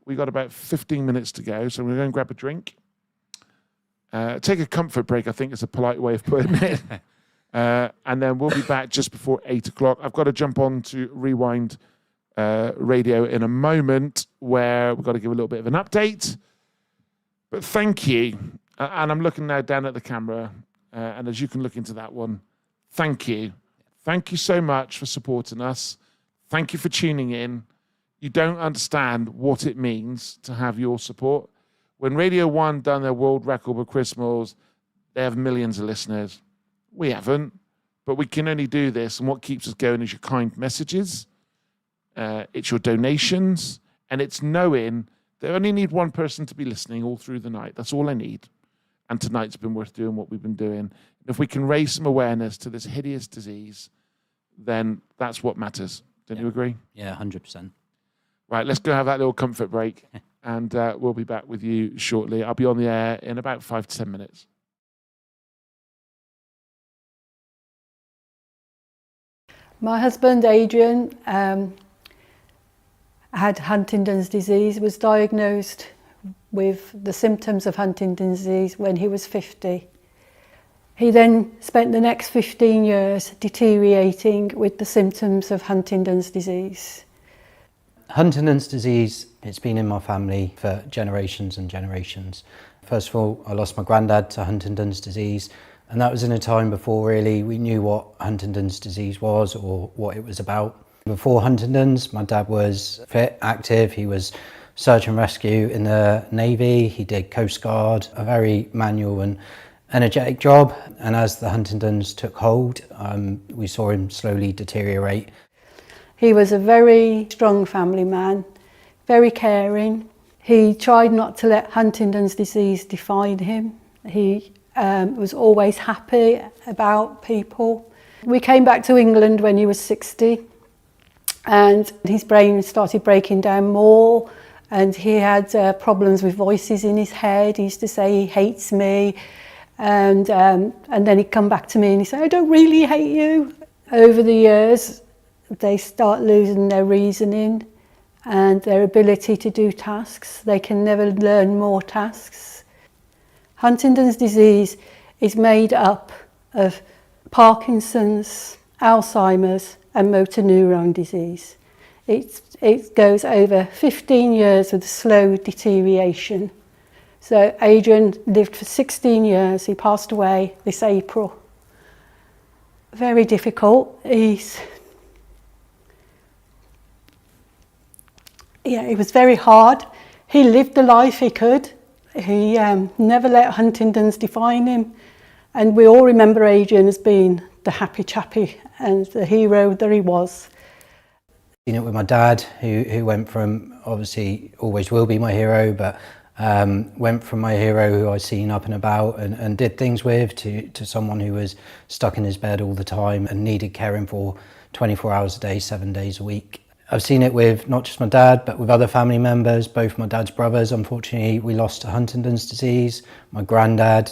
We got about 15 minutes to go, so we're going to go and grab a drink. Take a comfort break, I think is a polite way of putting it. And then we'll be back just before 8 o'clock. I've got to jump on to Rewind Radio in a moment where we've got to give a little bit of an update. But thank you. And I'm looking now down at the camera. And as you can look into that one, thank you. Thank you so much for supporting us. Thank you for tuning in. You don't understand what it means to have your support. When Radio 1 done their world record with Chris Mills, they have millions of listeners. We haven't, but we can only do this. And what keeps us going is your kind messages. It's your donations. And it's knowing that I only need one person to be listening all through the night. That's all I need. And tonight's been worth doing what we've been doing. And if we can raise some awareness to this hideous disease, then that's what matters. Don't you agree? Yeah, 100%. Right, let's go have that little comfort break. And we'll be back with you shortly. I'll be on the air in about 5 to 10 minutes. My husband, Adrian, had Huntington's disease, was diagnosed with the symptoms of Huntington's disease when he was 50. He then spent the next 15 years deteriorating with the symptoms of Huntington's disease. Huntington's disease, it's been in my family for generations and generations. First of all, I lost my granddad to Huntington's disease, and that was in a time before really we knew what Huntington's disease was or what it was about. Before Huntington's, my dad was fit, active, he was search and rescue in the Navy, he did Coast Guard, a very manual and energetic job, and as the Huntington's took hold, we saw him slowly deteriorate. He was a very strong family man, very caring. He tried not to let Huntington's disease define him. He was always happy about people. We came back to England when he was 60 and his brain started breaking down more and he had problems with voices in his head. He used to say he hates me and then he'd come back to me and he'd say, I don't really hate you. Over the years, they start losing their reasoning and their ability to do tasks. They can never learn more tasks. Huntington's disease is made up of Parkinson's, Alzheimer's and motor neuron disease. It goes over 15 years of slow deterioration. So Adrian lived for 16 years. He passed away this April. Very difficult. It was very hard. He lived the life he could. He never let Huntington's define him. And we all remember Adrian as being the happy chappy and the hero that he was. Seen it with my dad, who went from, obviously always will be my hero, but went from my hero who I'd seen up and about and did things with to someone who was stuck in his bed all the time and needed caring for 24 hours a day, 7 days a week. I've seen it with not just my dad, but with other family members. Both my dad's brothers, unfortunately, we lost to Huntington's disease. My granddad,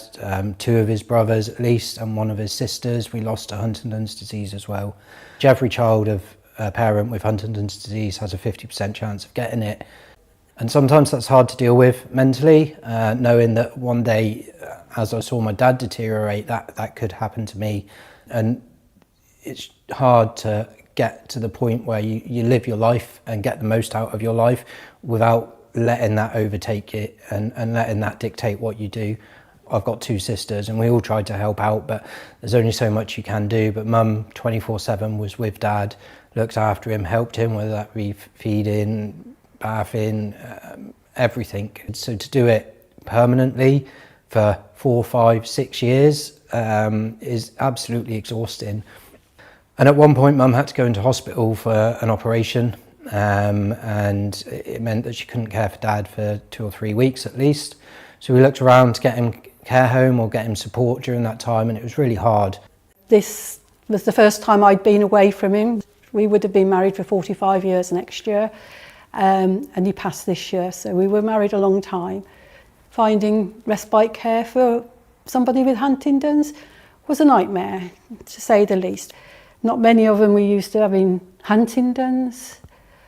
2 of his brothers at least, and 1 of his sisters, we lost to Huntington's disease as well. Every child of a parent with Huntington's disease has a 50% chance of getting it. And sometimes that's hard to deal with mentally, knowing that one day, as I saw my dad deteriorate, that could happen to me. And it's hard to get to the point where you live your life and get the most out of your life without letting that overtake it and letting that dictate what you do. I've got 2 sisters and we all tried to help out, but there's only so much you can do. But Mum 24/7 was with Dad, looked after him, helped him, whether that be feeding, bathing, everything. So to do it permanently for 4, 5, 6 years is absolutely exhausting. And at one point, Mum had to go into hospital for an operation, and it meant that she couldn't care for Dad for 2 or 3 weeks at least. So we looked around to get him care home or get him support during that time, and it was really hard. This was the first time I'd been away from him. We would have been married for 45 years next year, and he passed this year, so we were married a long time. Finding respite care for somebody with Huntington's was a nightmare, to say the least. Not many of them were used to having Huntington's.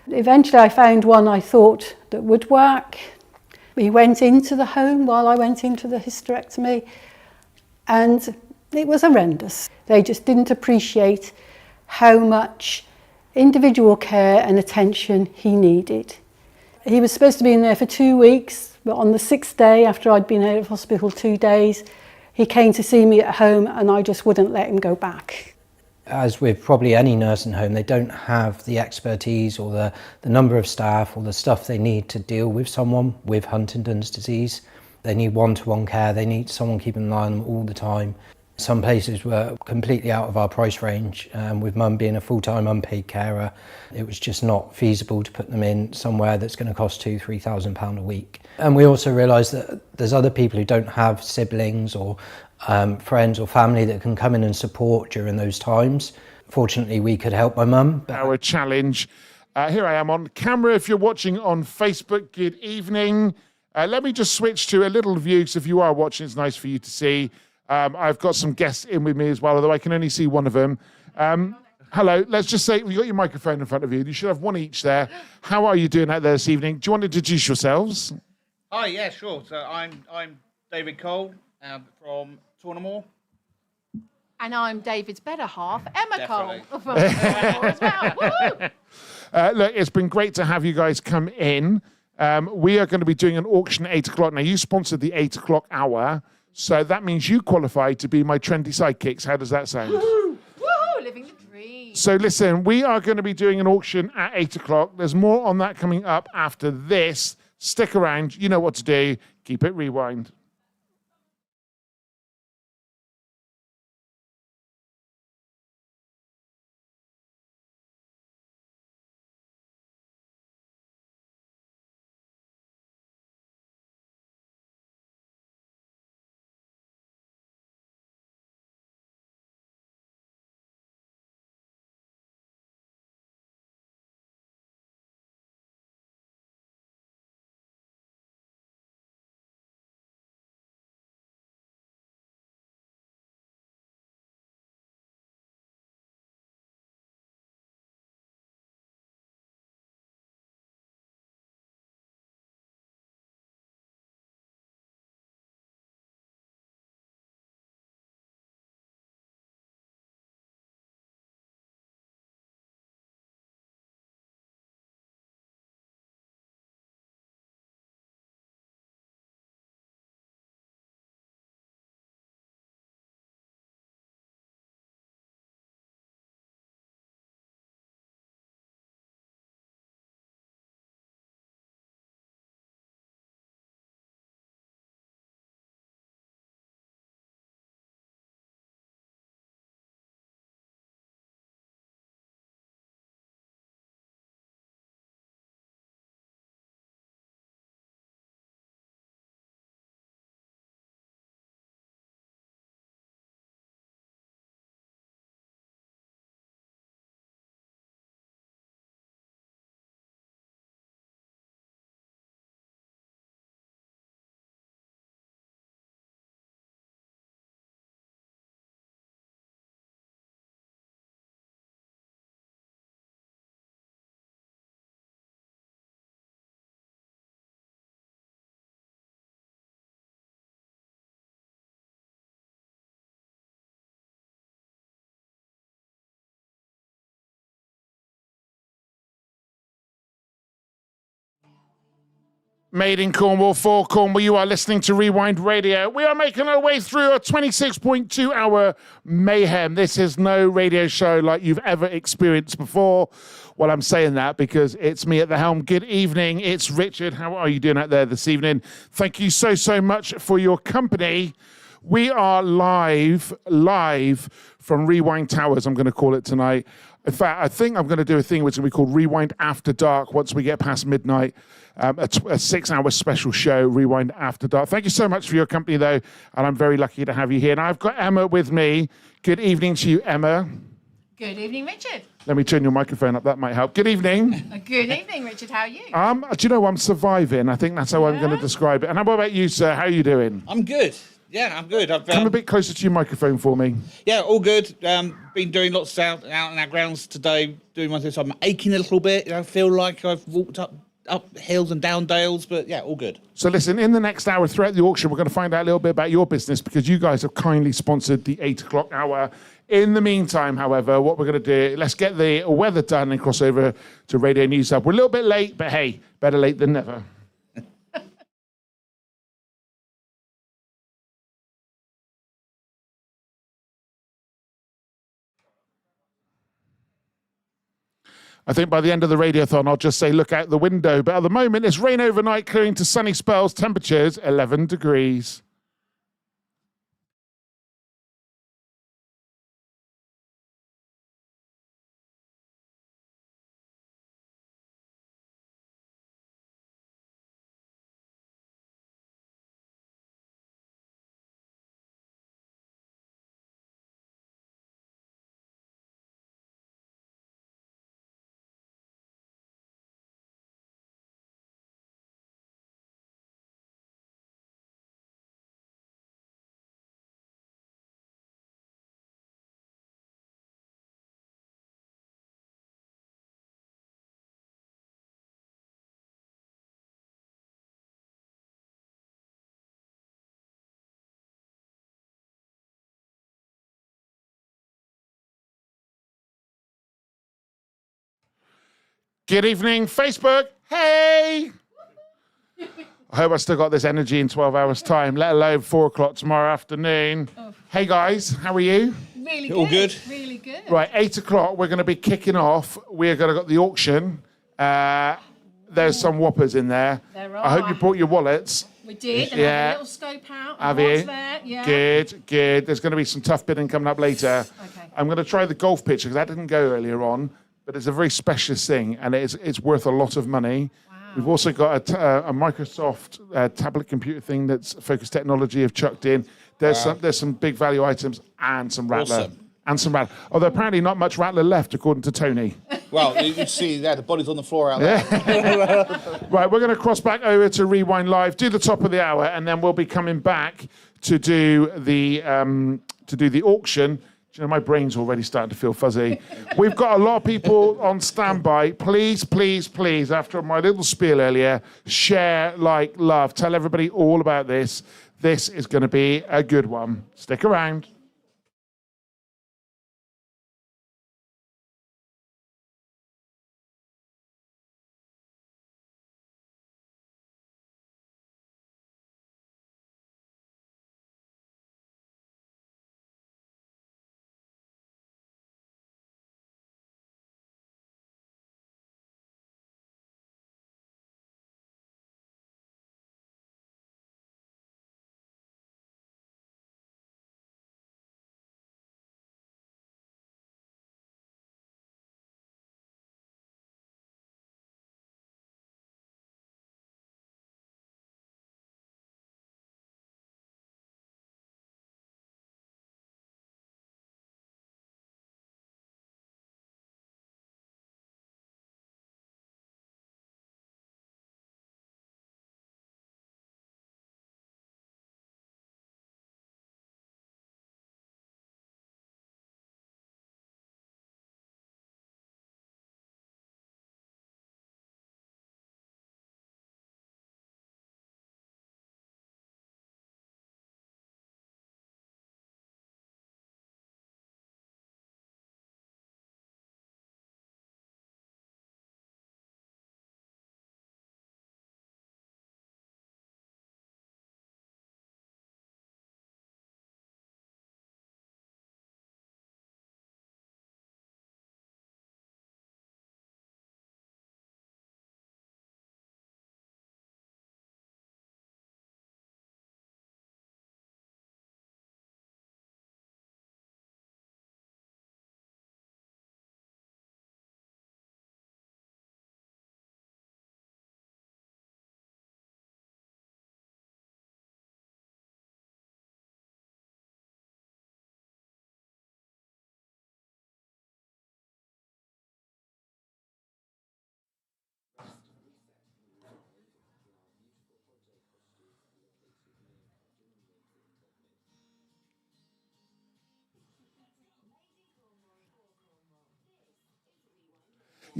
Eventually I found one I thought that would work. We went into the home while I went into the hysterectomy, and it was horrendous. They just didn't appreciate how much individual care and attention he needed. He was supposed to be in there for 2 weeks, but on the 6th day, after I'd been out of hospital 2 days, he came to see me at home and I just wouldn't let him go back. As with probably any nursing home, they don't have the expertise or the number of staff or the stuff they need to deal with someone with Huntington's disease. They need one-to-one care, they need someone keeping an eye on them all the time. Some places were completely out of our price range, with Mum being a full-time unpaid carer. It was just not feasible to put them in somewhere that's going to cost £2,000–3,000 a week. And we also realised that there's other people who don't have siblings or friends or family that can come in and support during those times. Fortunately, we could help my mum. Our challenge. Here I am on camera. If you're watching on Facebook, good evening. Let me just switch to a little view, because if you are watching, it's nice for you to see. I've got some guests in with me as well, although I can only see one of them. Hello, let's just say, you've got your microphone in front of you. You should have one each there. How are you doing out there this evening? Do you want to introduce yourselves? Hi, yeah, sure. So I'm David Cole from Tournamore. And I'm David's better half, Emma Definitely. Cole. From Tournamore as well. Woo! Look, it's been great to have you guys come in. We are going to be doing an auction at 8 o'clock. Now, you sponsored the 8 o'clock hour, so that means you qualify to be my trendy sidekicks. How does that sound? Woohoo! Woohoo! Living the dream. So listen, we are going to be doing an auction at 8 o'clock. There's more on that coming up after this. Stick around. You know what to do. Keep it rewind. Made in Cornwall for Cornwall. You are listening to Rewind Radio. We are making our way through a 26.2 hour mayhem. This is no radio show like you've ever experienced before. Well, I'm saying that because it's me at the helm. Good evening. It's Richard. How are you doing out there this evening? Thank you so much for your company. We are live from Rewind Towers, I'm going to call it tonight. In fact, I think I'm going to do a thing which is going to be called Rewind After Dark once we get past midnight. A 6-hour special show, Rewind After Dark. Thank you so much for your company, though, and I'm very lucky to have you here. And I've got Emma with me. Good evening to you, Emma. Good evening, Richard. Let me turn your microphone up. That might help. Good evening. Good evening, Richard. How are you? Do you know, I'm surviving. I think that's how I'm going to describe it. And what about you, sir? How are you doing? I'm good. Yeah, I'm good. Come a bit closer to your microphone for me. Yeah, all good. Been doing lots out in our grounds today, doing my thing. So I'm aching a little bit. I feel like I've walked up hills and down dales, but yeah, all good. So listen, in the next hour throughout the auction, we're going to find out a little bit about your business because you guys have kindly sponsored the 8 o'clock hour. In the meantime, however, what we're going to do, let's get the weather done and cross over to Radio News Hub. We're a little bit late, but hey, better late than never. I think by the end of the radiothon, I'll just say, look out the window. But at the moment, it's rain overnight, clearing to sunny spells, temperatures 11 degrees. Good evening, Facebook. Hey! I hope I still got this energy in 12 hours' time, let alone 4 o'clock tomorrow afternoon. Oh. Hey, guys, how are you? Really good. All good. Really good. Right, 8 o'clock, we're going to be kicking off. We're going to got the auction. There's some whoppers in there. There are. I hope you brought your wallets. We did, and had a little scope out. Have What's you? there? Yeah. Good. There's going to be some tough bidding coming up later. Okay. I'm going to try the golf pitch because that didn't go earlier on. But it's a very specialist thing, and it's worth a lot of money. Wow. We've also got a Microsoft tablet computer thing that's Focus Technology have chucked in. There's some big value items and some Rattler. Awesome. And some Rattler. Although apparently not much Rattler left, according to Tony. Well, you see there, the body's on the floor out there. Right, we're going to cross back over to Rewind Live, do the top of the hour, and then we'll be coming back to do the auction. You know, my brain's already starting to feel fuzzy. We've got a lot of people on standby. Please, after my little spiel earlier, share, like, love. Tell everybody all about this. This is going to be a good one. Stick around.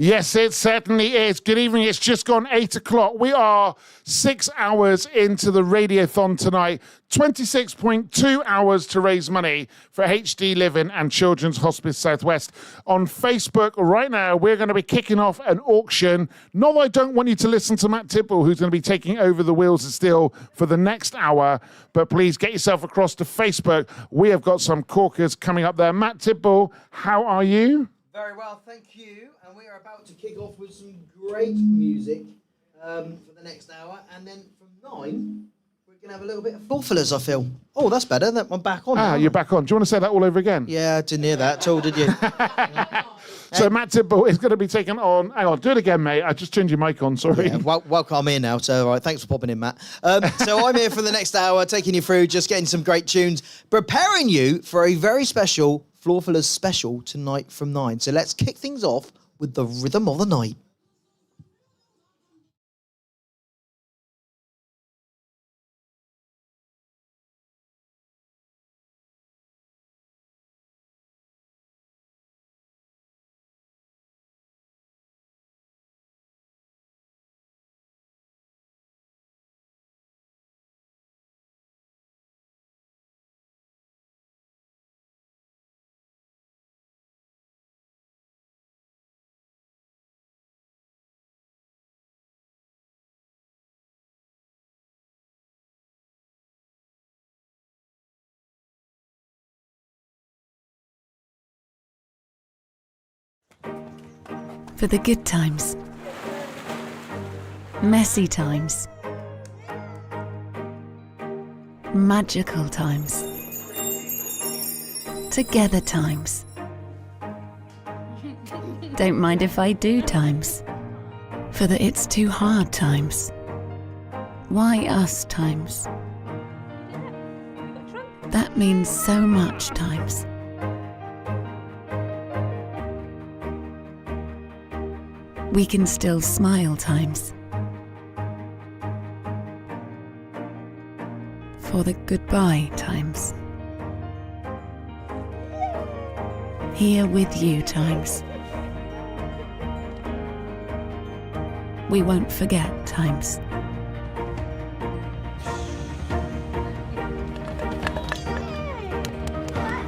Yes, it certainly is. Good evening. It's just gone 8 o'clock. We are 6 hours into the Radiothon tonight. 26.2 hours to raise money for HD Living and Children's Hospice Southwest. On Facebook right now, we're going to be kicking off an auction. Not that I don't want you to listen to Matt Tipple, who's going to be taking over the wheels of steel for the next hour, but please get yourself across to Facebook. We have got some corkers coming up there. Matt Tipple, how are you? Very well, thank you. And we are about to kick off with some great music for the next hour. And then from 9, we're going to have a little bit of floor fillers, I feel. Oh, that's better. I'm back on now. You're back on. Do you want to say that all over again? Yeah, I didn't hear that at all, did you? So Matt Tipple is going to be taking on... Hang on, do it again, mate. I just turned your mic on, sorry. Yeah, welcome, I'm here now, so all right, thanks for popping in, Matt. So I'm here for the next hour, taking you through, just getting some great tunes, preparing you for a very special Floor Fillers special tonight from 9. So let's kick things off with the rhythm of the night. For the good times, messy times, magical times, together times. Don't mind if I do times. For the it's too hard times. Why us times? That means so much times. We can still smile times. For the goodbye times. Here with you times. We won't forget times.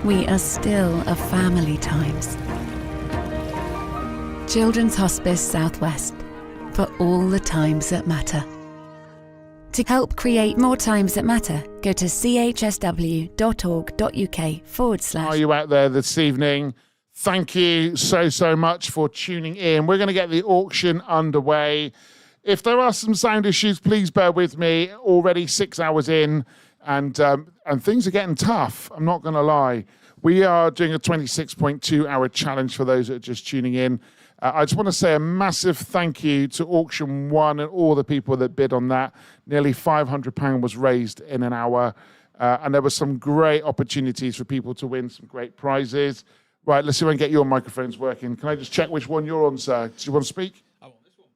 We are still a family times. Children's Hospice Southwest, for all the times that matter. To help create more times that matter, go to chsw.org.uk/. Are you out there this evening? Thank you so much for tuning in. We're going to get the auction underway. If there are some sound issues, please bear with me. Already 6 hours in, and things are getting tough. I'm not going to lie. We are doing a 26.2 hour challenge for those that are just tuning in. I just want to say a massive thank you to Auction 1 and all the people that bid on that. Nearly £500 was raised in an hour. And there were some great opportunities for people to win some great prizes. Right, let's see if I can get your microphones working. Can I just check which one you're on, sir? Do you want to speak? I'm on this one.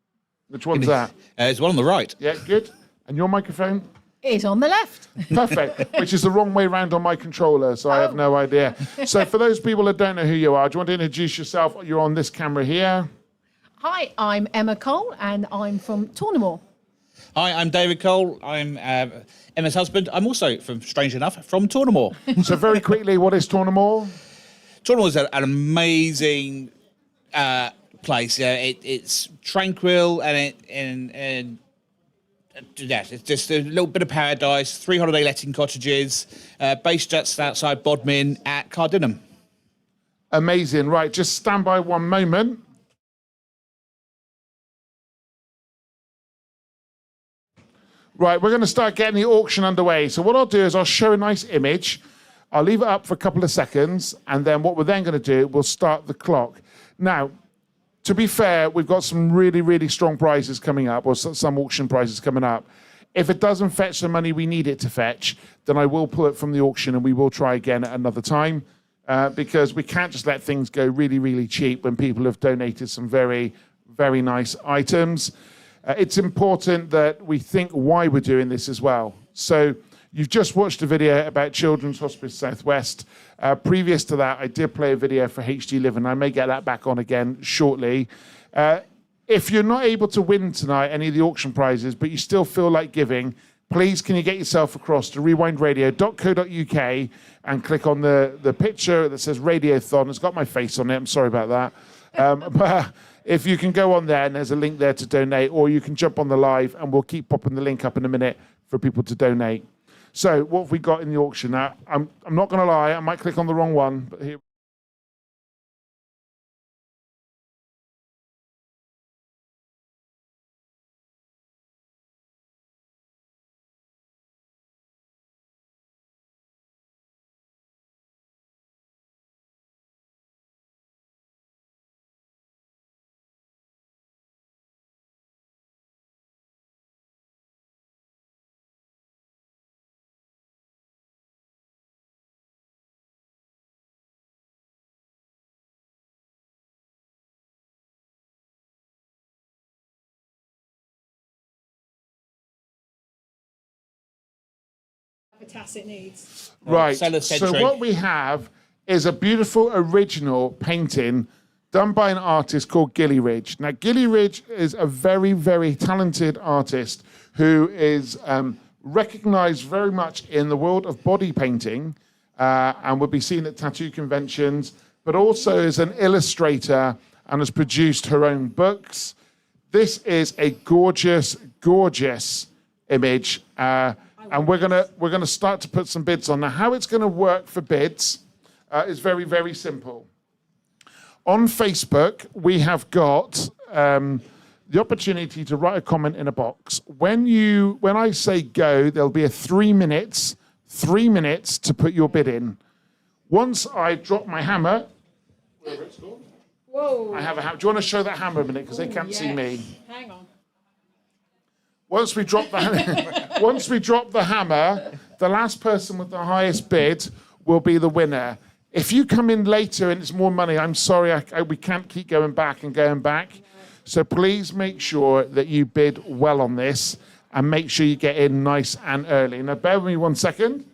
Which one's that? It's one on the right. Yeah, good. And your microphone? It's on the left. Perfect, which is the wrong way round on my controller, so I have no idea. So for those people that don't know who you are, do you want to introduce yourself? You're on this camera here. Hi, I'm Emma Cole and I'm from Tournamore. Hi, I'm David Cole. I'm Emma's husband. I'm also, strange enough, from Tournamore. So very quickly, what is Tournamore? Tournamore is an amazing place. It's tranquil and yes, it's just a little bit of paradise. 3 holiday letting cottages, based just outside Bodmin at Cardinham. Amazing. Right, just stand by one moment. Right, we're going to start getting the auction underway. So what I'll do is I'll show a nice image. I'll leave it up for a couple of seconds, and then what we're then going to do, we'll start the clock. Now, to be fair, we've got some really strong prizes coming up, or some auction prizes coming up. If it doesn't fetch the money we need it to fetch, then I will pull it from the auction and we will try again at another time, because we can't just let things go really cheap when people have donated some very nice items. It's important that we think why we're doing this as well. So You've just watched a video about Children's Hospice Southwest. Previous to that, I did play a video for HD Living. I may get that back on again shortly. If you're not able to win tonight any of the auction prizes, but you still feel like giving, please can you get yourself across to rewindradio.co.uk and click on the picture that says Radiothon. It's got my face on it. I'm sorry about that. But if you can go on there and there's a link there to donate, or you can jump on the live and we'll keep popping the link up in a minute for people to donate. So what have we got in the auction? Now, I'm not going to lie, I might click on the wrong one, but here. Tacit needs. Right, so what we have is a beautiful original painting done by an artist called Gilly Ridge. Now, Gilly Ridge is a very, very talented artist who is recognised very much in the world of body painting and will be seen at tattoo conventions, but also is an illustrator and has produced her own books. This is a gorgeous, gorgeous image. And we're gonna start to put some bids on. Now, how it's gonna work for bids is very, very simple. On Facebook, we have got the opportunity to write a comment in a box. When I say go, there'll be a 3 minutes to put your bid in. Once I drop my hammer, wherever it's gone. Whoa. I have a hammer. Do you want to show that hammer a minute? Because they can't see me. Hang on. Once we drop the hammer, the last person with the highest bid will be the winner. If you come in later and it's more money, I'm sorry, we can't keep going back and going back. So please make sure that you bid well on this and make sure you get in nice and early. Now, bear with me 1 second.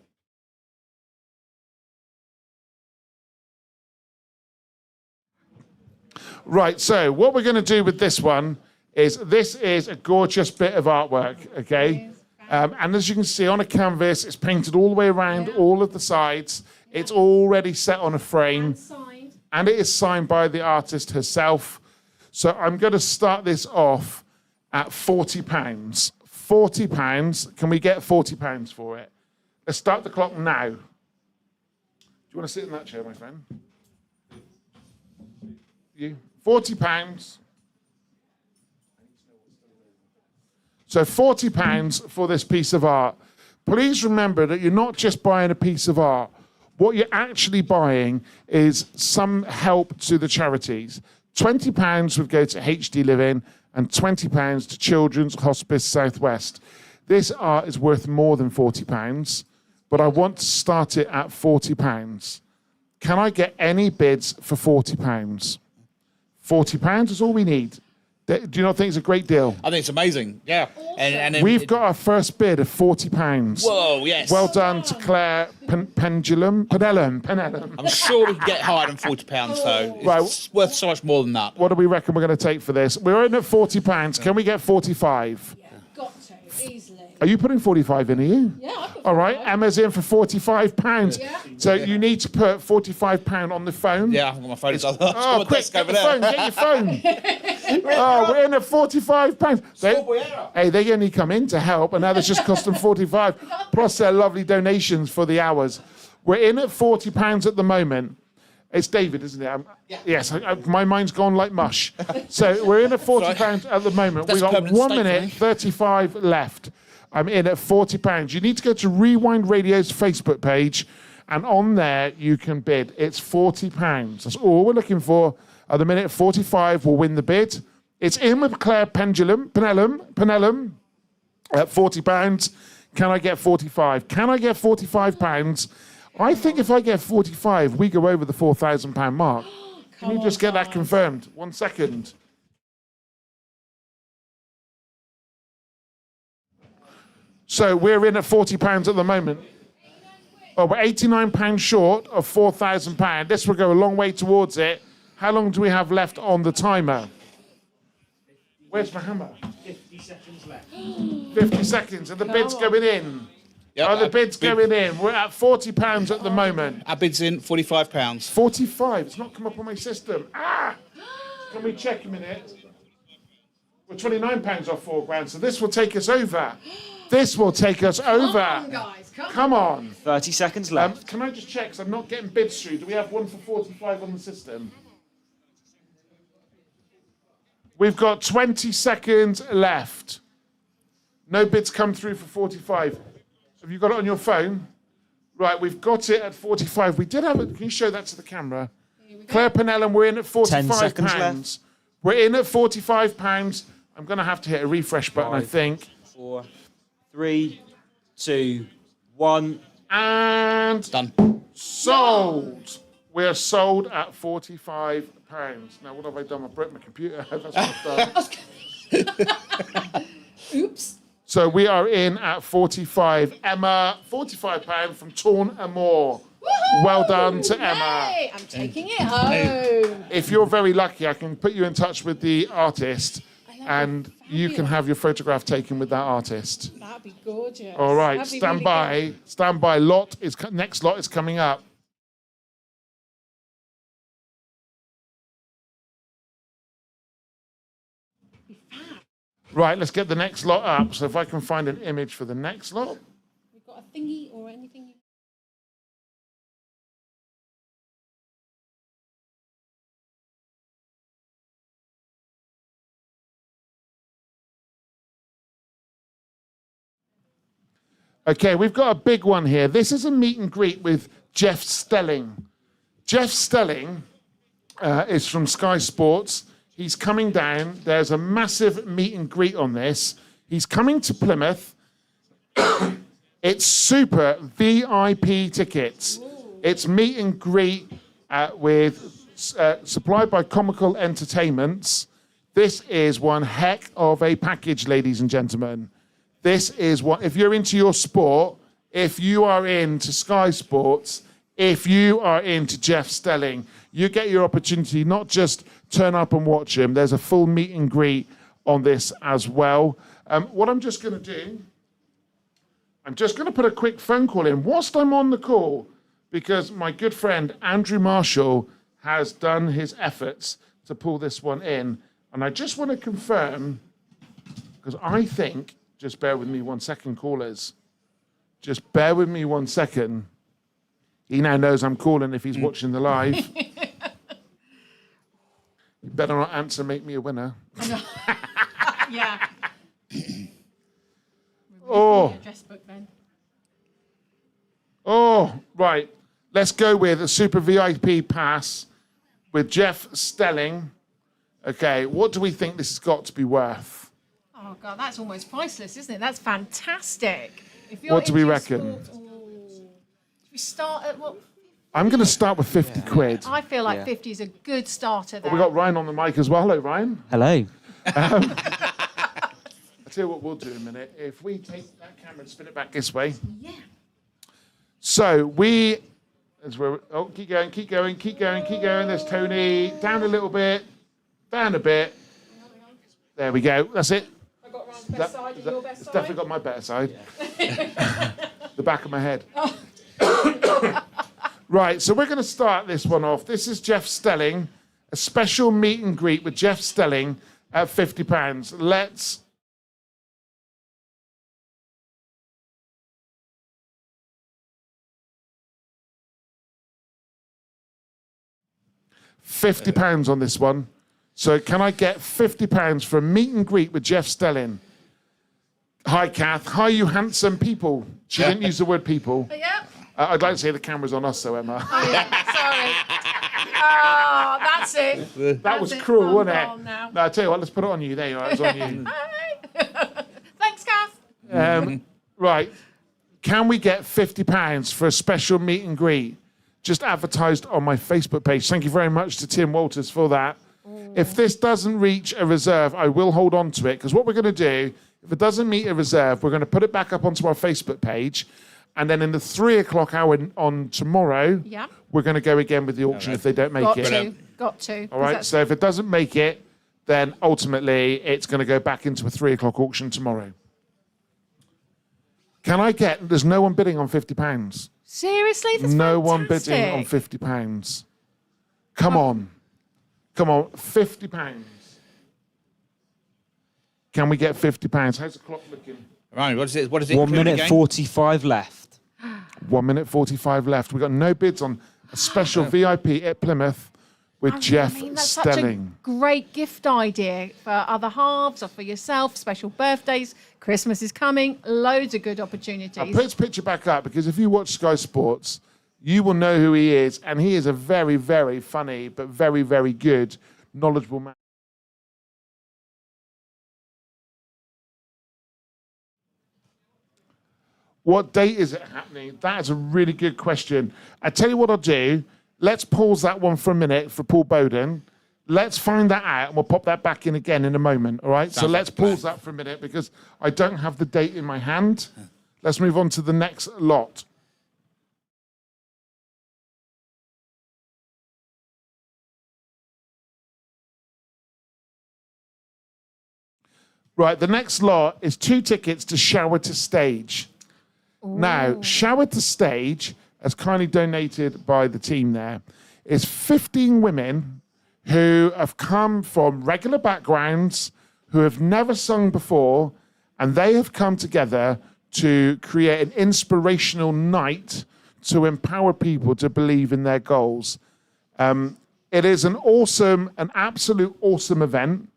Right, so what we're going to do with this one is this is a gorgeous bit of artwork, okay? And as you can see on a canvas, it's painted all the way around, all of the sides. It's already set on a frame. And it is signed by the artist herself. So I'm going to start this off at £40. £40. Can we get £40 for it? Let's start the clock now. Do you want to sit in that chair, my friend? You? £40. So £40 for this piece of art. Please remember that you're not just buying a piece of art. What you're actually buying is some help to the charities. £20 would go to HD Living and £20 to Children's Hospice Southwest. This art is worth more than £40, but I want to start it at £40. Can I get any bids for £40? £40 is all we need. Do you not think it's a great deal? I think it's amazing. Yeah. And we've got our first bid of £40. Whoa, yes. Well done to Claire Penellum. I'm sure we can get higher than £40 though. It's worth so much more than that. What do we reckon we're going to take for this? We're in at £40. Can we get 45? Yeah, got to, easily. Are you putting 45 in, are you? Yeah, I put All right, Emma's in for £45. Yeah. So you need to put £45 on the phone. Yeah, I've got my phone. Oh, quick, get your phone. Oh, we're in at £45. They only come in to help, and now that's just cost them 45, plus their lovely donations for the hours. We're in at £40 at the moment. It's David, isn't it? Yes, my mind's gone like mush. So we're in at £40 at the moment. We've got 1 minute, 35 left. I'm in at £40. You need to go to Rewind Radio's Facebook page, and on there you can bid. It's £40. That's all we're looking for. At the minute, 45 will win the bid. It's in with Claire Penellum at £40. Can I get 45? Can I get £45? I think if I get 45, we go over the £4,000 mark. Can you just get that confirmed? 1 second. So we're in at £40 at the moment. Oh, we're £89 short of £4,000. This will go a long way towards it. How long do we have left on the timer? Where's my hammer? 50 seconds left. 50 seconds. Are the bids going in? Yep, Are the bids going in? We're at £40 at the moment. Our bid's in, £45. 45. It's not come up on my system. Ah! Can we check a minute? We're £29 off £4,000, so this will take us over. This will take us over. Come on, guys. Come on. 30 seconds left. Can I just check? Because I'm not getting bids through. Do we have one for 45 on the system? We've got 20 seconds left. No bids come through for 45. Have you got it on your phone? Right, we've got it at 45. We did have it. Can you show that to the camera? Claire Pennell, we're in at 45 10 seconds pounds. left. We're in at 45 pounds. I'm going to have to hit a refresh button, I 5, think. 4, 3, 2, 1. And done. Sold. We're sold at £45. Now, what have I done? I broke my computer. That's what I've done. Oops. So we are in at 45. Emma, £45 from Torn and More. Well done to Emma. Yay! I'm taking it home. If you're very lucky, I can put you in touch with the artist and you can have your photograph taken with that artist. That'd be gorgeous. All right, That'd be stand really by. good. Stand by. Next lot is coming up. Right, let's get the next lot up. So if I can find an image for the next lot. We've got a thingy or anything. Okay, we've got a big one here. This is a meet and greet with Jeff Stelling. Jeff Stelling is from Sky Sports. He's coming down. There's a massive meet and greet on this. He's coming to Plymouth. It's super VIP tickets. It's meet and greet supplied by Comical Entertainments. This is one heck of a package, ladies and gentlemen. This is what, if you're into your sport, if you are into Sky Sports, if you are into Jeff Stelling, you get your opportunity, not just turn up and watch him. There's a full meet and greet on this as well. What I'm just going to do, I'm just going to put a quick phone call in whilst I'm on the call, because my good friend Andrew Marshall has done his efforts to pull this one in. And I just want to confirm, because I think, just bear with me 1 second, callers. Just bear with me 1 second. He now knows I'm calling if he's watching the live. You better not answer, make me a winner. Yeah. Oh. Address book then. Oh, right. Let's go with a super VIP pass with Jeff Stelling. Okay, what do we think this has got to be worth? Oh God, that's almost priceless, isn't it? That's fantastic. If you're What do we into reckon? sport- Should we start at what? I'm going to start with 50 quid. I feel like 50 is a good starter there. We got Ryan on the mic as well. Hello, Ryan. Hello. I'll tell you what we'll do in a minute. If we take that camera and spin it back this way. Yeah. So keep going, keep going, keep going, keep going. There's Tony. Down a little bit. Down a bit. There we go. That's it. I got Ryan's best side and your best It's side. definitely got my better side. The back of my head. Right, so we're going to start this one off. This is Jeff Stelling, a special meet and greet with Jeff Stelling at £50. Let's... £50 on this one. So can I get £50 for a meet and greet with Jeff Stelling? Hi, Kath. Hi, you handsome people. She didn't use the word people. Yeah. I'd like to say the camera's on us, though, Emma. Oh, yeah. Sorry. Oh, that's it. That was That's it. cruel, I'm wasn't gone it? now. No, I tell you what, let's put it on you. There you are. It's on you. Thanks, Kath. Right. Can we get £50 for a special meet and greet? Just advertised on my Facebook page. Thank you very much to Tim Walters for that. If this doesn't reach a reserve, I will hold on to it, because what we're going to do If it doesn't meet a reserve, we're going to put it back up onto our Facebook page. And then in the 3 o'clock hour on tomorrow, Yeah. we're going to go again with the auction if they don't make it. Got to. All right. So if it doesn't make it, then ultimately it's going to go back into a 3 o'clock auction tomorrow. There's no one bidding on £50. Seriously? That's No fantastic. one bidding on £50. Come on. £50. Can we get £50? How's the clock looking? Right, what is it? 1 minute 45 left. 1 minute 45 left. We've got no bids on a special VIP at Plymouth with Jeff That's Stelling. such a great gift idea for other halves or for yourself, special birthdays. Christmas is coming. Loads of good opportunities. I'll put his picture back up because if you watch Sky Sports, you will know who he is. And he is a very, very funny, but very, very good, knowledgeable man. What date is it happening? That is a really good question. I tell you what I'll do. Let's pause that one for a minute for Paul Bowden. Let's find that out and we'll pop that back in again in a moment. All right? So let's pause that for a minute because I don't have the date in my hand. Let's move on to the next lot. Right, the next lot is 2 tickets to Shower to Stage. Now, Shower to Stage, as kindly donated by the team there, is 15 women who have come from regular backgrounds, who have never sung before, and they have come together to create an inspirational night to empower people to believe in their goals. It is an absolute awesome event.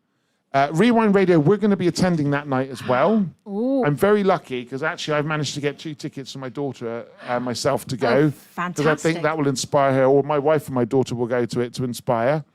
Rewind Radio, we're going to be attending that night as well. Ooh. I'm very lucky because actually I've managed to get 2 tickets for my daughter and myself to go. Fantastic. Because I think that will inspire her, or my wife and my daughter will go to it to inspire.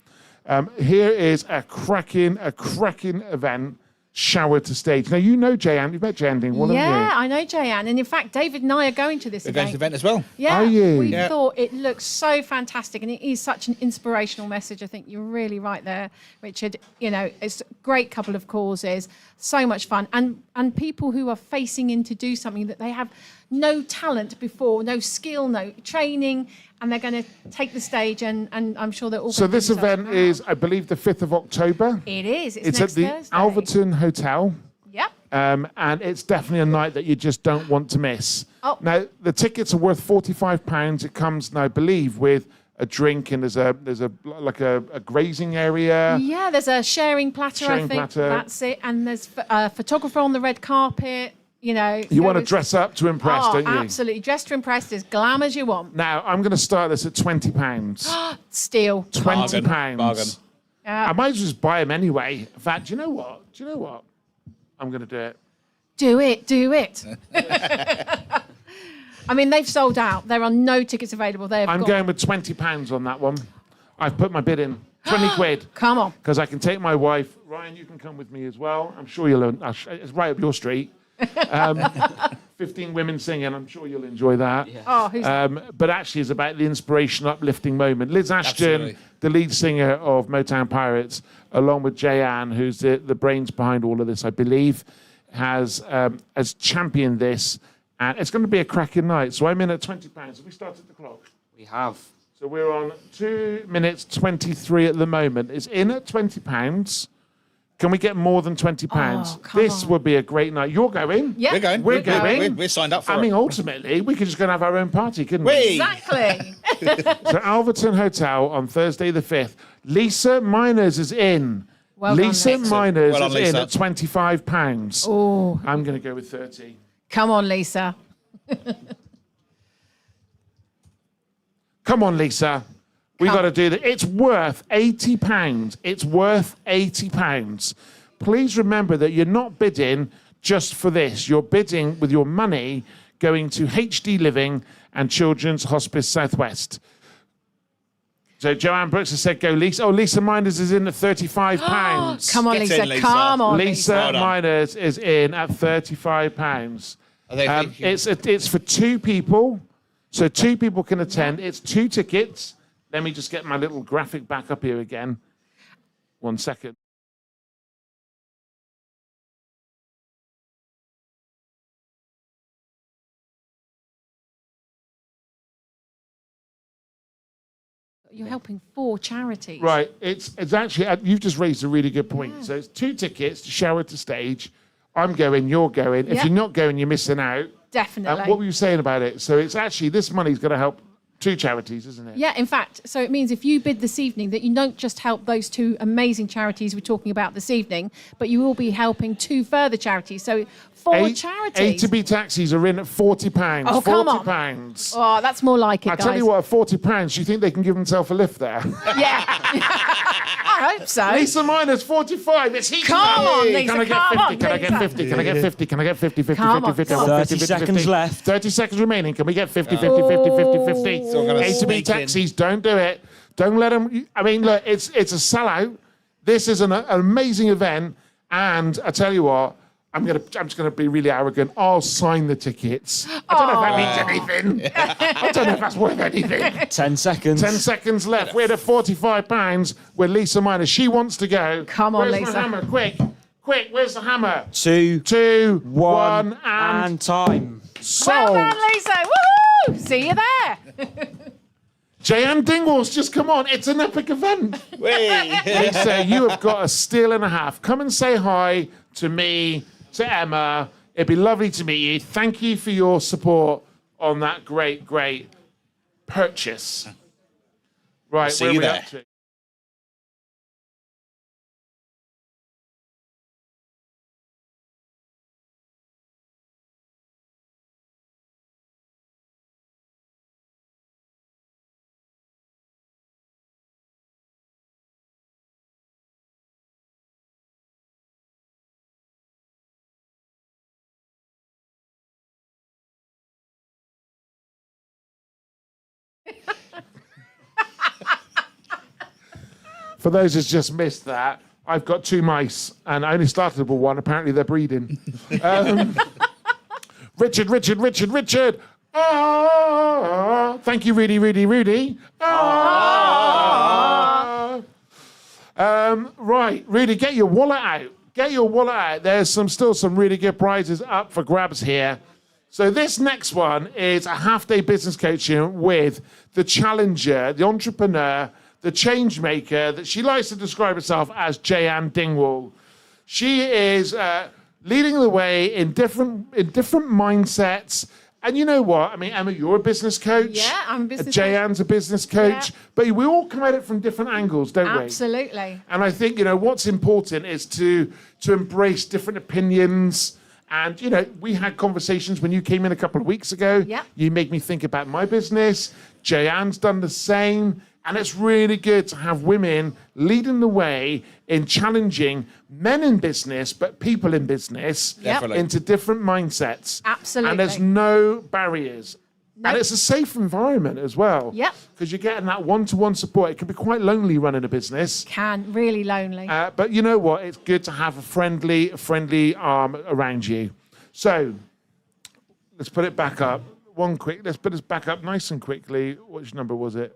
Here is a cracking event, Shower to Stage. Now, you know Jan. You've met Jan Dingwall, haven't you? Yeah, I know Jan. And in fact, David and I are going to this We're going to the event. event as well. Yeah, Are you? we Yeah. thought it looks so fantastic, and it is such an inspirational message. I think you're really right there, Richard. You know, it's a great couple of causes, so much fun, and people who are facing in to do something that they have no talent before, no skill, no training, and they're going to take the stage, and I'm sure they're all. So gonna this do themselves event is, I believe, the 5th of October. It is. It's next at the Thursday. Alverton Hotel. Yep. And it's definitely a night that you just don't want to miss. Oh. Now, the tickets are worth £45. It comes, I believe, with a drink, and there's a grazing area. Yeah, there's a sharing platter, I Sharing think. platter. That's it. And there's a photographer on the red carpet. You know. You want to goes- dress up to impress, Oh, don't you? absolutely. Dress to impress, as glam as you want. Now, I'm going to start this at £20. Steal. £20. Bargain. I might as well just buy them anyway. In fact, do you know what? I'm going to do it. Do it. I mean, they've sold out. There are no tickets available. I'm going with £20 on that one. I've put my bid in. 20 quid. Come on. Because I can take my wife. Ryan, you can come with me as well. I'm sure you'll. It's right up your street. 15 women singing. I'm sure you'll enjoy that. Yeah. Oh, who's but actually, it's about the inspirational, uplifting moment. Liz Ashton, Absolutely. the lead singer of Motown Pirates, along with Jayanne, who's the brains behind all of this, I believe, has championed this. And it's going to be a cracking night. So I'm in at £20. Have we started the clock? We have. So we're on 2 minutes 23 at the moment. It's in at £20. Can we get more than £20? Oh, come This on. would be a great night. You're going? Yeah. We're going. We're going. We're signed up for I it. mean, ultimately, we could just go and have our own party, couldn't we? Exactly. So Alverton Hotel on Thursday the 5th. Lisa Miners is in. Well done, Lisa Lisa. Miners Well done, is in Lisa. at £25. Oh, I'm going to go with 30. come on, Lisa. Come on, Lisa. We got to do that. It's worth £80. It's worth £80. Please remember that you're not bidding just for this. You're bidding with your money going to HD Living and Children's Hospice Southwest. So Joanne Brooks has said go Lisa. Oh, Lisa Miners is in at £35. Come on, Get Lisa. in, Lisa. Come on, Lisa Well done. Miners is in at £35. Are they- It's for 2 people, so 2 people can attend. It's 2 tickets. Let me just get my little graphic back up here again. 1 second. You're helping 4 charities. Right. It's actually, you've just raised a really good point. So it's 2 tickets to Shower to Stage. I'm going, you're going. If Yep. you're not going, you're missing out. Definitely. What were you saying about it? So it's actually, this money's going to help 2 charities, isn't it? Yeah, in fact, so it means if you bid this evening that you don't just help those 2 amazing charities we're talking about this evening, but you will be helping 2 further charities. So 4 charities. A to B taxis are in at £40. Oh, come on. £40. Oh, that's more like it, I guys. tell you what, at £40, do you think they can give themselves a lift there? Yeah. I hope so. Lisa Minor's 45. It's heat. Come on, Lisa, Can I get come 50? on, Can I get Lisa. 50? Can I get 50? Can I get 50? 50, Come 50, on, 50, come on. 50, 30 50, seconds 50. left. 30 seconds remaining. Can we get 50, 50, 50, 50, 50? It's all gonna A to B sneak in. taxis, don't do it. Don't let them. I mean, look, it's a sellout. This is an amazing event. And I tell you what, I'm just gonna be really arrogant. I'll sign the tickets. I don't know if that means anything. I don't know if that's worth anything. 10 seconds. 10 seconds left. We're at £45 with Lisa Minor. She wants to go. Come on, Where's Lisa. the hammer? Quick, where's the hammer? 2, 2, 1, 1, and and time. sold. Well done, Lisa. Woohoo! See you there. Jan Dingwall's just come on. It's an epic event. Lisa, you have got a steal and a half. Come and say hi to me, to Emma. It'd be lovely to meet you. Thank you for your support on that great, great purchase. Right, See where you are we there. up to? For those who's just missed that, I've got 2 mice, and I only started with 1. Apparently, they're breeding. Richard. Ah, thank you, Rudy. Ah. Right, Rudy, get your wallet out. There's still some really good prizes up for grabs here. So this next one is a half-day business coaching with the challenger, the entrepreneur, the change maker, that she likes to describe herself as Jan Dingwall. She is leading the way in different mindsets. And you know what? I mean, Emma, you're a business coach. Yeah, I'm a business Jan's a business coach. Yeah. But we all come at it from different angles, don't we? Absolutely. And I think, what's important is to embrace different opinions. And, we had conversations when you came in a couple of weeks ago. Yeah. You made me think about my business. Jan's done the same. And it's really good to have women leading the way in challenging men in business, but people in business Definitely. into different mindsets. Absolutely. And there's no barriers. Nope. And it's a safe environment as well. Yep. Because you're getting that one-to-one support. It can be quite lonely running a business. Really lonely. But you know what? It's good to have a friendly arm around you. So let's put it back up. Let's put this back up nice and quickly. Which number was it?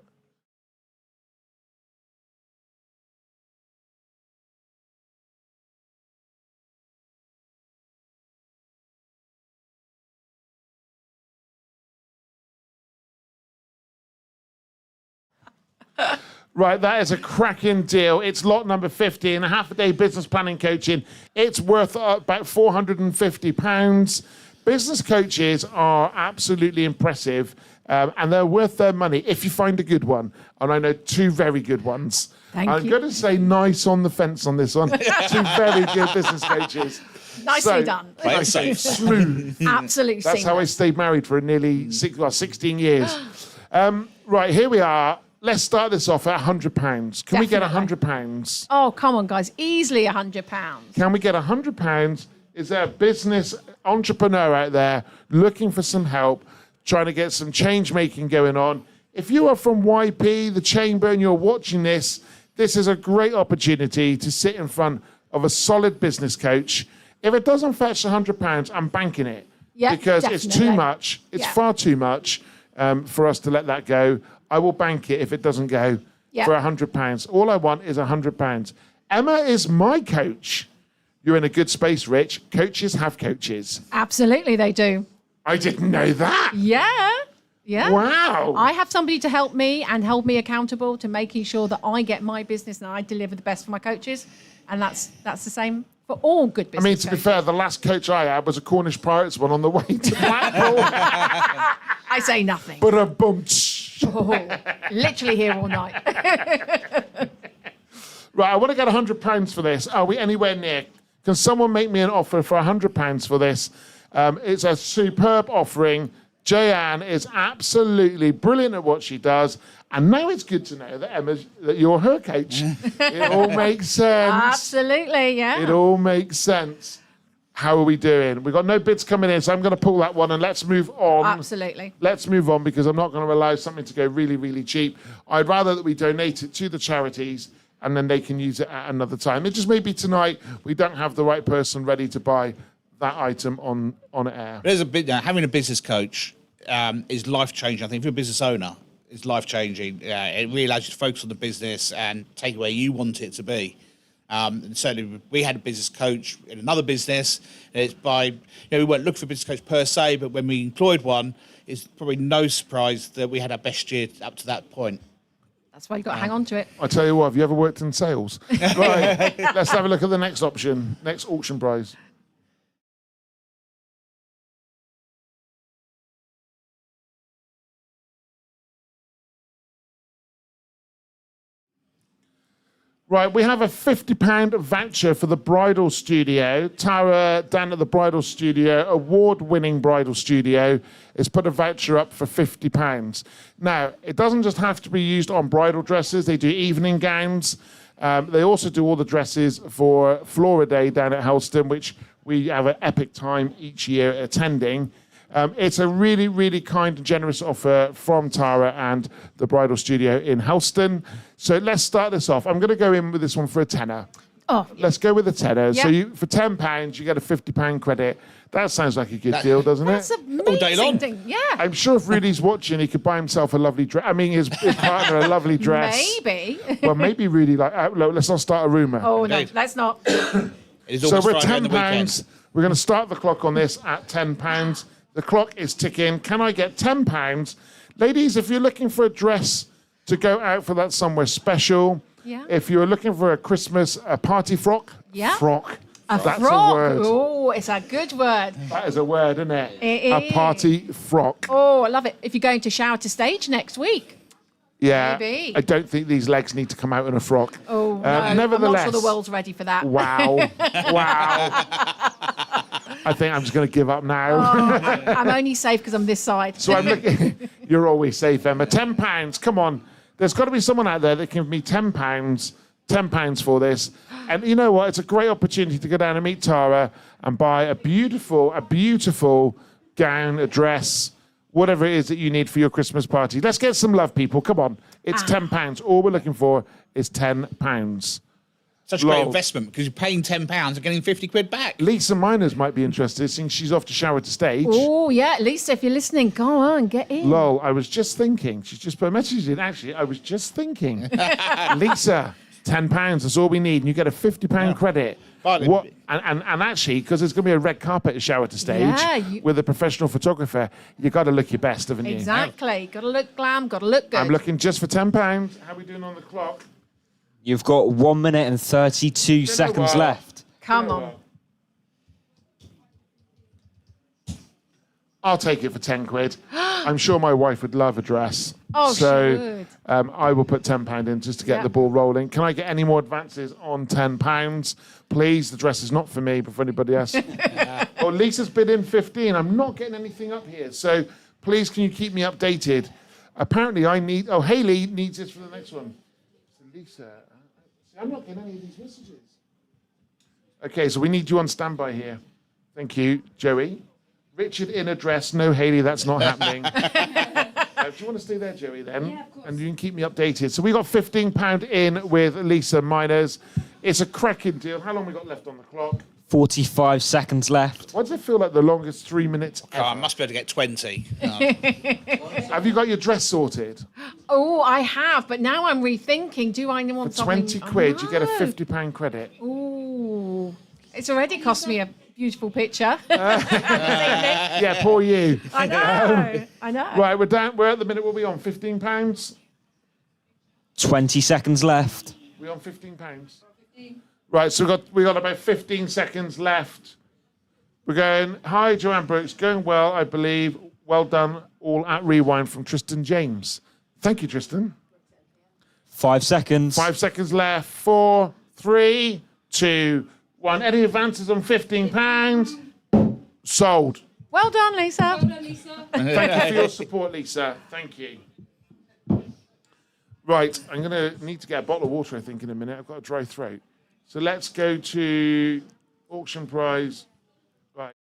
Right, that is a cracking deal. It's lot number 50 and a half-a-day business planning coaching. It's worth about £450. Business coaches are absolutely impressive, and they're worth their money if you find a good one. And I know 2 very good ones. Thank I'm you. going to say nice on the fence on this one. 2 very good business coaches. Nicely done. Play it safe. Smooth. Absolutely. That's how I stayed married for nearly 16 years. Right, here we are. Let's start this off at £100. Can we get £100? Oh, come on, guys. Easily £100. Can we get £100? Is there a business entrepreneur out there looking for some help, trying to get some change making going on? If you are from YP, the Chamber, and you're watching this, this is a great opportunity to sit in front of a solid business coach. If it doesn't fetch £100, I'm banking it. Yeah, because it's too definitely. much. It's Yeah. far too much for us to let that go. I will bank it if it doesn't go Yeah. for £100. All I want is £100. Emma is my coach. You're in a good space, Rich. Coaches have coaches. Absolutely, they do. I didn't know that. Yeah. Yeah. Wow. I have somebody to help me and hold me accountable to making sure that I get my business and I deliver the best for my coaches. And that's the same for all good I business mean, to be coaches. fair, the last coach I had was a Cornish Pirates one on the way to Blackpool. I say nothing. But a bum. Literally here all night. Right, I want to get £100 for this. Are we anywhere near? Can someone make me an offer for £100 for this? It's a superb offering. Jayanne is absolutely brilliant at what she does. And now it's good to know that you're her coach. It all makes sense. Absolutely, yeah. It all makes sense. How are we doing? We've got no bids coming in, so I'm going to pull that one and let's move on. Absolutely. Let's move on because I'm not going to allow something to go really, really cheap. I'd rather that we donate it to the charities and then they can use it at another time. It just may be tonight we don't have the right person ready to buy that item on air. There's a bit having a business coach is life changing. I think if you're a business owner, it's life changing. It really allows you to focus on the business and take it where you want it to be. And certainly, we had a business coach in another business. And it's by we weren't looking for a business coach per se, but when we employed one, it's probably no surprise that we had our best year up to that point. That's why you've got to hang on to it. I tell you what, have you ever worked in sales? Right, let's have a look at the next option, next auction prize. Right, we have a £50 voucher for the bridal studio. Tara, down at the bridal studio, award-winning bridal studio, has put a voucher up for £50. Now, it doesn't just have to be used on bridal dresses. They do evening gowns. They also do all the dresses for Flora Day down at Helston, which we have an epic time each year attending. It's a really, really kind and generous offer from Tara and the bridal studio in Helston. So let's start this off. I'm going to go in with this one for a tenner. Oh, let's go with a tenner. Yeah. So for £10, you get a £50 credit. That sounds like a good deal, doesn't That's it? amazing. All day long. Yeah. I'm sure if Rudy's watching, he could buy himself a lovely dress. I mean, his partner a lovely dress. Maybe. Well, maybe Rudy look, let's not start a rumour. Oh, no, let's not. So we're £10. We're going to start the clock on this at £10. The clock is ticking. Can I get £10? Ladies, if you're looking for a dress to go out for that somewhere special, Yeah. if you're looking for a Christmas party frock, Yeah. frock. That's a frock. word. Oh, it's a good word. That is a word, isn't it? It A is. party frock. Oh, I love it. If you're going to shower to stage next week. Yeah. Maybe. I don't think these legs need to come out in a frock. Oh, no. I'm Nevertheless. not sure the world's ready for that. Wow. Wow. I think I'm just going to give up now. Oh, I'm only safe because I'm this side. So I'm looking. You're always safe, Emma. £10. Come on. There's got to be someone out there that can give me £10. £10 for this. And you know what? It's a great opportunity to go down and meet Tara and buy a beautiful gown, a dress, whatever it is that you need for your Christmas party. Let's get some love, people. Come on. It's £10. All we're looking for is £10. Such a great investment because you're paying £10 and getting 50 quid back. Lisa Miners might be interested, since she's off to shower to stage. Oh, yeah. Lisa, if you're listening, go on, get in. Lol, I was just thinking. She's just put a message in. Actually, I was just thinking. Lisa, £10, that's all we need. And you get a £50 credit. What? And actually, because there's going to be a red carpet at shower to stage with a professional photographer, you got to look your best, haven't you? Exactly. Got to look glam, got to look good. I'm looking just for £10. How are we doing on the clock? You've got 1 minute and 32 seconds left. Come on. I'll take it for 10 quid. I'm sure my wife would love a dress. Oh, so, she would. I will put £10 in just to get the ball rolling. Can I get any more advances on £10? Please, the dress is not for me, but for anybody else. Oh, Lisa's bid in 15. I'm not getting anything up here. So please, can you keep me updated? Apparently, Hayley needs this for the next one. So Lisa, I'm not getting any of these messages. Okay, so we need you on standby here. Thank you, Joey. Richard in a dress. No, Hayley, that's not happening. Do you want to stay there, Joey, then? Yeah, of course. And you can keep me updated. So we got £15 in with Lisa Miners. It's a cracking deal. How long we got left on the clock? 45 seconds left. Why does it feel like the longest 3 minutes ever? Oh, I must be able to get 20. Have you got your dress sorted? Oh, I have, but now I'm rethinking. Do I want For something? 20 quid, you get a £50 credit. Ooh. It's already cost me a beautiful picture. Yeah, poor you. I know. I know. Right, we're down. We're at the minute. We'll be on £15. 20 seconds left. We on £15. Right, so we got about 15 seconds left. We're going. Hi, Joanne Brooks. Going well, I believe. Well done, all at Rewind from Tristan James. Thank you, Tristan. 5 seconds. 5 seconds left. 4, 3, 2, 1. Any advances on £15? Sold. Well done, Lisa. Well done, Lisa. Thank you for your support, Lisa. Thank you. Right, I'm going to need to get a bottle of water, I think, in a minute. I've got a dry throat. So let's go to auction prize. Right.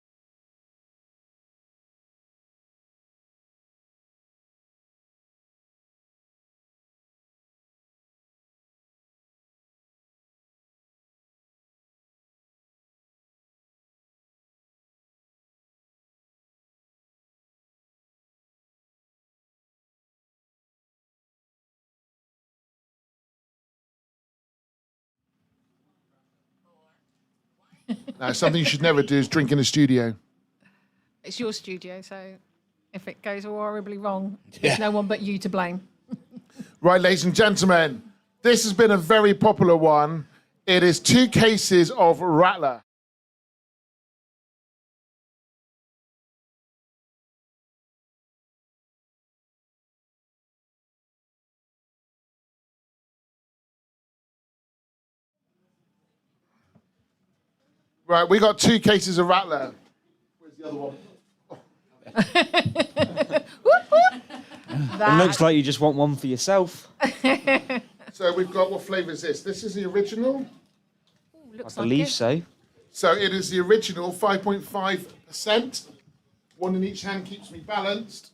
Now, something you should never do is drink in a studio. It's your studio, so if it goes horribly wrong, there's no one but you to blame. Right, ladies and gentlemen, this has been a very popular one. It is 2 cases of Rattler. Right, we got 2 cases of Rattler. Where's the other one? It looks like you just want one for yourself. So we've got, what flavour is this? This is the original. I believe so. So it is the original, 5.5%. One in each hand keeps me balanced.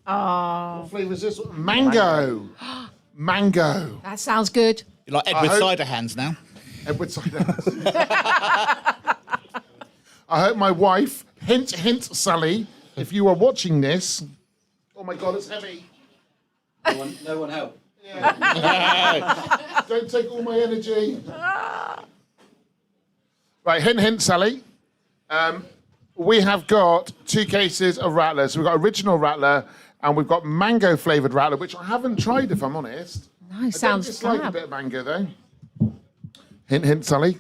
Oh, What flavour is this? Mango. Mango. that sounds good. You're like Edward Cider Hands now. Edward Cider Hands. I hope my wife, hint, hint, Sally, if you are watching this. Oh my God, it's heavy. No one help. Don't take all my energy. Right, hint, hint, Sally. We have got 2 cases of Rattler. So we've got original Rattler and we've got mango flavoured Rattler, which I haven't tried, if I'm honest. No, sounds I don't dislike a fab. bit of mango, though. Hint, hint, Sally.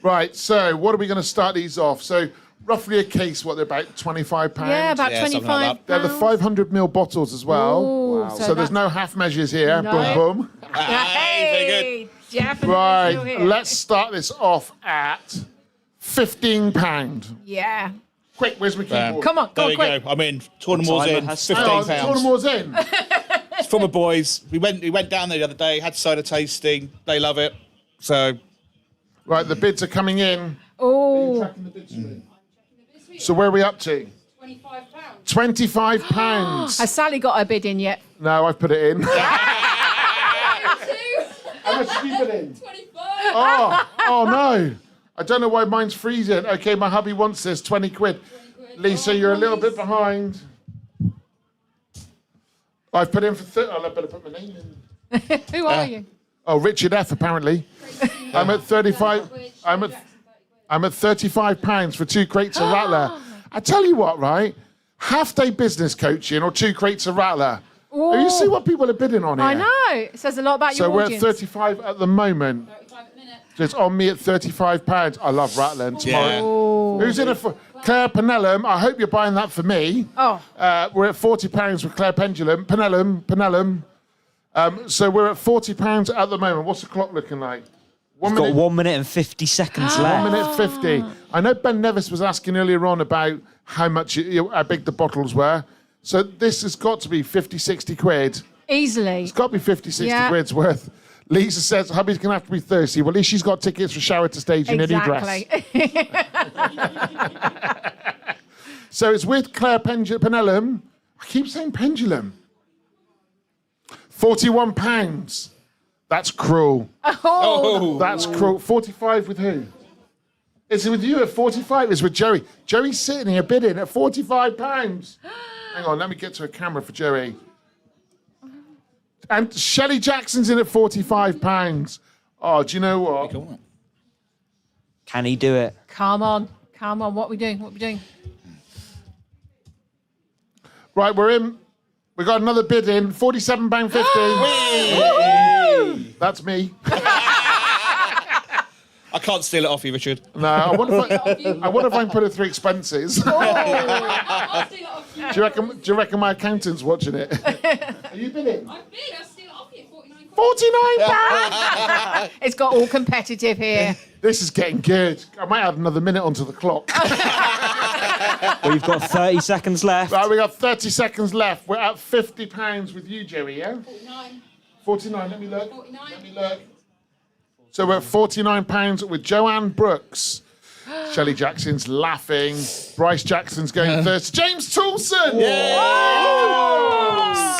Right, so what are we going to start these off? So roughly a case, what, they're about £25? Yeah, about something like 25 They're the 500ml bottles as well. Ooh, Wow. So there's no half measures here. No. Boom, boom. Hey, definitely still Right, here. let's start this off at £15. Yeah. Quick, where's my keyboard? Come on, There go we quick. go. I'm in. Tournament's Timer in. has Hang on, £15. Tournament's in. It's for my boys. We went down there the other day, had cider tasting. They love it. So Right, the bids are coming in. Oh, So where are we up to? £25. £25. has Sally got her bid in yet? No, I've put it in. Two. How much have you put in? 25. Oh no. I don't know why mine's freezing. Okay, my hubby wants this, 20 quid. Lisa, you're a little bit behind. I've put in for 30. I better put my name in. Who are you? Oh, Richard F, apparently. I'm at 35. I'm at £35 for 2 crates of Rattler. I tell you what, right? Half day business coaching or 2 crates of Rattler. Oh, you see what people are bidding on here? I know. It says a lot about So your we're audience. at 35 at the moment. 35 at the minute. So it's on me at £35. I love Rattler. And tomorrow, Oh. who's in it for Claire Penellum? I hope you're buying that for me. Oh. We're at £40 with Claire Penellum. So we're at £40 at the moment. What's the clock looking like? We've got 1 minute and 50 seconds left. 1 minute 50. I know Ben Nevis was asking earlier on about how big the bottles were. So this has got to be 50, 60 quid. Easily. It's got to be 50, 60 Yeah. quid's worth. Lisa says hubby's going to have to be thirsty. Well, at least she's got tickets for Shower to Stage in any dress. Exactly. So it's with Claire Penellum. I keep saying pendulum. £41. That's cruel. Oh. That's cruel. 45 with who? Is it with you at 45? It's with Joey. Joey's sitting here bidding at £45. Hang on, let me get to a camera for Joey. And Shelley Jackson's in at £45. Oh, do you know what? Can he do it? Come on. What are we doing? Right, we're in. We got another bid in. £47.50. That's me. I can't steal it off you, Richard. No, I wonder if I can put it through expenses. Do you reckon my accountant's watching it? Are you bidding? I'll steal it off you. £49. It's got all competitive here. This is getting good. I might add another minute onto the clock. We've got 30 seconds left. Right, we got 30 seconds left. We're at £50 with you, Joey, yeah? 49. Let me look. So we're at £49 with Joanne Brooks. Shelley Jackson's laughing. Bryce Jackson's going first. James Toulson!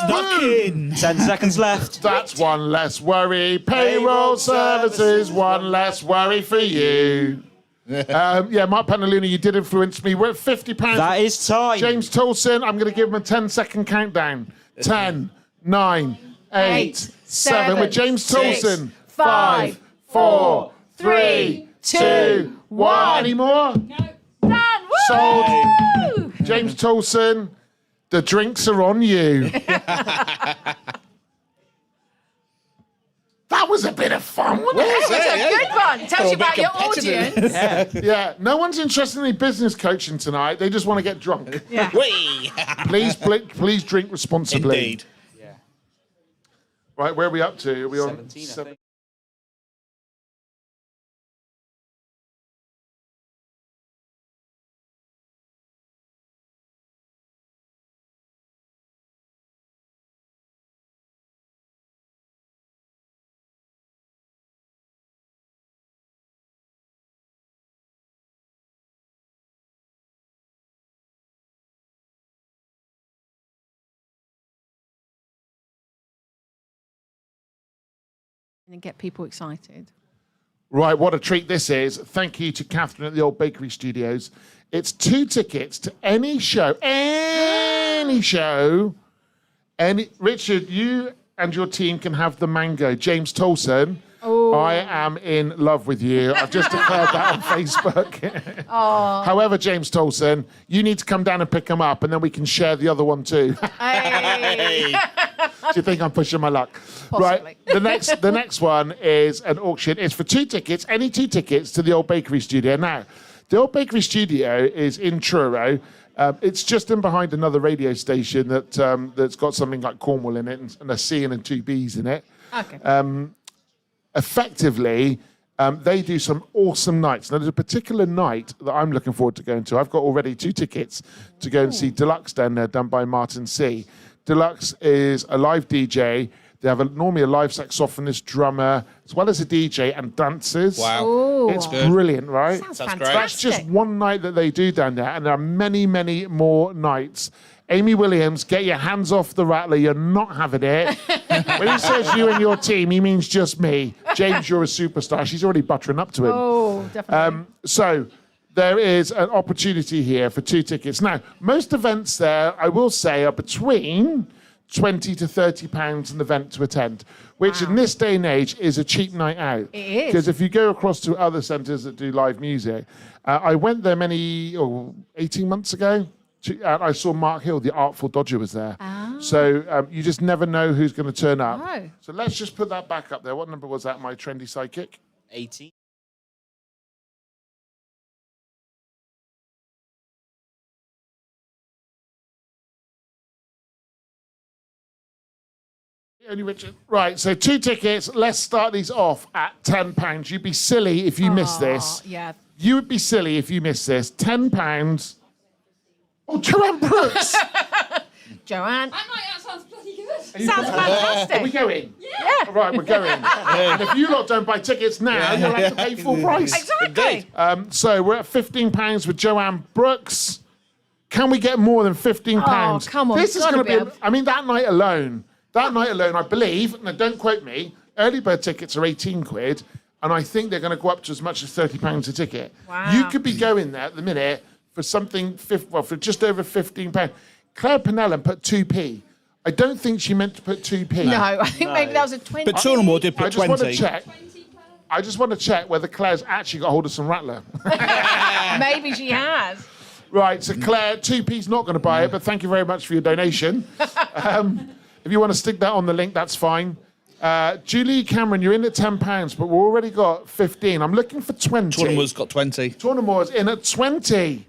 Snuck in. 10 seconds left. That's one less worry. Payroll services, one less worry for you. Mark Panaluna, you did influence me. We're at £50. That is time. James Toulson, I'm going to give him a 10-second countdown. 10, 9, 8, 7. With James Toulson. 5, 4, 3, 2, 1. Any more? No. Done. Sold. James Toulson, the drinks are on you. That was a bit of fun, wasn't it? That was a good one. Tells you about your audience. Yeah, no one's interested in any business coaching tonight. They just want to get drunk. Yeah. Please drink responsibly. Indeed. Yeah. Right, where are we up to? Are we on 17, I think. And get people excited. Right, what a treat this is. Thank you to Catherine at the Old Bakery Studios. It's 2 tickets to any show. Richard, you and your team can have the mango. James Toulson, I am in love with you. I've just declared that on Facebook. However, James Toulson, you need to come down and pick them up, and then we can share the other one too. Hey. Do you think I'm pushing my luck? Possibly. Right. The next one is an auction. It's for 2 tickets, any 2 tickets to the Old Bakery Studio. Now, the Old Bakery Studio is in Truro. It's just in behind another radio station that's got something like Cornwall in it and a C and 2 Bs in it. Okay. Effectively, they do some awesome nights. Now, there's a particular night that I'm looking forward to going to. I've got already 2 tickets to go and see Deluxe down there, done by Martin C. Deluxe is a live DJ. They have normally a live saxophonist, drummer, as well as a DJ and dancers. Wow. Ooh. It's brilliant, right? Sounds That's great. fantastic. That's just one night that they do down there, and there are many, many more nights. Amy Williams, get your hands off the rattler. You're not having it. When he says you and your team, he means just me. James, you're a superstar. She's already buttering up to him. Oh, definitely. So there is an opportunity here for 2 tickets. Now, most events there, I will say, are between £20 to £30 an event to attend, which in this day and age is a cheap night out. It is. Because if you go across to other centres that do live music, I went there 18 months ago. I saw Mark Hill, the Artful Dodger, was there. So you just never know who's going to turn up. No. So let's just put that back up there. What number was that, my trendy sidekick? 18. Only Richard. Right, so 2 tickets. Let's start these off at £10. You'd be silly if you missed this. Yeah. You would be silly if you missed this. £10. Oh, Joanne Brooks. Joanne. That sounds bloody good. Sounds fantastic. Are we going? Yeah. Right, we're going. And if you lot don't buy tickets now, you'll have to pay full price. Exactly. So we're at £15 with Joanne Brooks. Can we get more than £15? Oh, come on. This is Gotta going to be be, I mean, that night alone, I believe, now don't quote me, early bird tickets are 18 quid, and I think they're going to go up to as much as £30 a ticket. Wow. You could be going there at the minute for something, for just over £15. Claire Penellum put 2p. I don't think she meant to put 2p. No, I think maybe that was a 20. But Tullamore did put I just 20. want to check. I just want to check whether Claire's actually got hold of some Rattler. Maybe she has. Right, so Claire, 2p's not going to buy it, but thank you very much for your donation. If you want to stick that on the link, that's fine. Julie Cameron, you're in at £10, but we've already got 15. I'm looking for 20. Tornamore's got 20. Tornamore's in at 20.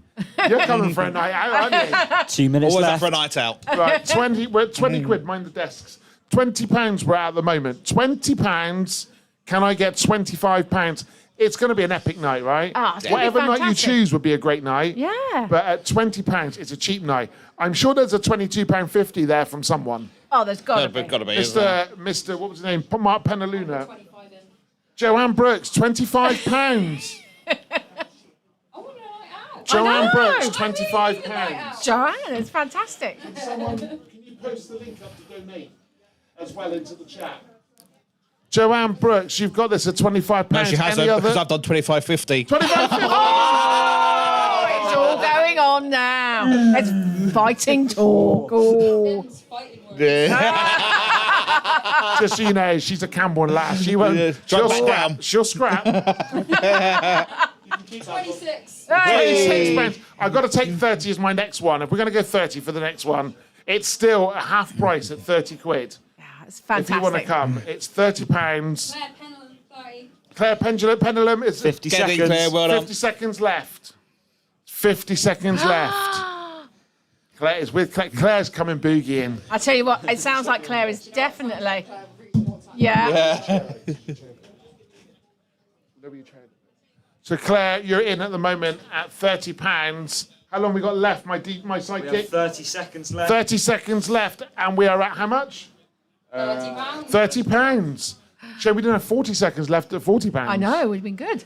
You're coming for a night out, aren't 2 minutes Always left. up for a night out. you? Right, 20. We're at 20 quid. Mind the desks. £20 we're at the moment. £20. Can I get £25? It's going to be an epic night, right? Ah, it's gonna be Whatever night you fantastic. choose would be a great night. Yeah. But at £20, it's a cheap night. I'm sure there's a £22.50 there from someone. Oh, there's got to be. Got to be. isn't there? Mr. What was his name? Mark Penaluna. Joanne Brooks, £25. Joanne Brooks, £25. Joanne, it's fantastic. Someone, can you post the link up to donate as well into the chat? Joanne Brooks, you've got this at £25. No, she hasn't, because I've done 25.50. Oh, it's all going on now. It's fighting talk. Oh. Just so you know, she's a Camborne lass. She won't. She'll back scrap. down. She'll scrap. 26. £26. I've got to take 30 as my next one. If we're going to go 30 for the next one, it's still a half price at 30 quid. Yeah, it's If fantastic. you want to come, it's £30. Claire Pendleton, 30. Claire Pendulum is 50 Get in, seconds. Claire, well done. 50 seconds left. 50 seconds left. Claire is with Claire's coming boogieing. I tell you what, it sounds like Claire is definitely. Yeah. So Claire, you're in at the moment at £30. How long we got left, my We have sidekick? 30 seconds left. 30 seconds left, and we are at how much? £30. £30. Shame we didn't have 40 seconds left at £40. I know, it would have been good.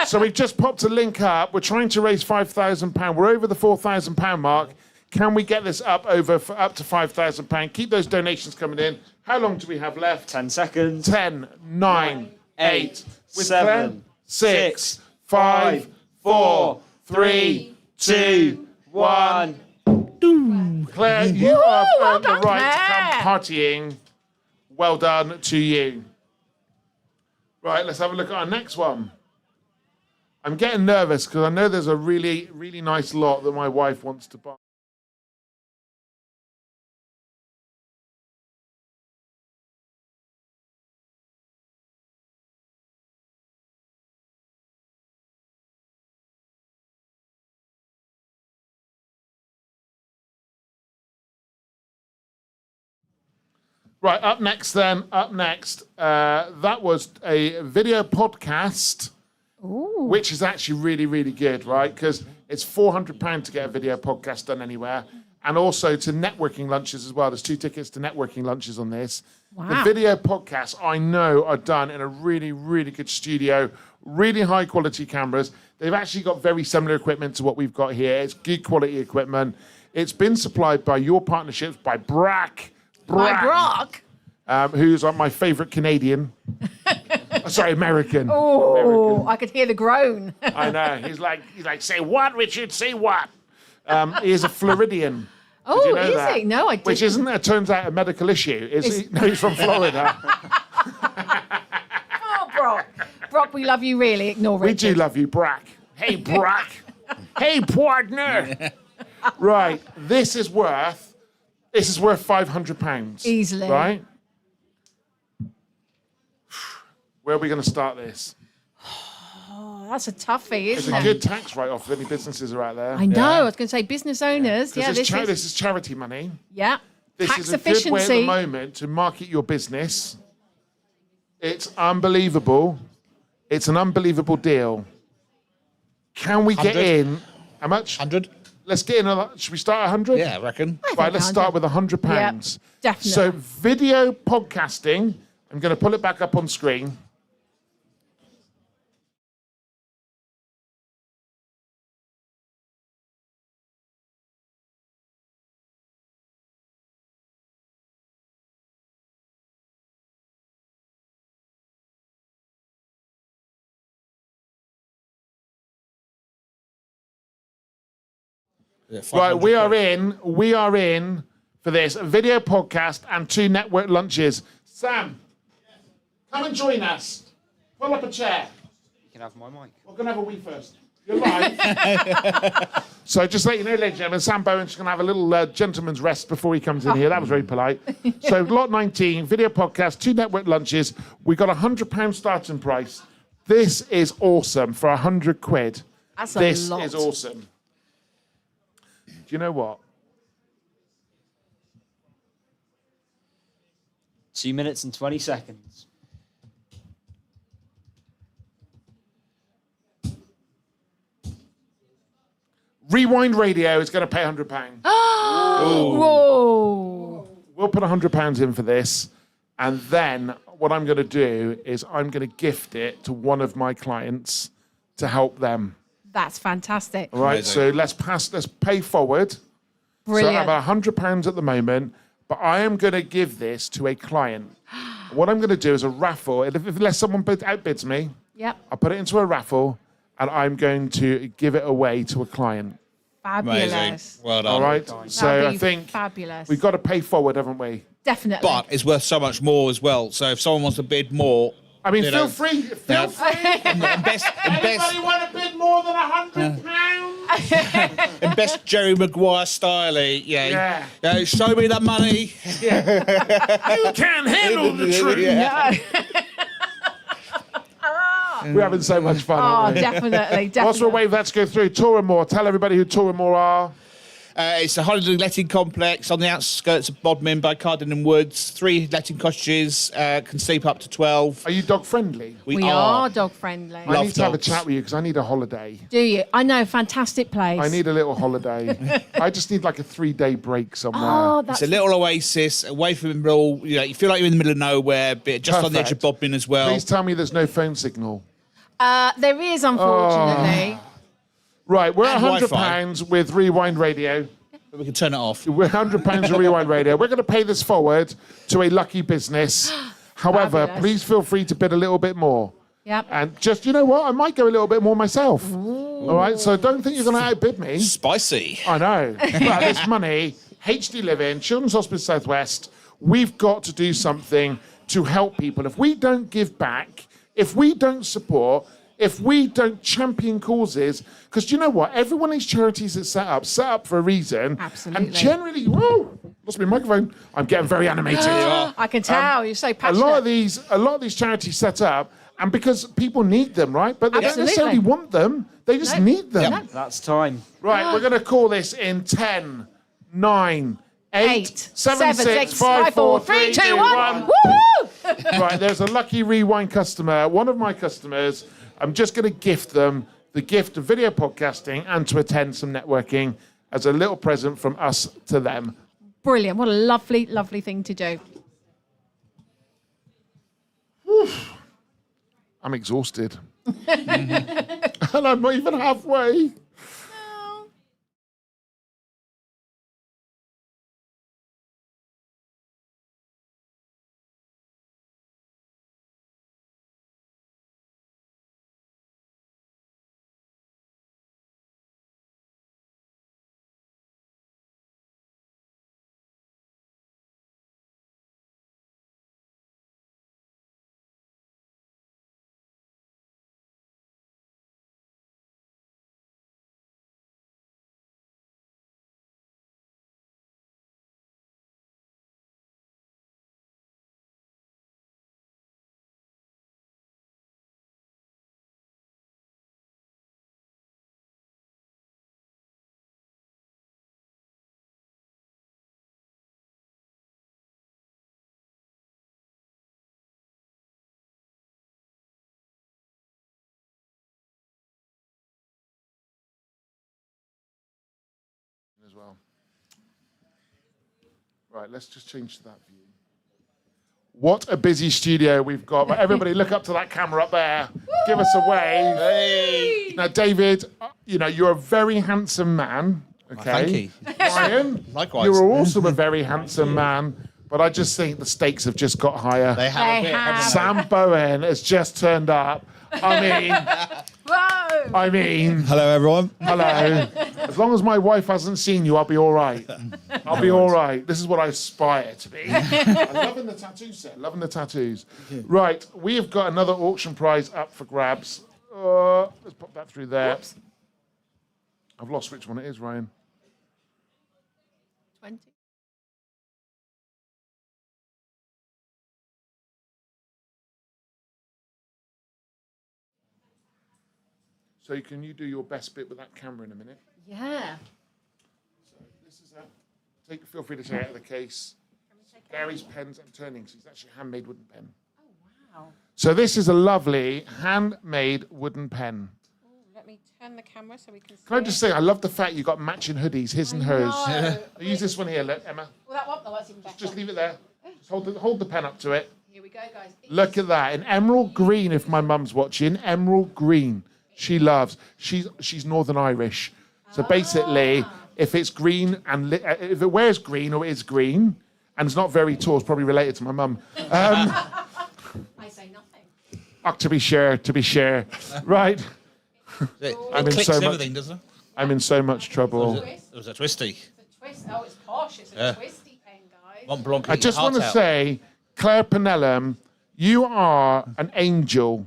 So we've just popped a link up. We're trying to raise £5,000. We're over the £4,000 mark. Can we get this up up to £5,000? Keep those donations coming in. How long do we have left? 10 seconds. 10, 9, 8, with 7, Claire? 6, 5, 4, 3, 2, 1. Claire, you have well earned the done, right to Claire. come partying. Well done to you. Right, let's have a look at our next one. I'm getting nervous because I know there's a really, really nice lot that my wife wants to buy. Right, up next, that was a video podcast, which is actually really, really good, right? Because it's £400 to get a video podcast done anywhere, and also to networking lunches as well. There's 2 tickets to networking lunches on this. Wow. The video podcasts, I know, are done in a really, really good studio, really high quality cameras. They've actually got very similar equipment to what we've got here. It's good quality equipment. It's been supplied by your partnerships, by Brack. By Brock. Who's my favourite Canadian. Sorry, American. Oh, American. I could hear the groan. I know. He's like, say what, Richard? Say what? He is a Floridian. Oh, Did you know is that? he? No, I didn't. Which isn't, it turns out, a medical issue. No, he's from Florida. Oh, Brock. Brock, we love you really. Ignore We Richard. do love you, Brack. Hey, Brack. Hey, partner. Right. This is worth £500. Easily. Right? Where are we going to start this? Oh, that's a toughie, It's isn't a it? good tax write-off if any businesses are out there. I know. I was going to say business owners. Yeah, This this is charity money. Yeah. This Tax is a efficiency. good way at the moment to market your business. It's unbelievable. It's an unbelievable deal. Can we get 100? in? How much? 100? Let's get in. Should we start at 100? Yeah, I reckon. Right, let's start with £100. Yep, definitely. So video podcasting, I'm going to pull it back up on screen. Right, we are in for this video podcast and 2 network lunches. Sam, come and join us. Pull up a chair. You can have my mic. We're going to have a wee first. You're live. So just let you know, ladies and gentlemen, Sam Bowen's going to have a little gentleman's rest before he comes in here. That was very polite. So lot 19, video podcast, 2 network lunches. We got £100 starting price. This is awesome for £100. That's this a lot. is awesome. Do you know what? 2 minutes and 20 seconds. Rewind Radio is going to pay £100. Whoa! We'll put £100 in for this, and then what I'm going to do is I'm going to gift it to one of my clients to help them. That's fantastic. All right, so let's pay forward. Brilliant. So I have £100 at the moment, but I am going to give this to a client. What I'm going to do is a raffle. Unless someone outbids me, Yep. I'll put it into a raffle, and I'm going to give it away to a client. Fabulous. Amazing. Well done. All right. So That'd I be think fabulous. we've got to pay forward, haven't we? Definitely. But it's worth so much more as well. So if someone wants to bid more, I mean, you feel know, free. yeah. Feel free. Anybody want to bid more than £100? in best Jerry Maguire style, Yeah. Show me that money. You can't handle the truth. Yeah. We're having so much fun. Oh, aren't we? definitely. Whilst we're waiting for that to go through, Toramore. Tell everybody who Toramore are. It's a holiday letting complex on the outskirts of Bodmin by Cardinham Woods. 3 letting cottages, can sleep up to 12. Are you dog friendly? We are dog friendly. I need to have a chat with you because I need a holiday. Do you? I know, fantastic place. I need a little holiday. I just need like a 3-day break somewhere. Oh, that's It's a little oasis away from all. You know, you feel like you're in the middle of nowhere, but just on the edge of Bodmin as well. Please tell me there's no phone signal. there is, unfortunately. Right, we're at And £100 Wi-Fi. with Rewind Radio. But we can turn it off. We're £100 with Rewind Radio. We're going to pay this forward to a lucky business. However, Fabulous. please feel free to bid a little bit more. Yep. And just, you know what? I might go a little bit more myself. All right, so don't think you're going to outbid me. Spicy. I know. But this money, HD Living, Children's Hospice Southwest, we've got to do something to help people. If we don't give back, if we don't support, if we don't champion causes, because you know what? Every one of these charities that's set up for a reason. Absolutely. And generally, whoa, lost my microphone. I'm getting very animated. I can tell. You're so passionate. A lot of these charities set up, and because people need them, right? But they don't Absolutely. necessarily want them. They just need them. Yep. That's time. Right, we're going to call this in 10, 9, 8, 7, 6, 5, 4, 3, 2, 1. Woo! Right, there's a lucky Rewind customer, one of my customers. I'm just going to gift them the gift of video podcasting and to attend some networking as a little present from us to them. Brilliant. What a lovely, lovely thing to do. I'm exhausted. And I'm not even halfway. As well. Right, let's just change to that view. What a busy studio we've got. But everybody look up to that camera up there. Give us a wave. Hey. Now, David, you know, you're a very handsome man. Okay. Thank you. Brian, Likewise. you're also a very handsome man. But I just think the stakes have just got higher. They have a bit, haven't they? Sam Bowen has just turned up. I mean, Whoa! I mean... Hello, everyone. Hello. As long as my wife hasn't seen you, I'll be all right. I'll be all right. This is what I aspire to be. I'm loving the tattoo set. Loving the tattoos. Right, we have got another auction prize up for grabs. Let's pop that through there. Whoops. I've lost which one it is, Ryan. 20. So can you do your best bit with that camera in a minute? Yeah. So this is a... Feel free to take it out of the case. Gary's pens and turnings. It's actually a handmade wooden pen. Oh, wow. So this is a lovely handmade wooden pen. Let me turn the camera so we can see. Can I just say, I love the fact you got matching hoodies, his and hers. know. I'll use this one here, look, Emma. Well, that one, no, that's even better. Just leave it there. Just hold the pen up to it. Here we go, guys. Look at that. An emerald green, if my mum's watching. Emerald green. She loves. She's Northern Irish. So basically, if it's green and if it wears green or is green, and it's not very tall, it's probably related to my mum. I say nothing. To be sure. Right. It I'm in clicks so and much. everything, doesn't it? I'm in so much trouble. It was a twisty. It's a twist. Oh, it's posh. It's a Yeah. twisty pen, guys. Mont Blanc. I just want to say, Claire Pinellum, you are an angel.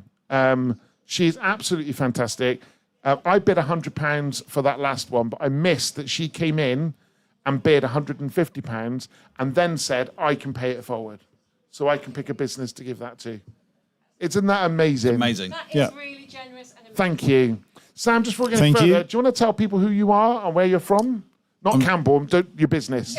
She's absolutely fantastic. I bid £100 for that last one, but I missed that she came in and bid £150 and then said, I can pay it forward. So I can pick a business to give that to. Isn't that amazing? Amazing. That is really generous and amazing. Thank you. Sam, just before we get Thank further, you. do you want to tell people who you are and where you're from? Not Camborne, your business.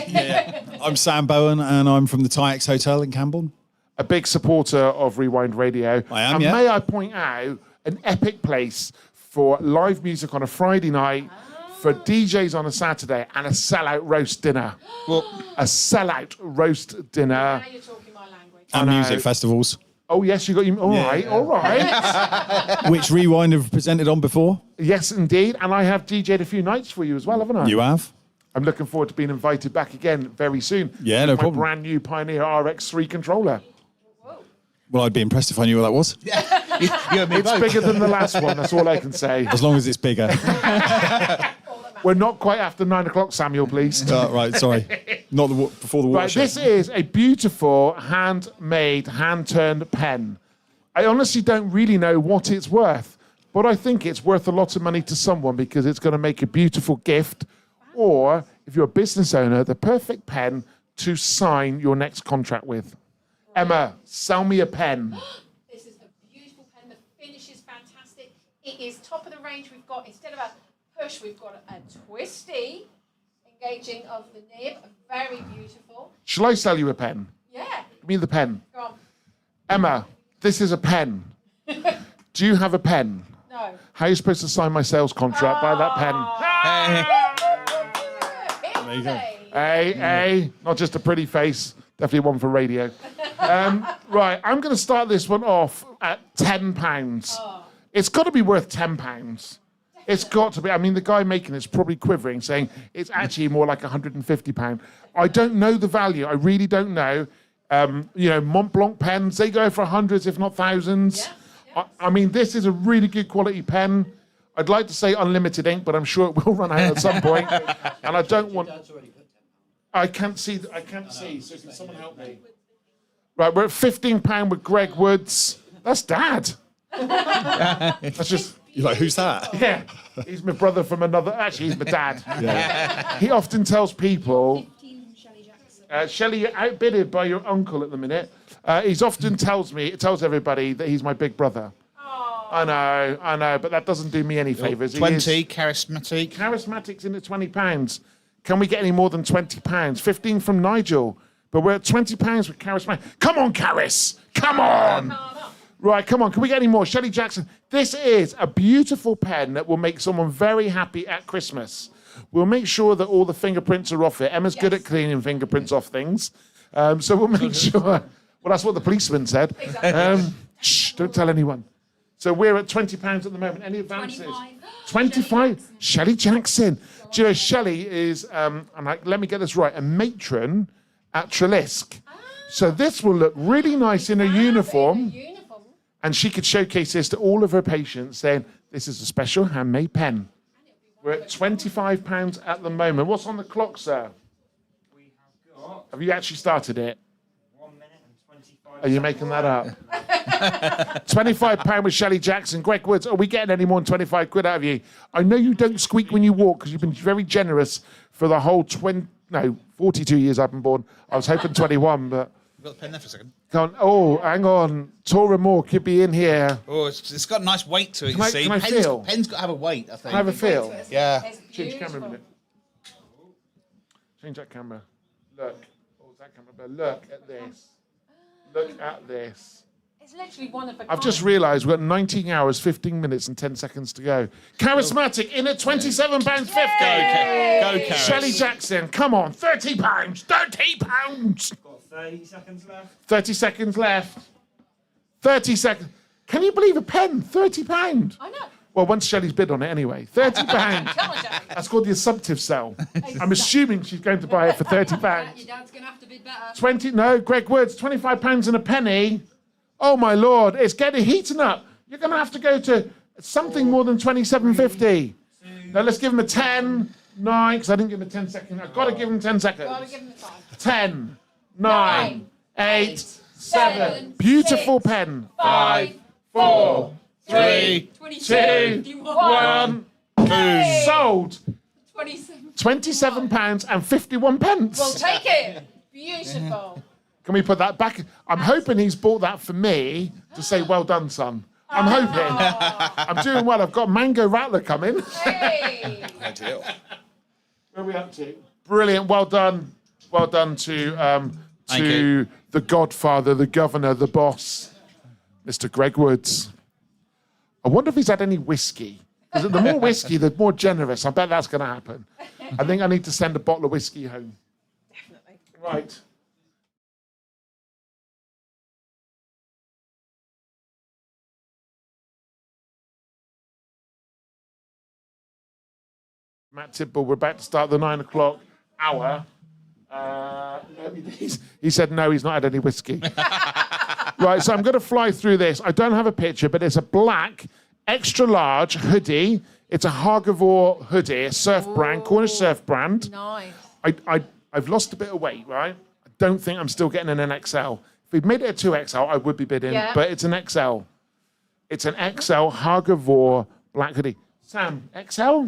I'm Sam Bowen, and I'm from the TIEX Hotel in Camborne. A big supporter of Rewind Radio. I am, and yeah. may I point out, an epic place for live music on a Friday night, for DJs on a Saturday, and a sellout roast dinner. A sellout roast dinner. Now you're talking my language. And music festivals, Oh, yes, you got you. All right. which Rewind have presented on before. Yes, indeed. And I have DJ'd a few nights for you as well, haven't I? You have. I'm looking forward to being invited back again very soon. Yeah, no with my problem. brand new Pioneer RX3 controller. Well, I'd be impressed if I knew what that was. It's bigger than the last one. That's all I can say. As long as it's bigger. We're not quite after 9 o'clock, Samuel, please. Right, sorry. Not before the Right, watershed. this is a beautiful handmade, hand-turned pen. I honestly don't really know what it's worth, but I think it's worth a lot of money to someone because it's going to make a beautiful gift, or if you're a business owner, the perfect pen to sign your next contract with. Emma, sell me a pen. This is a beautiful pen. The finish is fantastic. It is top of the range. We've got, instead of a push, we've got a twisty engaging of the nib. Very beautiful. Shall I sell you a pen? Yeah. Give me the pen. Go on. Emma, this is a pen. Do you have a pen? No. How are you supposed to sign my sales contract by that pen? There you go. Hey, not just a pretty face, definitely one for radio. Right, I'm going to start this one off at £10. It's got to be worth £10. It's got to be. I mean, the guy making it's probably quivering, saying it's actually more like £150. I don't know the value. I really don't know. Mont Blanc pens, they go for hundreds, if not thousands. I mean, this is a really good quality pen. I'd like to say unlimited ink, but I'm sure it will run out at some point. And I don't want... I can't see, so can someone help me? Right, we're at £15 with Greg Woods. That's Dad. That's just... You're like, who's that? Yeah, he's my brother from another... Actually, he's my dad. Yeah. He often tells people... Shelley, you're outbidded by your uncle at the minute. He's often tells everybody that he's my big brother. I know, but that doesn't do me any favours. 20, charismatic. Charismatic's in at £20. Can we get any more than £20? 15 from Nigel. But we're at £20 with charismatic. Come on, Caris! Come on! Right, come on. Can we get any more? Shelley Jackson. This is a beautiful pen that will make someone very happy at Christmas. We'll make sure that all the fingerprints are off it. Emma's good at cleaning fingerprints off things. So we'll make sure... Well, that's what the policeman said. Exactly. Shh, don't tell anyone. So we're at £20 at the moment. Any advances? 25. Shelley Jackson. Do you know, Shelley is, let me get this right, a matron at Trelisk. So this will look really nice in a uniform. And she could showcase this to all of her patients, saying, this is a special handmade pen. We're at £25 at the moment. What's on the clock, sir? Have you actually started it? 1 minute and 25 Are you making that up? £25 with Shelley Jackson. Greg Woods, are we getting any more than 25 quid out of you? I know you don't squeak when you walk because you've been very generous for the whole 42 years I've been born. I was hoping 21, but... You've got the pen there for a second. Go on. Oh, hang on. Tora Moore could be in here. Oh, it's got a nice weight to it, Can you I- see. can I Pen's, feel? Pen's got to have a weight, I think. Can I have a feel? Yeah. Change camera a minute. Change that camera. Look. Oh, that camera. But look at this. Look at this. It's literally one of a I've just realised we've got 19 hours, 15 minutes and 10 seconds to go. Charismatic in at £27.50. Go, Charis. Shelley Jackson, come on, £30. £30. Got 30 seconds left. 30 seconds left. 30 seconds. Can you believe a pen? £30. I know. Well, once Shelley's bid on it anyway. £30. That's called the assumptive sell. I'm assuming she's going to buy it for £30. Your dad's going to have to bid better. 20, no, Greg Woods, £25 and a penny. Oh my Lord, it's getting heating up. You're going to have to go to something more than £27.50. Now let's give him a 10, 9, because I didn't give him a 10 second. I've got to give him 10 seconds. Got to give him the time. 10, 9, 8, 7. Beautiful pen. 5, 4, 3, 2, 1. Sold. £27 and 51 pence. We'll take it. Beautiful. Can we put that back? I'm hoping he's bought that for me to say, well done, son. I'm hoping. I'm doing well. I've got Mango Rattler coming. Hey. Ideal. Where are we up to? Brilliant. Well done. Well done to Thank you. the Godfather, the Governor, the boss, Mr. Greg Woods. I wonder if he's had any whiskey. Because the more whiskey, the more generous. I bet that's going to happen. I think I need to send a bottle of whiskey home. Definitely. Right. Matt Tidball, we're about to start the 9 o'clock hour. He said no, he's not had any whiskey. Right, so I'm going to fly through this. I don't have a picture, but it's a black, extra large hoodie. It's a Hargavore hoodie, a surf brand, Cornish surf brand. Nice. I've lost a bit of weight, right? I don't think I'm still getting an XL. If we'd made it a 2XL, I would be bidding, Yeah. but it's an XL. It's an XL Hargavore black hoodie. Sam, XL?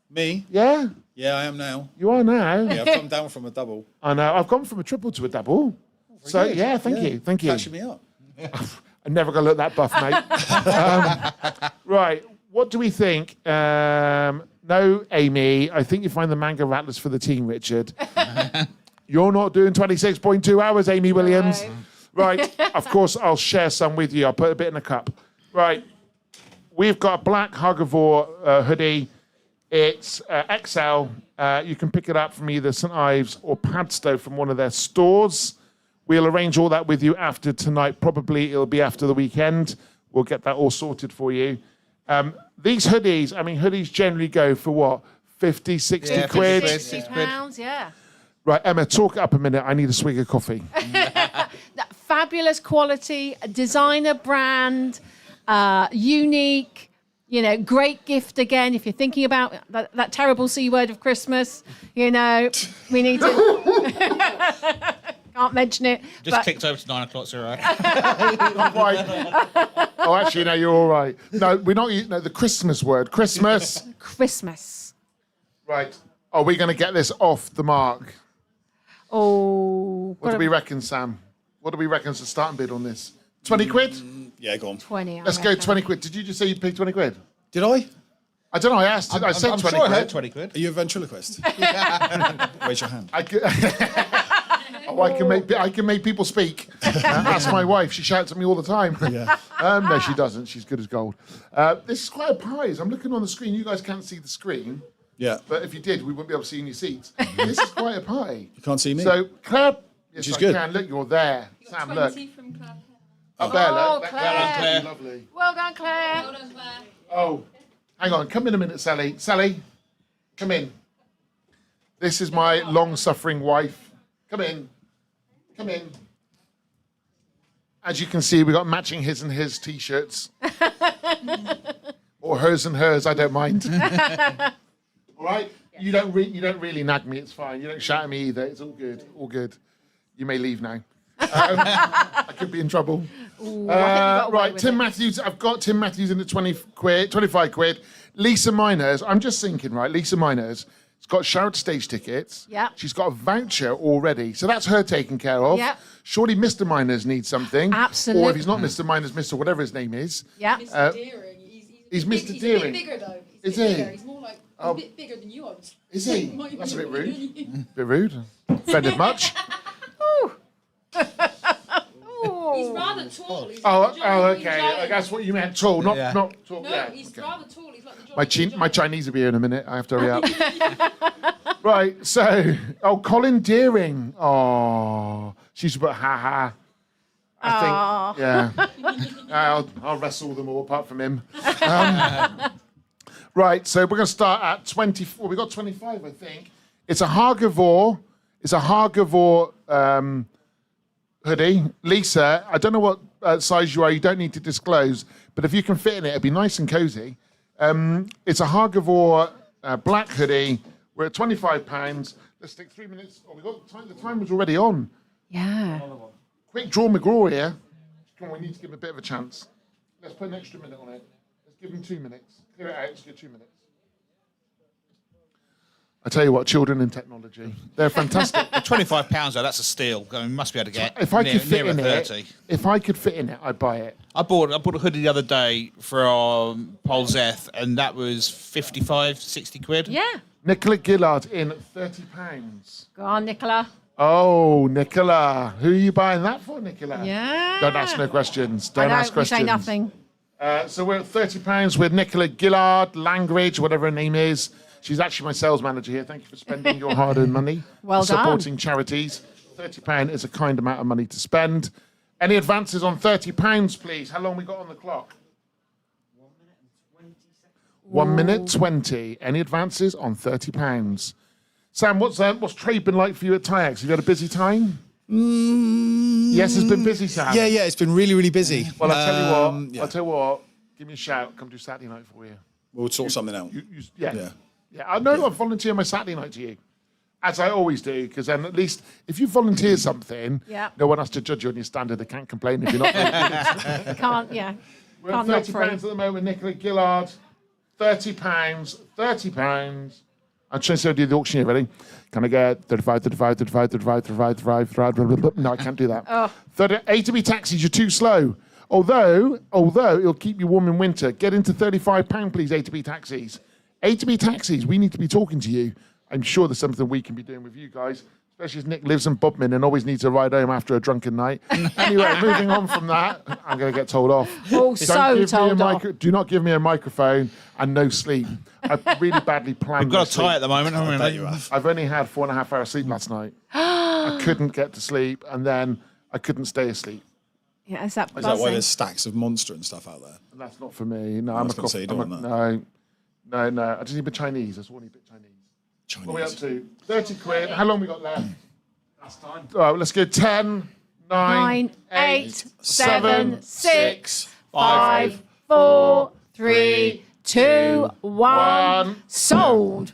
Me? Yeah? Yeah, I am now. You are now? Yeah, I've come down from a double. I know. I've gone from a triple to a double. So, good. yeah, thank you. Thank you. Catching me up. I'm never going to look that buff, mate. Right. What do we think? No, Amy. I think you find the Mango Rattlers for the team, Richard. You're not doing 26.2 hours, Amy Williams. No. Right. Of course, I'll share some with you. I'll put a bit in a cup. Right. We've got a black Hargavore hoodie. It's XL. You can pick it up from either St Ives or Padstow from one of their stores. We'll arrange all that with you after tonight. Probably it'll be after the weekend. We'll get that all sorted for you. These hoodies, I mean, hoodies generally go for what? 50, 60 quid? £60, yeah. Right, Emma, talk it up a minute. I need a swig of coffee. That fabulous quality, designer brand, unique, you know, great gift again. If you're thinking about that terrible C word of Christmas, you know, we need to... Can't mention it. Just clicked over to 9 o'clock, so right. Not quite. Oh, actually, no, you're all right. No, we're not using the Christmas word. Christmas. Christmas. Right. Are we going to get this off the mark? Oh. What do we reckon, Sam? What do we reckon is the starting bid on this? 20 quid? Yeah, go on. 20. Let's go 20 quid. Did you just say you paid 20 quid? Did I? I don't know. I asked. I said I'm 20 sure quid. I heard 20 quid. Are you a ventriloquist? Raise your hand. I can make people speak. That's my wife. She shouts at me all the time. Yeah. No, she doesn't. She's good as gold. This is quite a prize. I'm looking on the screen. You guys can't see the screen. Yeah. But if you did, we wouldn't be able to see in your seats. This is quite a party. You can't see me. So, Claire, yes, Which is I good. can. Look, you're there. Sam, look. From Claire. Up there, Oh, look. Claire. Well done, Claire. Lovely. Well done, Claire. Well done, Claire. Oh, hang on. Come in a minute, Sally. Sally, come in. This is my long-suffering wife. Come in. Come in. As you can see, we got matching his and his t-shirts. Or hers and hers, I don't mind. All right? You don't really nag me, it's fine. You don't shout at me either, it's all good, all good. You may leave now. I could be in trouble. Ooh, I think you got away Right, with Tim it. Matthews, I've got Tim Matthews in at 25 quid. Lisa Miners, I'm just thinking, right, Lisa Miners has got showered stage tickets. Yeah. She's got a voucher already, so that's her taken care of. Yeah. Surely Mr. Miners needs something. Absolutely. Or if he's not Mr. Miners, Mr. whatever his name is. Yeah. Uh, Deering. He's Mr. He's Deering. a bit bigger though. Is a bit he? bigger. He's more like Oh. a bit bigger than you are. Is he? Might That's a be bit rude. you. Bit rude. Offended much? He's rather tall. He's Oh, like the giant okay. giant. I guess what you meant tall, not Yeah. not tall. No, yeah. he's okay. rather tall. He's like the giant. My Chinese will be here in a minute. I have to hurry up. Right. So, Colin Deering. Oh, she should put ha ha. I think. Yeah. I'll wrestle them all apart from him. Right. So we're going to start at 24. We got 25, I think. It's a Hargavore. Hoodie. Lisa, I don't know what size you are. You don't need to disclose. But if you can fit in it, it'd be nice and cozy. It's a Hargavore black hoodie. We're at £25. Let's take 3 minutes. Oh, we got time. The time was already on. Yeah. Quick draw McGraw here. Come on, we need to give him a bit of a chance. Let's put an extra minute on it. Let's give him 2 minutes. Clear it out. Let's give 2 minutes. I tell you what, children and technology, they're fantastic. £25 though, that's a steal. I mean, must be able to get If I could fit near in 30. it, if I could fit in it, I'd buy it. I bought a hoodie the other day from Polzeth, and that was 55, 60 quid. Yeah. Nicola Gillard in £30. Go on, Nicola. Oh, Nicola. Who are you buying that for, Nicola? Yeah. Don't ask no questions. I Don't know, ask we questions. say nothing. So we're at £30 with Nicola Gillard, Langridge, whatever her name is. She's actually my sales manager here. Thank you for spending your hard-earned money. Well done. Supporting charities. £30 is a kind amount of money to spend. Any advances on £30, please? How long we got on the clock? 1 minute 20. Any advances on £30? Sam, what's trade been like for you at Tyax? Have you had a busy time? Yes, it's been busy, Sam. Yeah, it's been really, really busy. Well, I'll tell you what. Give me a shout. Come do Saturday night for you. We'll sort something out. Yeah. I know I'll volunteer my Saturday night to you. As I always do, because then at least if you volunteer something, no one has to judge you on your standard. They can't complain if you're not. Can't, yeah. We're Can't at not £30 free. at the moment, Nicola Gillard. £30. I'm trying to do the auction here, ready? Can I get 35? No, I can't do that. Oh. 30, A to B taxis, you're too slow. Although it'll keep you warm in winter. Get into £35, please, A to B taxis. A to B taxis, we need to be talking to you. I'm sure there's something we can be doing with you guys, especially as Nick lives in Budman and always needs a ride home after a drunken night. Anyway, moving on from that, I'm going to get told off. Oh, told off. Do not give me a microphone and no sleep. I've really badly planned. We've got my a tie sleep. at the moment, haven't we? I've only had 4.5 hours sleep last night. I couldn't get to sleep, and then I couldn't stay asleep. Yeah, is that Is that why buzzing? there's stacks of Monster and stuff out there? And that's not for me. No, I I'm was a gonna say you I'm don't a- want No. I just need a bit Chinese. I just want a bit Chinese. What are we up to? 30 quid. How long we got left? Last time. All right, let's go 10, 9, 8, 7, 6, 5, 4, 3, 2, 1. Sold.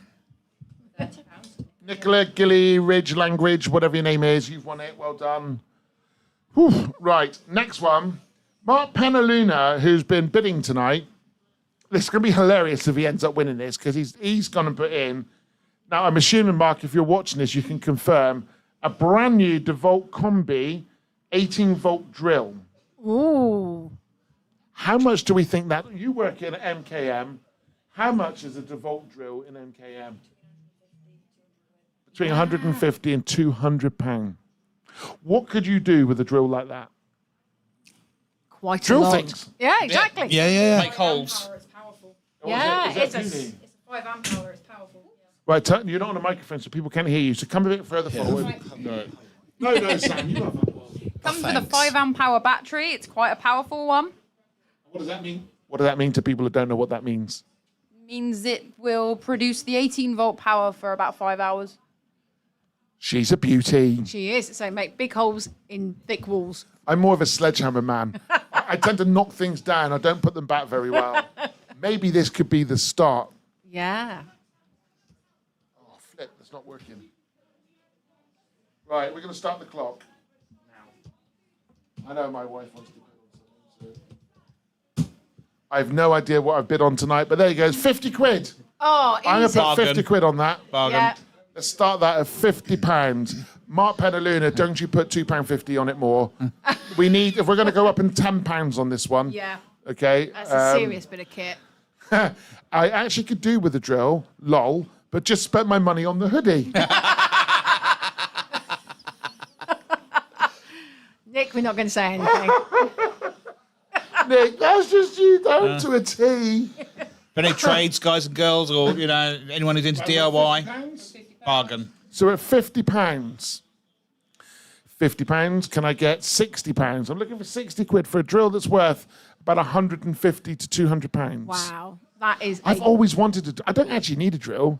Nicola, Gilly, Ridge, Langridge, whatever your name is, you've won it. Well done. Whew. Right, next one. Mark Penaluna, who's been bidding tonight. This is going to be hilarious if he ends up winning this, because he's going to put in. Now, I'm assuming, Mark, if you're watching this, you can confirm a brand new DeVault Combi 18-volt drill. Ooh. How much do we think that? You work in MKM. How much is a DeVault drill in MKM? Between 150 and 200 pounds. What could you do with a drill like that? Quite a Drill lot. things. Yeah, exactly. Make holes. Yeah, Is that it's a beauty? It's a 5 amp hour. It's powerful. Right, you're not on a microphone, so people can't hear you. So come a bit further forward. No, Sam, you have that. Comes with a 5 amp hour battery. It's quite a powerful one. What does that mean? What does that mean to people who don't know what that means? Means it will produce the 18 volt power for about 5 hours. She's a beauty. She is. So make big holes in thick walls. I'm more of a sledgehammer man. I tend to knock things down. I don't put them back very well. Maybe this could be the start. Yeah. Oh, flip, that's not working. Right, we're going to start the clock now. I know my wife wants to bid on something, so I have no idea what I've bid on tonight, but there you go. It's 50 quid. Oh, I'm going to put Bargain. 50 quid on that. Bargain. Yeah. Let's start that at £50. Mark Penaluna, don't you put £2.50 on it more. We need, if we're going to go up in £10 on this one. Yeah. Okay. That's a serious bit of kit. I actually could do with a drill, lol, but just spent my money on the hoodie. Nick, we're not going to say anything. Nick, that's just you down to a T. For any trades, guys and girls, or anyone who's into DIY, bargain. So at £50, can I get £60? I'm looking for 60 quid for a drill that's worth about 150 to 200 pounds. Wow. That is. I've always wanted to. I don't actually need a drill.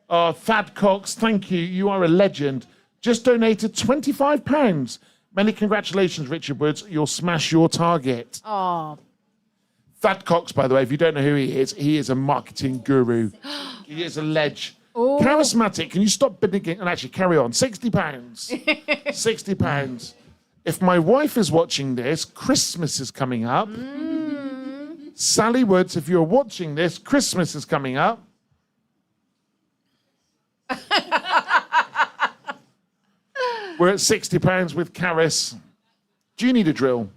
Oh, Thad Cox, thank you. You are a legend. Just donated £25. Many congratulations, Richard Woods. You'll smash your target. Oh. Thad Cox, by the way, if you don't know who he is a marketing guru. He is a ledge. Oh. Charismatic. Can you stop bidding and actually carry on? £60. £60. If my wife is watching this, Christmas is coming up. Sally Woods, if you're watching this, Christmas is coming up. We're at £60 with Caris. Do you need a drill?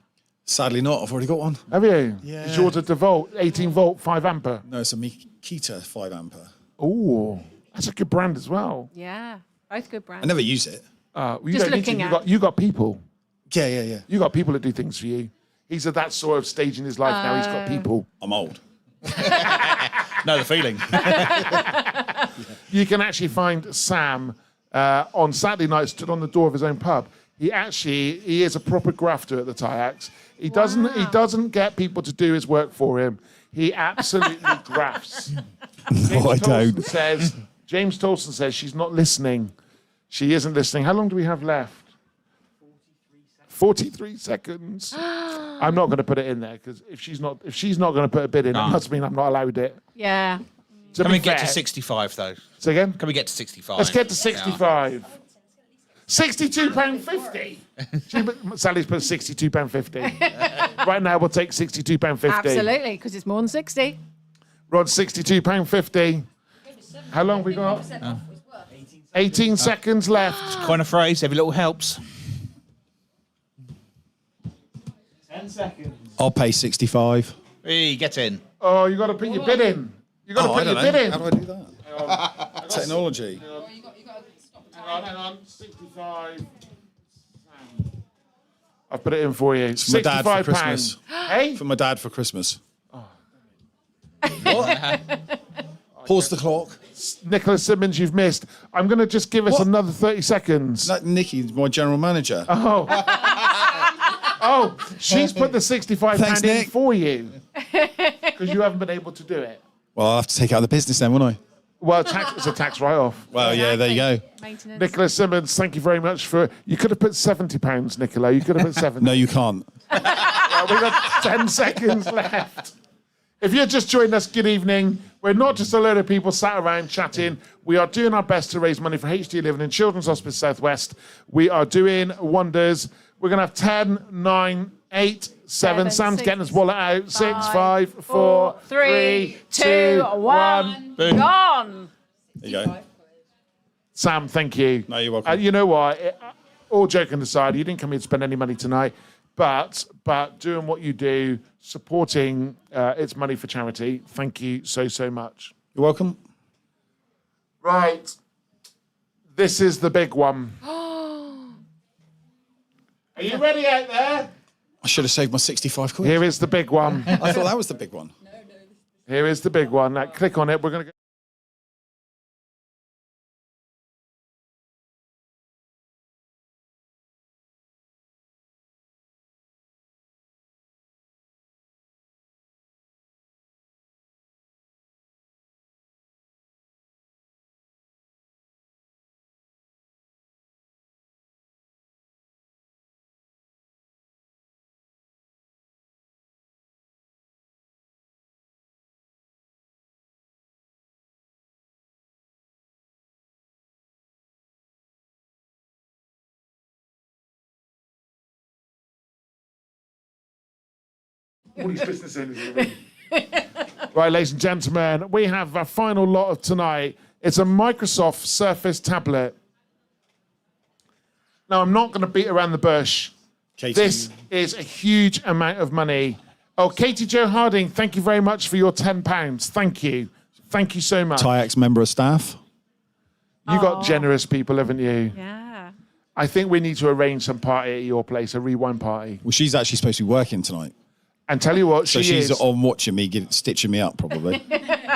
Sadly not. I've already got one. Have you? Yeah. Is yours a DeVolt, 18 volt, 5 ampere? No, it's a Mikita 5 ampere. Oh, that's a good brand as well. Yeah. Both good brands. I never use it. You Just don't need to. looking You got people. Yeah. You got people that do things for you. He's at that sort of stage in his life now. He's got people. I'm old. Know the feeling. You can actually find Sam on Saturday night, stood on the door of his own pub. He is a proper grafter at the Tyaks. He doesn't get people to do his work for him. He absolutely grafts. No, I don't. James Tolson says she's not listening. She isn't listening. How long do we have left? 43 seconds. I'm not going to put it in there because if she's not going to put a bid in, it must mean I'm not allowed it. Yeah. Can we get to 65 though? Say again? Can we get to 65? Let's get to 65. £62.50. Sally's put £62.50. Right now, we'll take £62.50. Absolutely, because it's more than 60. Rod, £62.50. How long have we got? 18 seconds left. Coin a phrase, every little helps. 10 seconds. I'll pay 65. Hey, get in. Oh, you got to put your bid in. You got to put your bid in. How do I do that? Technology. Hang on. 65. I've put it in for you. It's for my dad for Christmas. Hey? For my dad for Christmas. What? Pause the clock. Nicholas Simmons, you've missed. I'm going to just give us another 30 seconds. That Nikki, my general manager. Oh. Oh, she's put the £65 in Nick. for you because you haven't been able to do it. Well, I'll have to take out the business then, won't I? Well, it's a tax write-off. Well, yeah, there you go. Maintenance. Nicholas Simmons, thank you very much for... You could have put £70, Nicola. You could have put 70. No, you can't. Well, we've got 10 seconds left. If you're just joining us, good evening. We're not just a load of people sat around chatting. We are doing our best to raise money for HD Living and Children's Hospice South West. We are doing wonders. We're going to have 10, 9, 8, 7. Sam's getting his wallet out. 6, 5, 4, 3, 2, 1. Boom. Gone. There you go. Sam, thank you. No, you're welcome. You know what? All joking aside, you didn't come here to spend any money tonight, but doing what you do, supporting It's Money for Charity, thank you so much. You're welcome. Right. This is the big one. Are you ready out there? I should have saved my 65 quid. Here is the big one. I thought that was the big one. Here is the big one. Now, click on it. We're going to go. All these business owners in the room. Right, ladies and gentlemen, we have our final lot of tonight. It's a Microsoft Surface tablet. Now, I'm not going to beat around the bush. Katie. This is a huge amount of money. Oh, Katie Jo Harding, thank you very much for your £10. Thank you. Thank you so much. TIEX member of staff. You got generous people, haven't you? Yeah. I think we need to arrange some party at your place, a rewind party. Well, she's actually supposed to be working tonight. And tell you what, So she's on watching me, stitching me up, probably.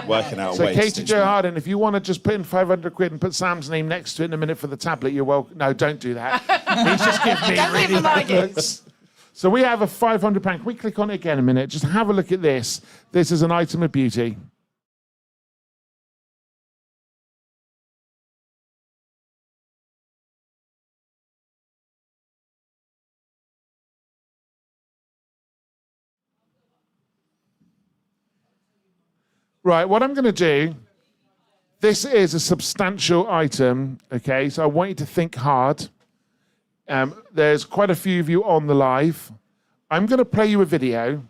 Working out a So way to Katie stitch Jo me up. Harding, if you want to just put in 500 quid and put Sam's name next to it in a minute for the tablet, you're welcome. No, don't do that. He's just giving me Don't really give him bad ideas. looks. So we have a £500. Can we click on it again a minute? Just have a look at this. This is an item of beauty. Right, what I'm going to do, this is a substantial item, okay? So I want you to think hard. There's quite a few of you on the live. I'm going to play you a video.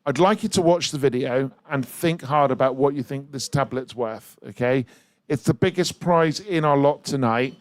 I'd like you to watch the video and think hard about what you think this tablet's worth, okay? It's the biggest prize in our lot tonight.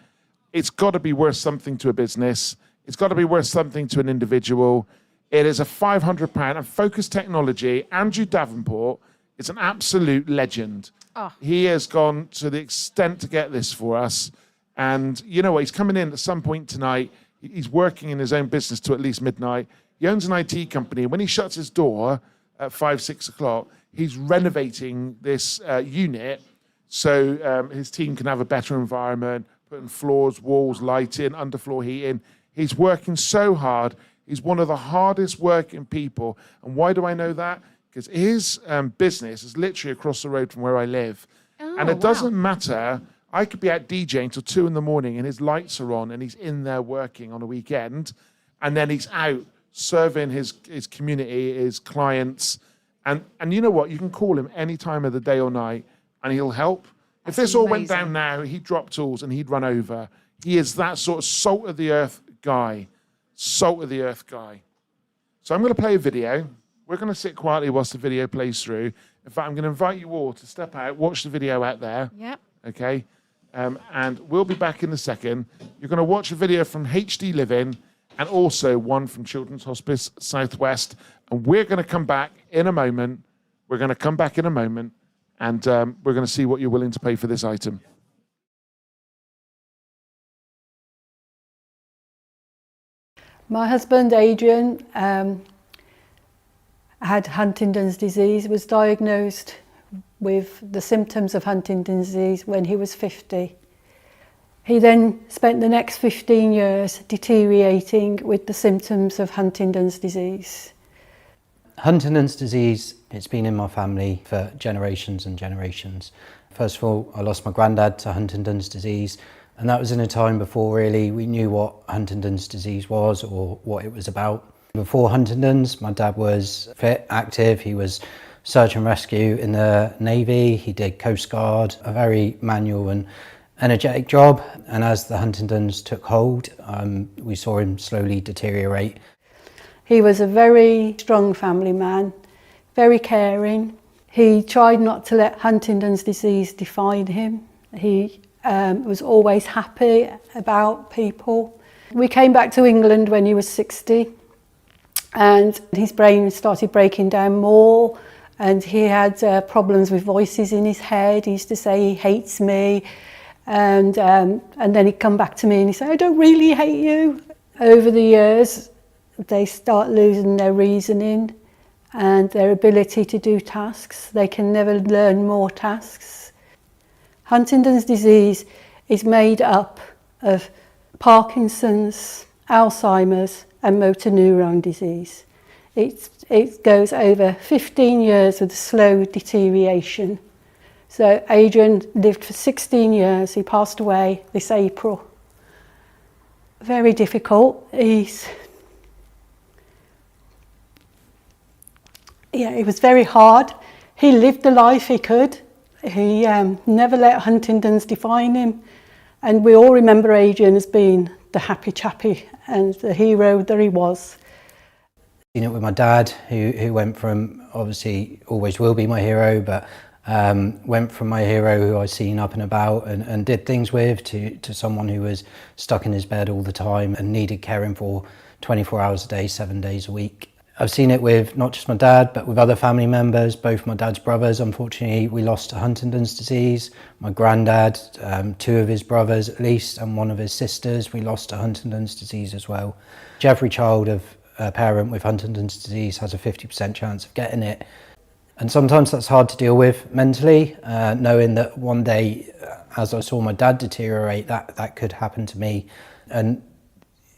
It's got to be worth something to a business. It's got to be worth something to an individual. It is a £500, and Focus Technology, Andrew Davenport, is an absolute legend. Oh. He has gone to the extent to get this for us. And you know what? He's coming in at some point tonight. He's working in his own business to at least midnight. He owns an IT company. When he shuts his door at 5, 6 o'clock, he's renovating this unit so his team can have a better environment, putting floors, walls, lighting, underfloor heating. He's working so hard. He's one of the hardest working people. And why do I know that? Because his business is literally across the road from where I live. And it doesn't matter. I could be out DJing till 2 in the morning and his lights are on and he's in there working on a weekend. And then he's out serving his community, his clients. And you know what? You can call him any time of the day or night and he'll help. If this all went down now, he'd drop tools and he'd run over. He is that sort of salt of the earth guy. Salt of the earth guy. So I'm going to play a video. We're going to sit quietly whilst the video plays through. In fact, I'm going to invite you all to step out, watch the video out there. Yep. Okay? And we'll be back in a second. You're going to watch a video from HD Living and also one from Children's Hospice Southwest. And we're going to come back in a moment. We're going to come back in a moment and we're going to see what you're willing to pay for this item. My husband, Adrian, had Huntington's disease, was diagnosed with the symptoms of Huntington's disease when he was 50. He then spent the next 15 years deteriorating with the symptoms of Huntington's disease. Huntington's disease, it's been in my family for generations and generations. First of all, I lost my granddad to Huntington's disease, and that was in a time before really we knew what Huntington's disease was or what it was about. Before Huntington's, my dad was fit, active, he was search and rescue in the Navy, he did Coast Guard, a very manual and energetic job. And as the Huntington's took hold, we saw him slowly deteriorate. He was a very strong family man, very caring. He tried not to let Huntington's disease define him. He was always happy about people. We came back to England when he was 60 and his brain started breaking down more and he had problems with voices in his head. He used to say he hates me and then he'd come back to me and he'd say, I don't really hate you. Over the years, they start losing their reasoning and their ability to do tasks. They can never learn more tasks. Huntington's disease is made up of Parkinson's, Alzheimer's and motor neuron disease. It goes over 15 years with slow deterioration. So Adrian lived for 16 years. He passed away this April. Very difficult. It was very hard. He lived the life he could. He never let Huntington's define him. And we all remember Adrian as being the happy chappy and the hero that he was. Seen it with my dad, who went from, obviously always will be my hero, but went from my hero who I've seen up and about and did things with to someone who was stuck in his bed all the time and needed caring for 24 hours a day, 7 days a week. I've seen it with not just my dad, but with other family members. Both my dad's brothers, unfortunately, we lost to Huntington's disease. My granddad, 2 of his brothers at least, and 1 of his sisters, we lost to Huntington's disease as well. Every child of a parent with Huntington's disease has a 50% chance of getting it. And sometimes that's hard to deal with mentally, knowing that one day, as I saw my dad deteriorate, that could happen to me. And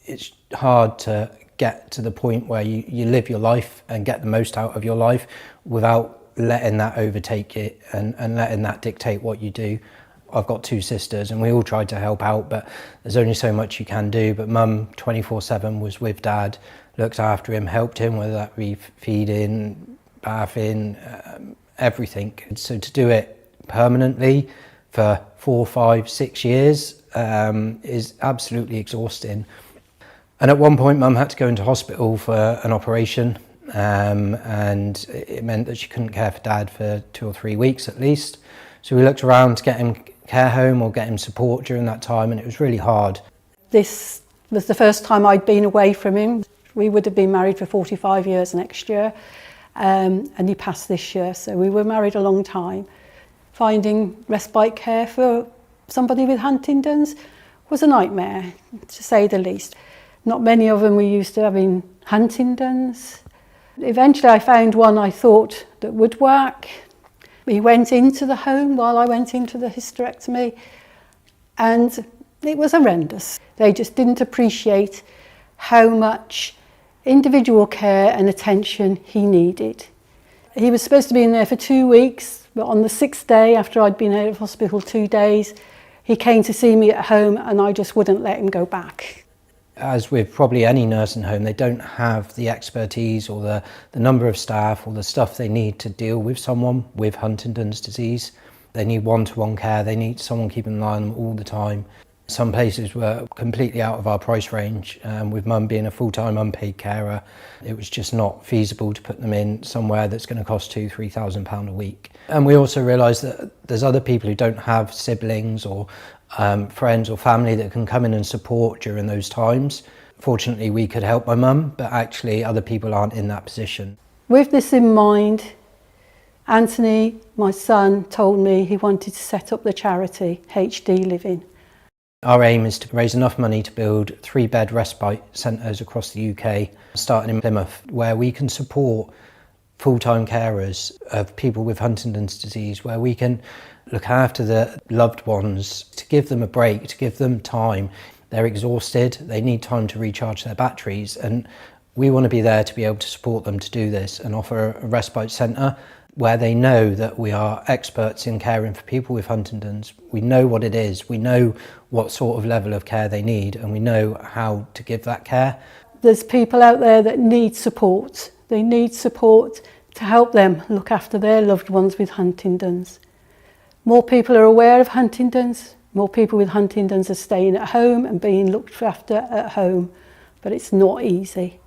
it's hard to get to the point where you live your life and get the most out of your life without letting that overtake it and letting that dictate what you do. I've got 2 sisters and we all tried to help out, but there's only so much you can do. But Mum 24/7 was with Dad, looked after him, helped him, whether that be feeding, bathing, everything. So to do it permanently for 4, 5, 6 years is absolutely exhausting. And at one point, Mum had to go into hospital for an operation, and it meant that she couldn't care for Dad for 2 or 3 weeks at least. So we looked around to get him care home or get him support during that time, and it was really hard. This was the first time I'd been away from him. We would have been married for 45 years next year, and he passed this year, so we were married a long time. Finding respite care for somebody with Huntington's was a nightmare, to say the least. Not many of them were used to having Huntington's. Eventually I found one I thought that would work. We went into the home while I went into the hysterectomy, and it was horrendous. They just didn't appreciate how much individual care and attention he needed. He was supposed to be in there for 2 weeks, but on the 6th day, after I'd been out of hospital 2 days, he came to see me at home and I just wouldn't let him go back. As with probably any nursing home, they don't have the expertise or the number of staff or the stuff they need to deal with someone with Huntington's disease. They need one-to-one care, they need someone keeping an eye on them all the time. Some places were completely out of our price range. With Mum being a full-time unpaid carer, it was just not feasible to put them in somewhere that's going to cost £2,000–3,000 a week. And we also realised that there's other people who don't have siblings or friends or family that can come in and support during those times. Fortunately, we could help my mum, but actually other people aren't in that position. With this in mind, Anthony, my son, told me he wanted to set up the charity HD Living. Our aim is to raise enough money to build 3-bed respite centres across the UK, starting in Plymouth, where we can support full-time carers of people with Huntington's disease, where we can look after the loved ones, to give them a break, to give them time. They're exhausted, they need time to recharge their batteries, and we want to be there to be able to support them to do this and offer a respite centre where they know that we are experts in caring for people with Huntington's. We know what it is, we know what sort of level of care they need, and we know how to give that care. There's people out there that need support. They need support to help them look after their loved ones with Huntington's. More people are aware of Huntington's, more people with Huntington's are staying at home and being looked after at home, but it's not easy.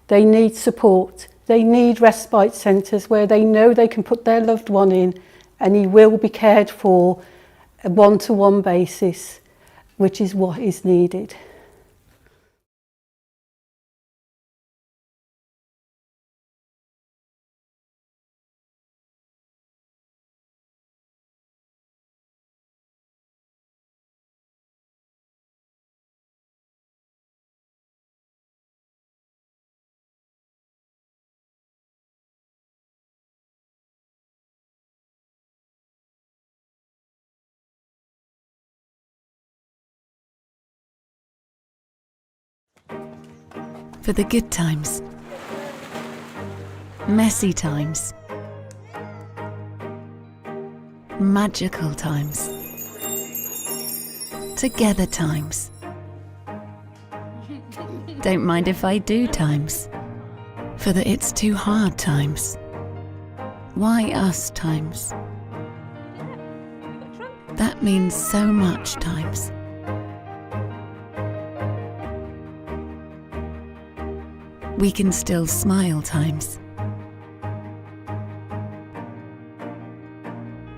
They need support. They need respite centres where they know they can put their loved one in and he will be cared for a one-to-one basis, which is what is needed. For the good times, messy times, magical times, together times. Don't mind if I do times. For the it's too hard times. Why us times? That means so much times. we can still smile times.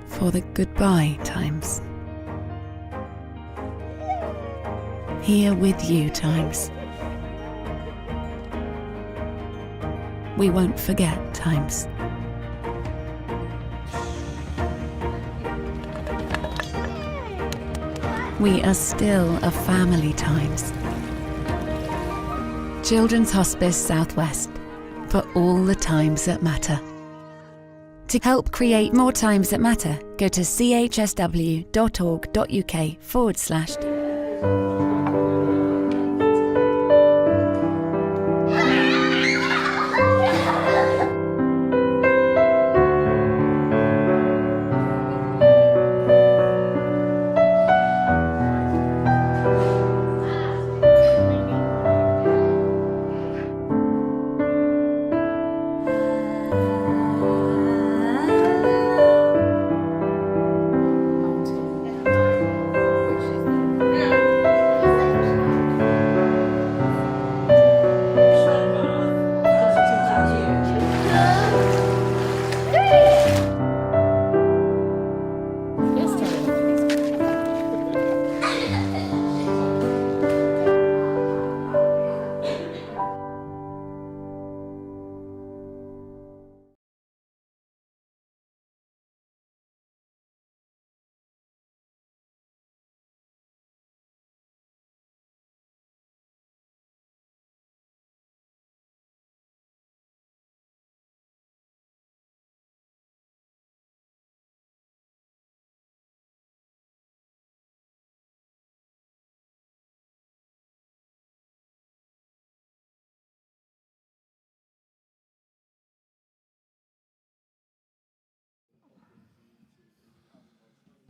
For the goodbye times. Here with you times. We won't forget times. We are still a family times. Children's Hospice Southwest, for all the times that matter. To help create more times that matter, go to chsw.org.uk/.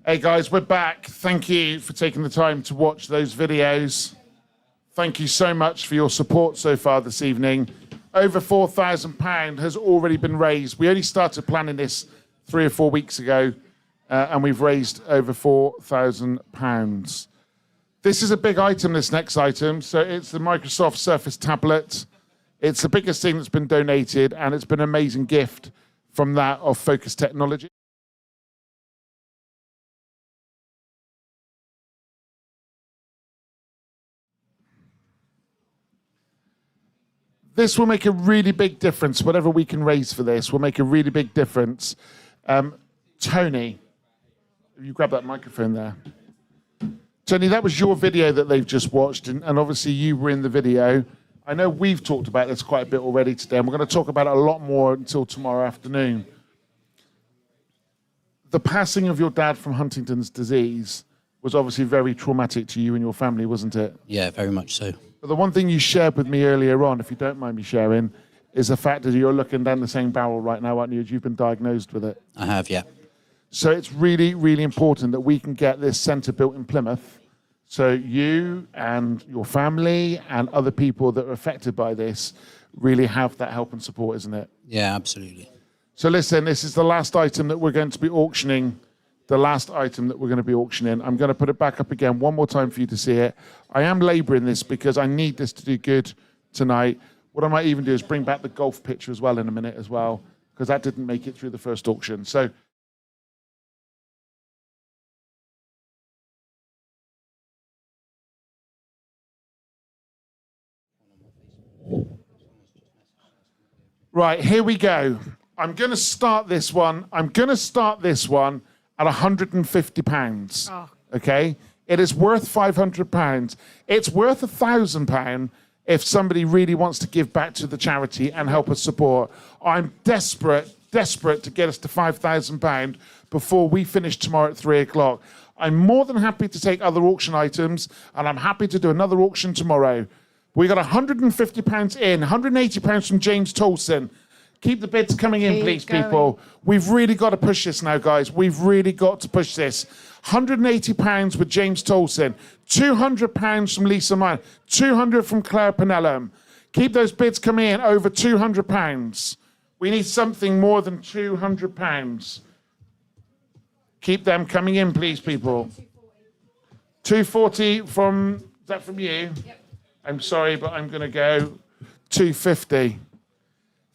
Hey guys, we're back. Thank you for taking the time to watch those videos. Thank you so much for your support so far this evening. Over £4,000 has already been raised. We only started planning this 3 or 4 weeks ago, and we've raised over £4,000. This is a big item, this next item. So it's the Microsoft Surface tablet. It's the biggest thing that's been donated, and it's been an amazing gift from that of Focus Technology. This will make a really big difference. Whatever we can raise for this will make a really big difference. Tony, you grab that microphone there. Tony, that was your video that they've just watched, and obviously you were in the video. I know we've talked about this quite a bit already today, and we're going to talk about it a lot more until tomorrow afternoon. The passing of your dad from Huntington's disease was obviously very traumatic to you and your family, wasn't it? Yeah, very much so. But the one thing you shared with me earlier on, if you don't mind me sharing, is the fact that you're looking down the same barrel right now, aren't you? You've been diagnosed with it. I have, yeah. So it's really, really important that we can get this centre built in Plymouth. So you and your family and other people that are affected by this really have that help and support, isn't it? Yeah, absolutely. So listen, this is the last item that we're going to be auctioning. I'm going to put it back up again one more time for you to see it. I am labouring this because I need this to do good tonight. What I might even do is bring back the golf picture as well in a minute as well, because that didn't make it through the first auction. So right, here we go. I'm going to start this one at £150. Oh. Okay? It is worth £500. It's worth £1,000 if somebody really wants to give back to the charity and help us support. I'm desperate to get us to £5,000 before we finish tomorrow at 3 o'clock. I'm more than happy to take other auction items, and I'm happy to do another auction tomorrow. We got £150 in, £180 from James Tolson. Keep the bids coming in, please, people. We've really got to push this now, guys. We've really got to push this. £180 with James Tolson. £200 from Lisa Mine. £200 from Claire Penellum. Keep those bids coming in over £200. We need something more than £200. Keep them coming in, please, people. 240 from, is that from you? Yep. I'm sorry, but I'm going to go 250.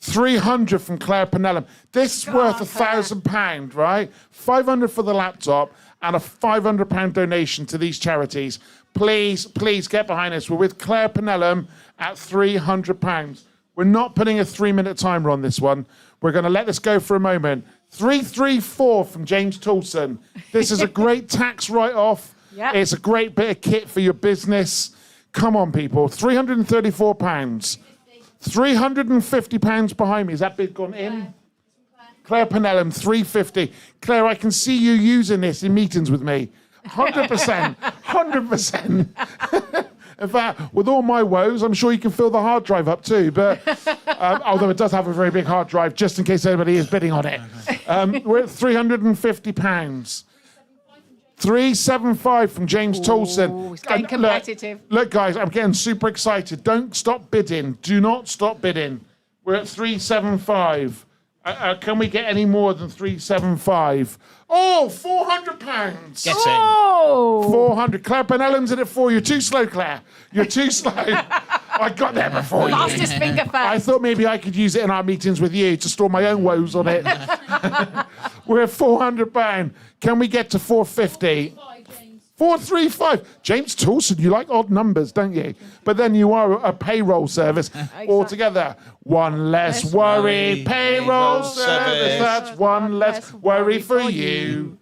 300 from Claire Penellum. This is worth £1,000, right? 500 for the laptop and a £500 donation to these charities. Please, please get behind us. We're with Claire Penellum at £300. We're not putting a 3-minute timer on this one. We're going to let this go for a moment. 334 from James Toulson. This is a great tax write-off. Yep. It's a great bit of kit for your business. Come on, people. £334. £350 behind me. Is that bid gone in? Claire Penellum, 350. Claire, I can see you using this in meetings with me. 100%. 100%. In fact, with all my woes, I'm sure you can fill the hard drive up too. But although it does have a very big hard drive, just in case anybody is bidding on it. We're at £350. 375 from James Toulson. It's getting competitive. Look, guys, I'm getting super excited. Don't stop bidding. Do not stop bidding. We're at 375. Can we get any more than 375? Oh, £400. Get in. Oh! 400. Claire Penellum's in it for you. You're too slow, Claire. You're too slow. I got there before you. Fastest finger first. I thought maybe I could use it in our meetings with you to store my own woes on it. We're at £400. Can we get to 450? 435. James Toulson, you like odd numbers, don't you? But then you are a payroll service altogether. One less worry, payroll service. That's one less worry for you.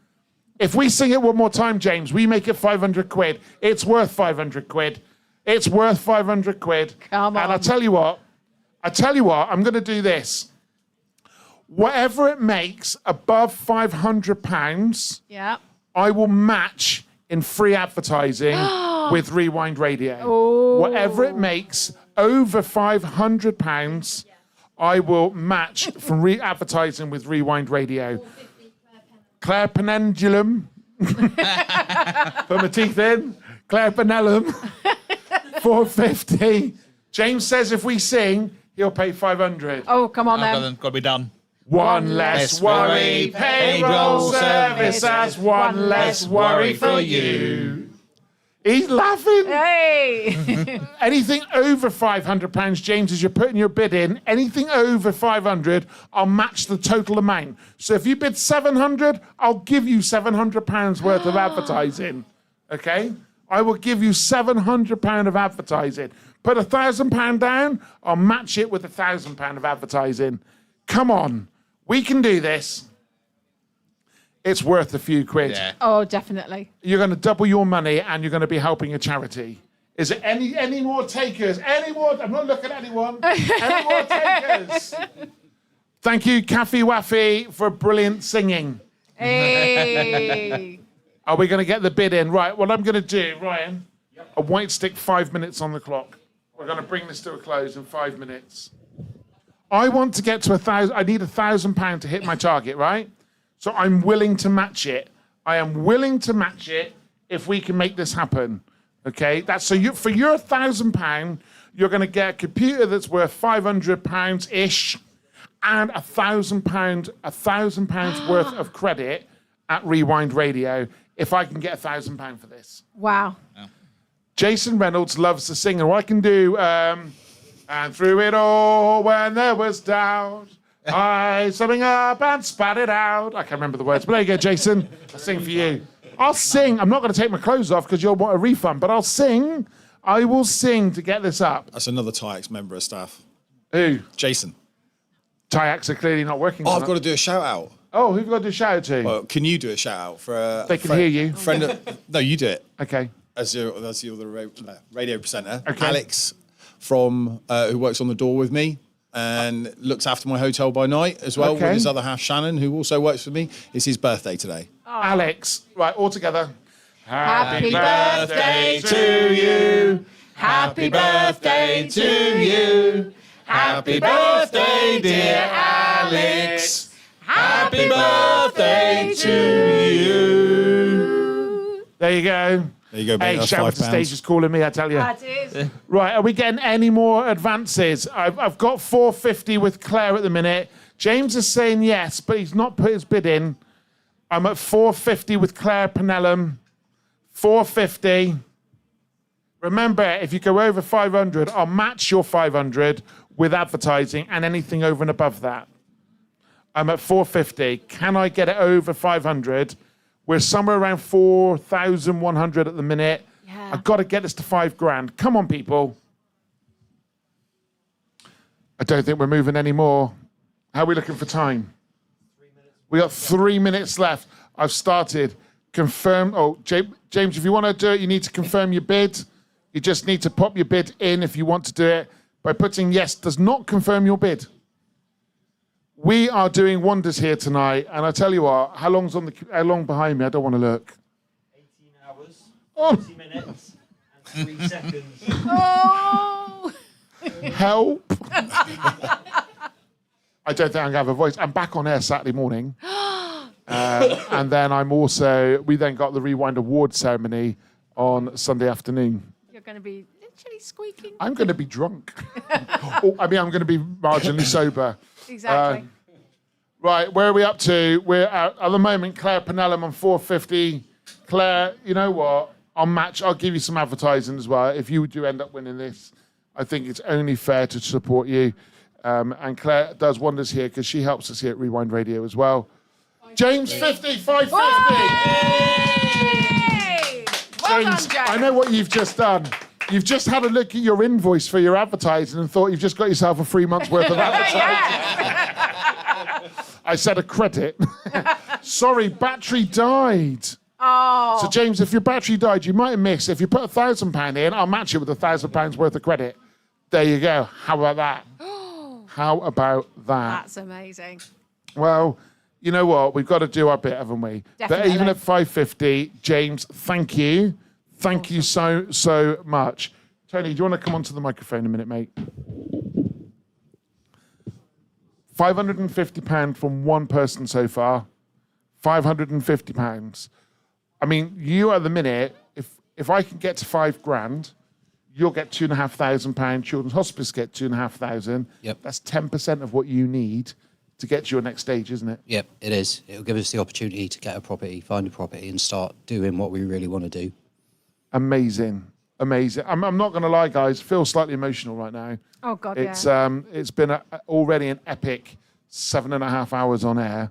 If we sing it one more time, James, we make it 500 quid. It's worth 500 quid. It's worth 500 quid. Come on. And I tell you what, I'm going to do this. Whatever it makes above £500, Yeah. I will match in free advertising with Rewind Radio. Oh. Whatever it makes over £500, I will match from advertising with Rewind Radio. Claire Penendulum. Put my teeth in. Claire Penellum. 450. James says if we sing, he'll pay 500. Oh, come on then. Got to be done. One less worry, payroll service, that's one less worry for you. He's laughing. Hey! Anything over £500, James, as you're putting your bid in, anything over 500, I'll match the total amount. So if you bid 700, I'll give you £700 worth of advertising. Okay? I will give you £700 of advertising. Put £1,000 down, I'll match it with £1,000 of advertising. Come on. We can do this. It's worth a few quid. Yeah. Oh, definitely. You're going to double your money and you're going to be helping a charity. Is there any more takers? Any more? I'm not looking at anyone. Any more takers? Thank you, Kaffee Waffy, for brilliant singing. Hey! Are we going to get the bid in? Right, what I'm going to do, Ryan, I won't stick 5 minutes on the clock. We're going to bring this to a close in 5 minutes. I want to get to 1,000. I need £1,000 to hit my target, right? So I'm willing to match it. I am willing to match it if we can make this happen. Okay? That's so you for your £1,000, you're going to get a computer that's worth £500 ish, and £1,000 worth of credit at Rewind Radio. If I can get £1,000 for this. Wow. Jason Reynolds loves to sing, and what I can do. And through it all, when there was doubt, I summing up and spat it out. I can't remember the words, but there you go, Jason. I'll sing for you. I'll sing. I'm not going to take my clothes off because you'll want a refund, but I'll sing. I will sing to get this up. That's another TIAX member of staff. Who? Jason. TIAX are clearly not working. Oh, I've got to do a shout out. Oh, who've got to do a shout out to? Well, can you do a shout out for They can hear you. Friend of, no, you do it. Okay. As you're the radio presenter. Okay. Alex from who works on the door with me and looks after my hotel by night as well with his other half, Shannon, who also works for me. It's his birthday today. Alex, right, all together. Happy birthday to you. Happy birthday to you. Happy birthday, dear Alex. Happy birthday to you. There you go. There you go, mate. Hey, That's shout to £5. stage is calling me, I tell you. That is. Right, are we getting any more advances? I've got 450 with Claire at the minute. James is saying yes, but he's not put his bid in. I'm at 450 with Claire Penellum. 450. Remember, if you go over 500, I'll match your 500 with advertising and anything over and above that. I'm at 450. Can I get it over 500? We're somewhere around 4,100 at the minute. Yeah. I've got to get this to $5,000. Come on, people. I don't think we're moving anymore. How are we looking for time? 3 minutes. We got 3 minutes left. I've started. Confirm. Oh, James, if you want to do it, you need to confirm your bid. You just need to pop your bid in if you want to do it. By putting yes does not confirm your bid. We are doing wonders here tonight, and I tell you what, how long behind me? I don't want to look. 18 hours, Oh. 20 minutes, and 3 seconds. Oh! Help! I don't think I'm going to have a voice. I'm back on air Saturday morning. And then we then got the Rewind Award ceremony on Sunday afternoon. You're going to be literally squeaking. I'm going to be drunk. I'm going to be marginally sober. Exactly. Right, where are we up to? We're at the moment, Claire Penellum on 450. Claire, you know what? I'll give you some advertising as well. If you do end up winning this, I think it's only fair to support you. And Claire does wonders here because she helps us here at Rewind Radio as well. James 50, 550. Well James, done, James. I know what you've just done. You've just had a look at your invoice for your advertising and thought you've just got yourself a 3 months worth of advertising. I said a credit. Sorry, battery died. Oh. So James, if your battery died, you might have missed. If you put £1,000 in, I'll match it with £1,000 worth of credit. There you go. How about that? How about that? That's amazing. Well, you know what? We've got to do our bit, haven't we? But Definitely. even at 550, James, thank you. Thank you so much. Tony, do you want to come onto the microphone a minute, mate? £550 from one person so far. £550. I mean, you at the minute, if I can get to £5,000, you'll get £2,500. Children's Hospice get £2,500. Yep. That's 10% of what you need to get to your next stage, isn't it? Yep, it is. It'll give us the opportunity to get a property, find a property, and start doing what we really want to do. Amazing. I'm not going to lie, guys. Feel slightly emotional right now. Oh, God, It's been already an epic 7.5 hours on air.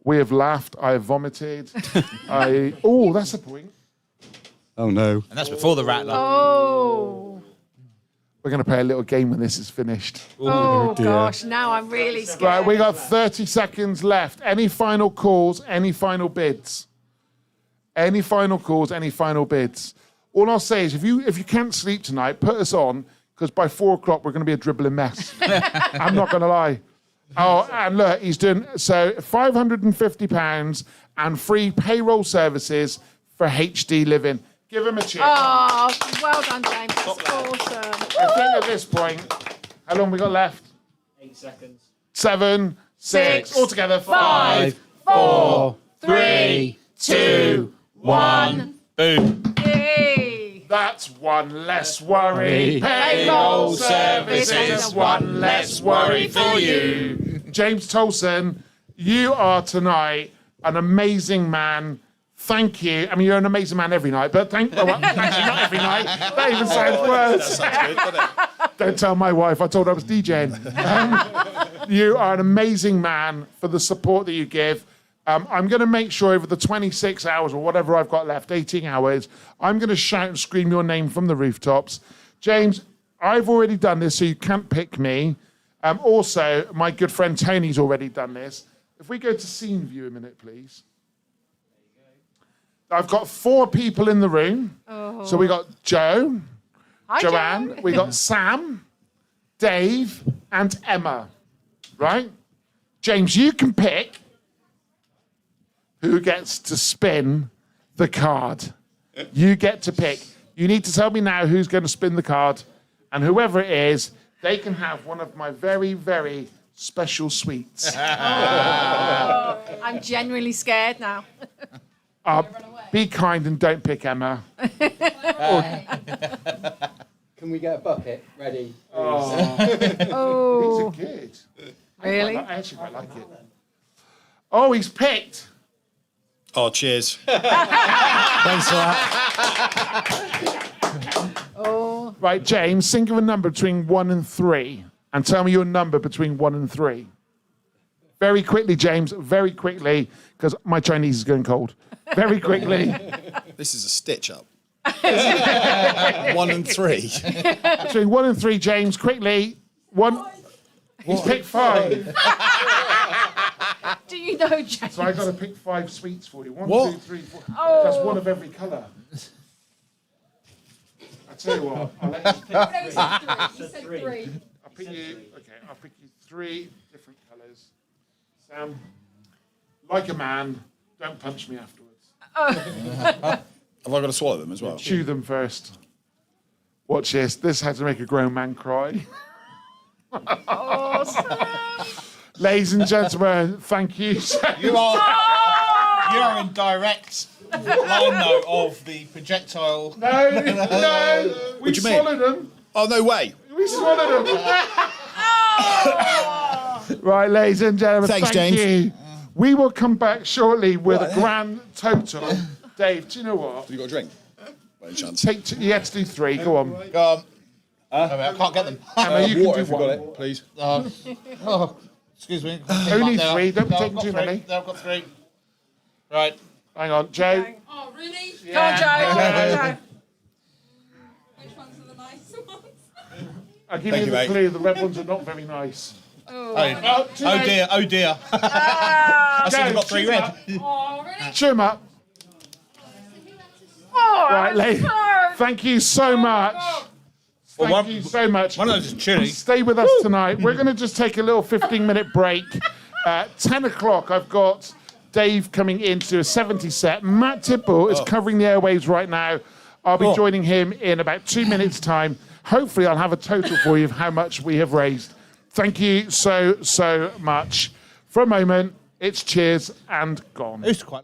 We have laughed. I have vomited. That's a point. Oh, no. And that's before the rattler. Oh. We're going to play a little game when this is finished. Oh, gosh. Now I'm really scared. Right, we got 30 seconds left. Any final calls? Any final bids? Any final calls? Any final bids? All I'll say is if you can't sleep tonight, put us on, because by 4 o'clock we're going to be a dribbling mess. I'm not going to lie. Oh, and look, he's doing so £550 and free payroll services for HD Living. Give him a cheer. Oh, well done, James. That's awesome. I think at this point, how long we got left? 8 seconds. 7, 6, all together. 5, 4, 3, 2, 1. Boom. Yay. That's one less worry. Payroll Services, one less worry for you. James Tolson, you are tonight an amazing man. Thank you. I mean, you're an amazing man every night, but thank you, not every night. That even sounds worse. That sounds good, doesn't it? Don't tell my wife. I told her I was DJing. You are an amazing man for the support that you give. I'm going to make sure over the 26 hours or whatever I've got left, 18 hours, I'm going to shout and scream your name from the rooftops. James, I've already done this, so you can't pick me. Also, my good friend Tony's already done this. If we go to scene view a minute, please. I've got 4 people in the room. Oh. So we got Joe, Hi, Joanne, Joe. we got Sam, Dave, and Emma. Right? James, you can pick who gets to spin the card. You get to pick. You need to tell me now who's going to spin the card, and whoever it is, they can have one of my very, very special sweets. I'm genuinely scared now. Be kind and don't pick Emma. Can we get a bucket ready? Oh. These are good. Really? I actually quite like it. Oh, he's picked. Oh, cheers. Thanks for that. Right, James, think of a number between 1 and 3 and tell me your number between 1 and 3. Very quickly, James, very quickly, because my Chinese is going cold. Very quickly. This is a stitch up. 1 and 3. Between 1 and 3, James, quickly. 1. He's picked 5. Do you know, James? So I've got to pick 5 sweets for you. 1, What? 2, 3, 4. Oh. That's one of every colour. I tell you what, I'll let you pick 3. You said 3. I'll pick you. Okay, I'll pick you 3 different colours. Sam, like a man, don't punch me afterwards. Have I got to swallow them as well? Chew them first. Watch this. This had to make a grown man cry. Oh, Sam. Ladies and gentlemen, thank you. You are in direct line though of the projectile. No, no. We do you mean? swallowed them. Oh, no way. We swallowed them. Right, ladies and gentlemen, Thanks, thank James. you. We will come back shortly with a grand total. Dave, do you know what? Have you got a drink? By any chance? Take you had to do 3. Go on. Go on. I can't get them. Emma, you Water can if do you've got 1. it, please. Oh, excuse me. Only No, 3. Don't no, take I've got too 3. many. No, I've got 3. Right. Hang on, Joe. Oh, really? Go on, Joe. Yeah. Which ones are the nice ones? I'll give Thank you you, the mate. clue. The red ones are not very nice. Oh, too late. dear, oh dear. I still Go, got 3 chew 'em red. up. Oh, really? Chew 'em up. Oh, Right, ladies. Thank you so much. Well, Thank you so much. One of those is chilly. Stay with us tonight. We're going to just take a little 15-minute break. 10 o'clock, I've got Dave coming in to do a 70 set. Matt Tipple is covering the airwaves right now. I'll be joining him in about 2 minutes' time. Hopefully, I'll have a total for you of how much we have raised. Thank you so, so much. For a moment, it's cheers and gone. It's quite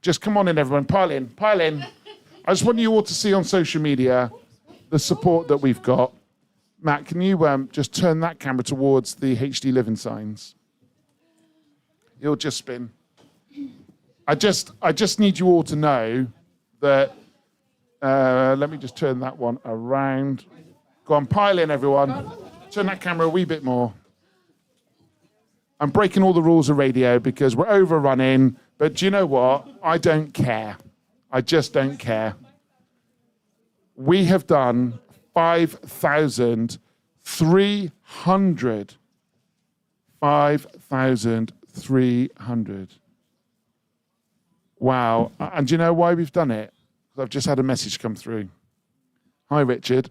Just come on in, everyone. Pile in, pile in. I just want you all to see on social media the support that we've got. Matt, can you just turn that camera towards the HD Living signs? It'll just spin. I just need you all to know that. Let me just turn that one around. Go on, pile in, everyone. Turn that camera a wee bit more. I'm breaking all the rules of radio because we're overrunning. But do you know what? I don't care. I just don't care. We have done 5,300. 5,300. Wow. And do you know why we've done it? Because I've just had a message come through. Hi, Richard.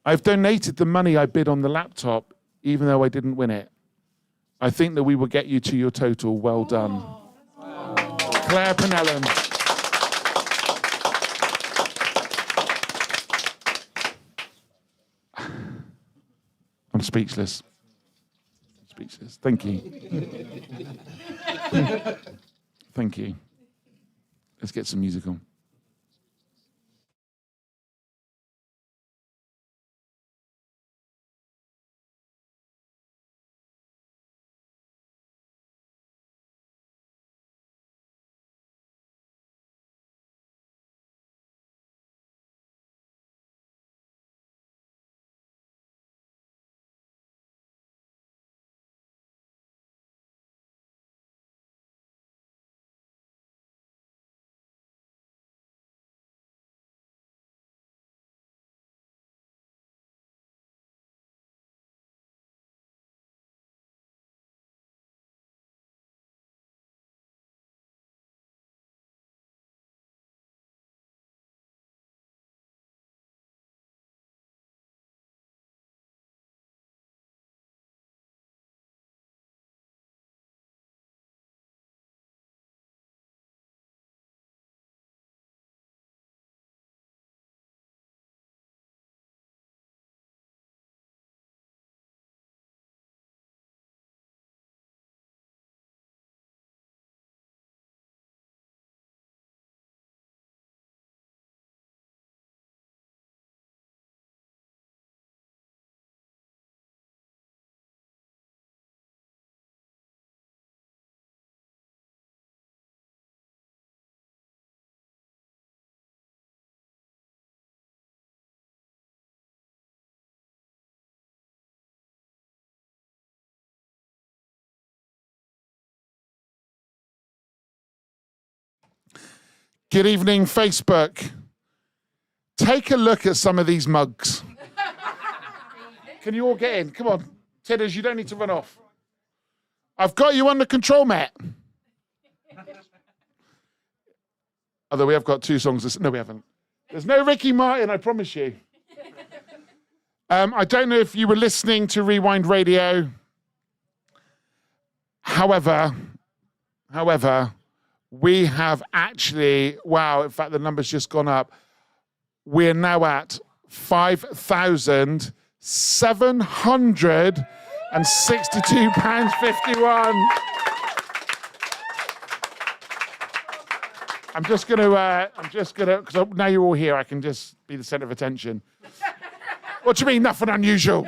I've donated the money I bid on the laptop, even though I didn't win it. I think that we will get you to your total. Well done. Claire Penellum. I'm speechless. Speechless. Thank you. Thank you. Let's get some music on. Good evening, Facebook. Take a look at some of these mugs. Can you all get in? Come on. Tidders, you don't need to run off. I've got you under control, Matt. Although we have got 2 songs. No, we haven't. There's no Ricky Martin, I promise you. I don't know if you were listening to Rewind Radio. However, we have actually, wow, in fact, the number's just gone up. We're now at 5,762 pounds 51. I'm just gonna, because now you're all here, I can just be the centre of attention. What do you mean, nothing unusual?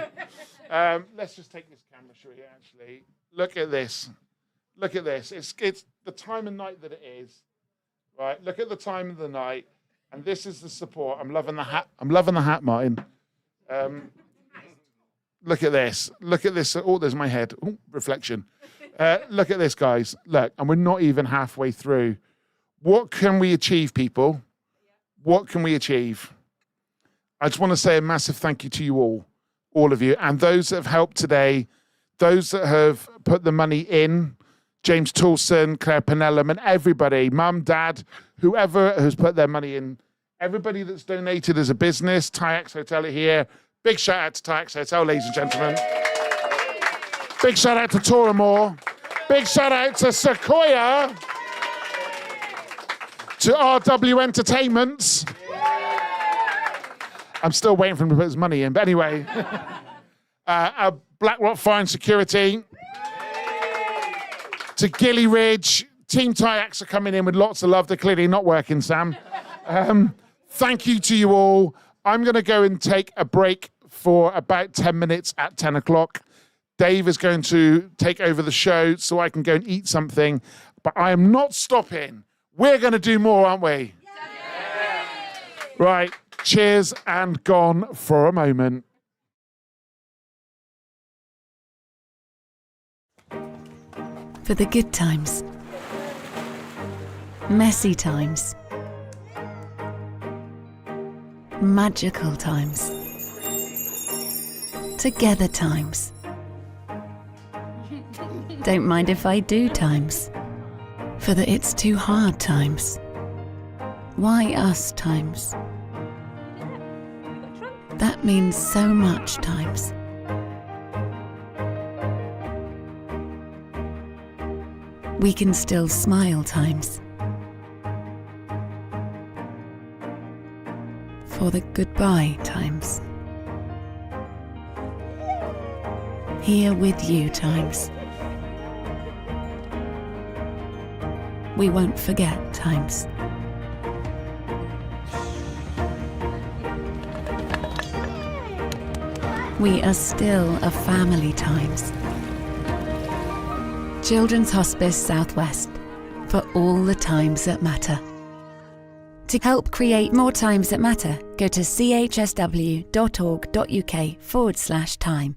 Let's just take this camera shot here, actually. Look at this. Look at this. It's the time of night that it is, right? Look at the time of the night, and this is the support. I'm loving the hat. I'm loving the hat, Martin. Look at this. Look at this. Oh, there's my head. Ooh, reflection. Look at this, guys. Look, and we're not even halfway through. What can we achieve, people? What can we achieve? I just want to say a massive thank you to you all of you, and those that have helped today, those that have put the money in, James Toulson, Claire Penellum, and everybody, Mum, Dad, whoever has put their money in, everybody that's donated as a business, Tyax Hotel are here. Big shout out to Tyax Hotel, ladies and gentlemen. Big shout out to Toramore. Big shout out to Sequoia. To RW Entertainments. I'm still waiting for him to put his money in, but anyway. BlackRock Fire and Security. To Gilly Ridge, Team Tyax are coming in with lots of love. They're clearly not working, Sam. Thank you to you all. I'm going to go and take a break for about 10 minutes at 10 o'clock. Dave is going to take over the show so I can go and eat something. But I am not stopping. We're going to do more, aren't we? Yeah. Right. Cheers and gone for a moment. For the good times, messy times, magical times, together times. Don't mind if I do times. For the it's too hard times. Why us times? That means so much times. We can still smile times. For the goodbye times. Here with you times. We won't forget times. We are still a family times. Children's Hospice Southwest, for all the times that matter. To help create more times that matter, go to chsw.org.uk/time.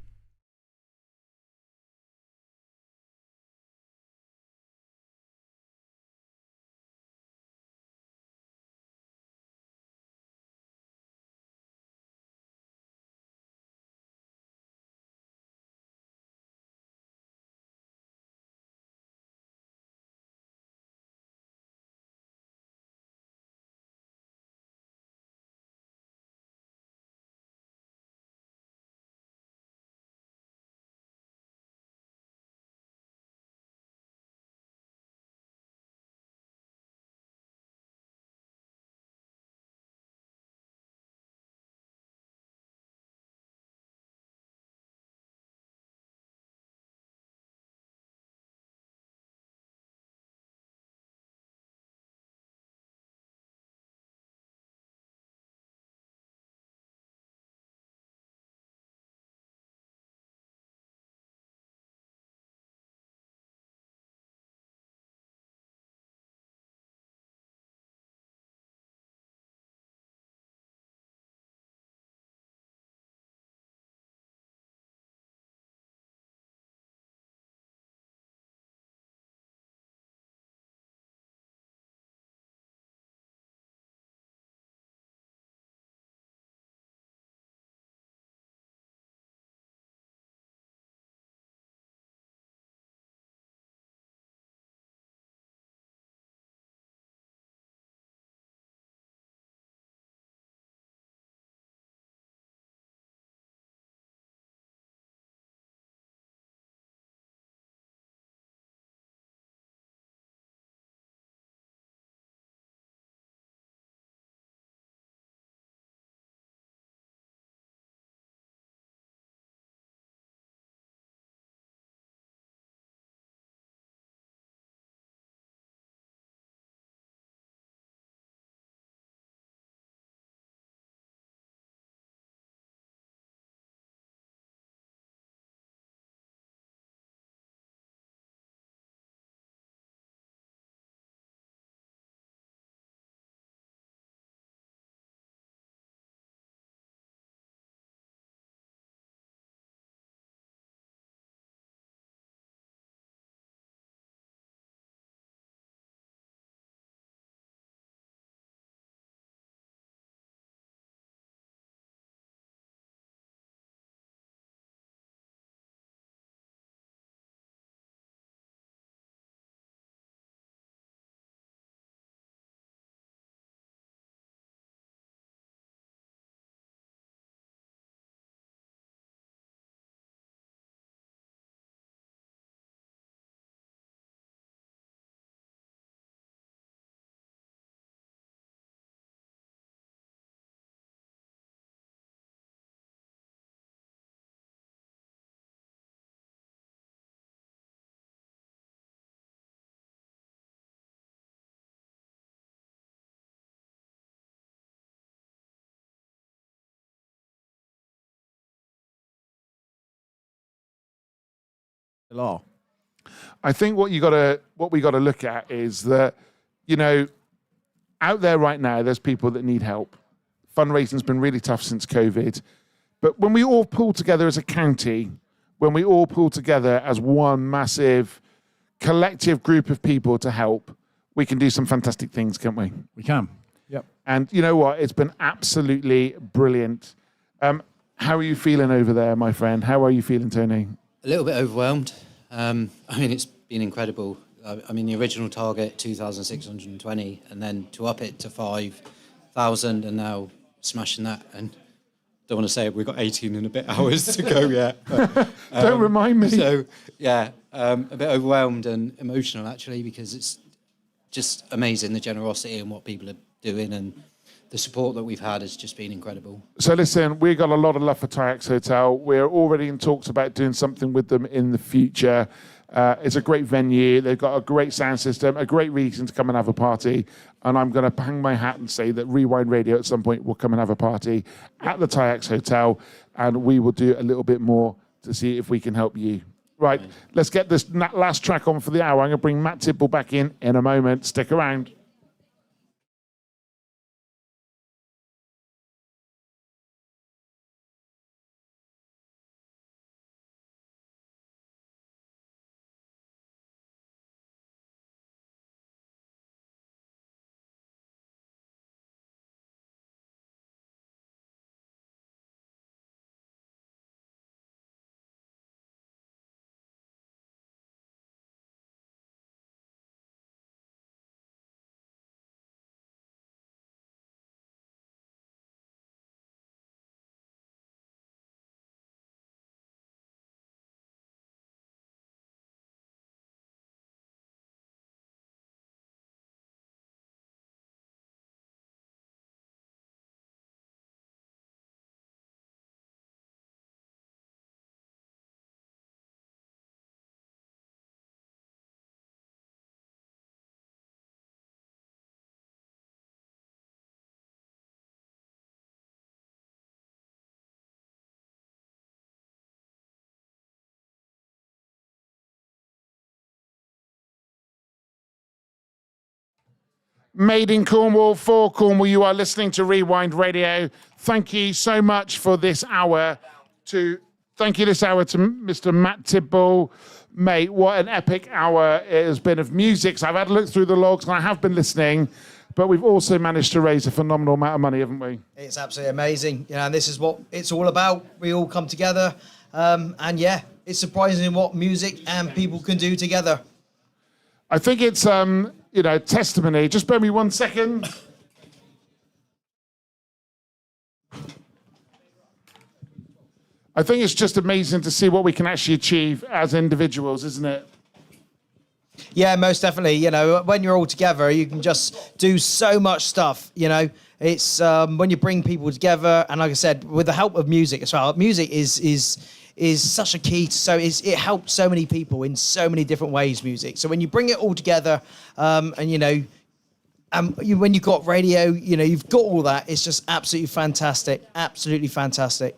Still are. I think what we got to look at is that, you know, out there right now, there's people that need help. Fundraising's been really tough since COVID. But when we all pull together as a county, when we all pull together as one massive collective group of people to help, we can do some fantastic things, can't we? We can. Yep. And you know what? It's been absolutely brilliant. How are you feeling over there, my friend? How are you feeling, Tony? A little bit overwhelmed. I mean, it's been incredible. I mean, the original target, 2,620, and then to up it to 5,000 and now smashing that. And don't want to say we've got 18 and a bit hours to go yet. But, Don't remind me. So, yeah, a bit overwhelmed and emotional, actually, because it's just amazing, the generosity and what people are doing, and the support that we've had has just been incredible. So listen, we got a lot of love for Tayax Hotel. We're already in talks about doing something with them in the future. It's a great venue. They've got a great sound system, a great reason to come and have a party. And I'm going to hang my hat and say that Rewind Radio at some point will come and have a party at the Tayax Hotel, and we will do a little bit more to see if we can help you. Right, let's get this last track on for the hour. I'm going to bring Matt Tipple back in a moment. Stick around. Made in Cornwall, for Cornwall, you are listening to Rewind Radio. Thank you so much for this hour. Thank you this hour to Mr. Matt Tipple. Mate, what an epic hour it has been of music. So I've had a look through the logs and I have been listening, but we've also managed to raise a phenomenal amount of money, haven't we? It's absolutely amazing. You know, and this is what it's all about. We all come together. And yeah, it's surprising what music and people can do together. I think it's, testimony. Just bear me 1 second. I think it's just amazing to see what we can actually achieve as individuals, isn't it? Yeah, most definitely. You know, when you're all together, you can just do so much stuff. You know, it's when you bring people together, and like I said, with the help of music as well. Music is such a key. It helps so many people in so many different ways. Music. So when you bring it all together, when you've got radio, you've got all that. It's just absolutely fantastic. Absolutely fantastic.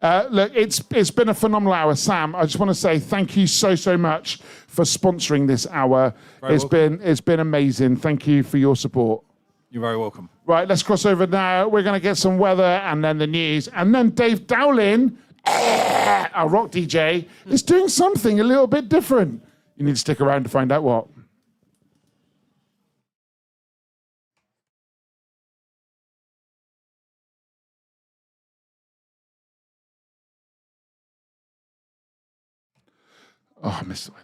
Look, it's been a phenomenal hour. Sam, I just want to say thank you so much for sponsoring this hour. It's been amazing. Thank you for your support. You're very welcome. Right, let's cross over now. We're going to get some weather and then the news. And then Dave Dowling, our rock DJ, is doing something a little bit different. You need to stick around to find out what. Oh, I missed it.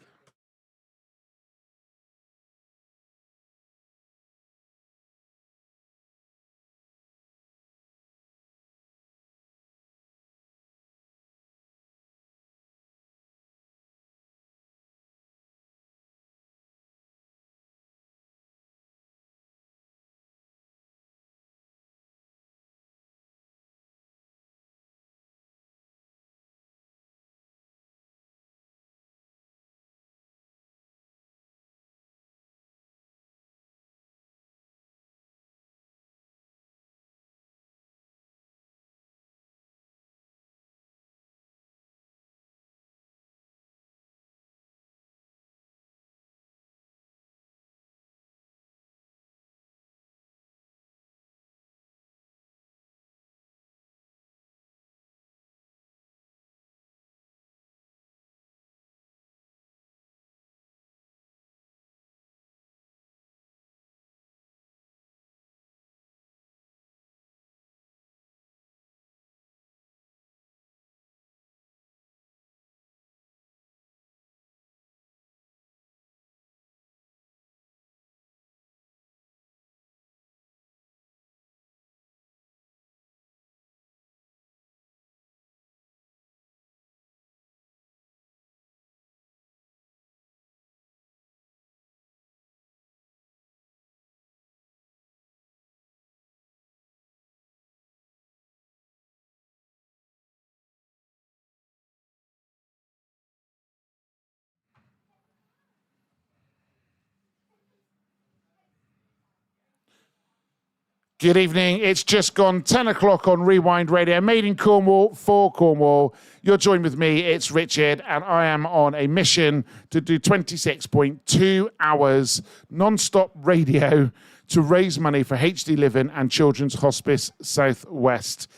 Good evening. It's just gone 10 o'clock on Rewind Radio, made in Cornwall for Cornwall. You're joined with me. It's Richard, and I am on a mission to do 26.2 hours non-stop radio to raise money for HD Living and Children's Hospice South West.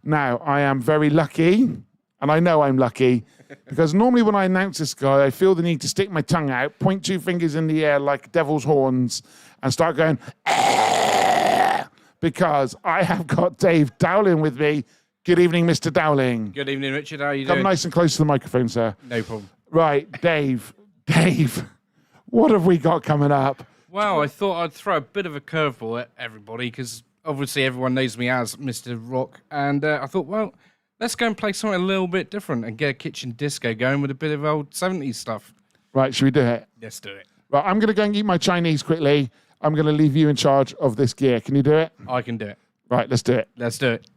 Now, I am very lucky, and I know I'm lucky, because normally when I announce this guy, I feel the need to stick my tongue out, point two fingers in the air like devil's horns, and start going, because I have got Dave Dowling with me. Good evening, Mr. Dowling. Good evening, Richard. How are you Come doing? nice and close to the microphone, sir. No problem. Right, Dave, what have we got coming up? Well, I thought I'd throw a bit of a curveball at everybody because obviously everyone knows me as Mr. Rock, and I thought, well, let's go and play something a little bit different and get a kitchen disco going with a bit of old 70s stuff. Right, should we do it? Let's do it. Right, I'm going to go and eat my Chinese quickly. I'm going to leave you in charge of this gear. Can you do it? I can do it. Right, let's do it. Let's do it.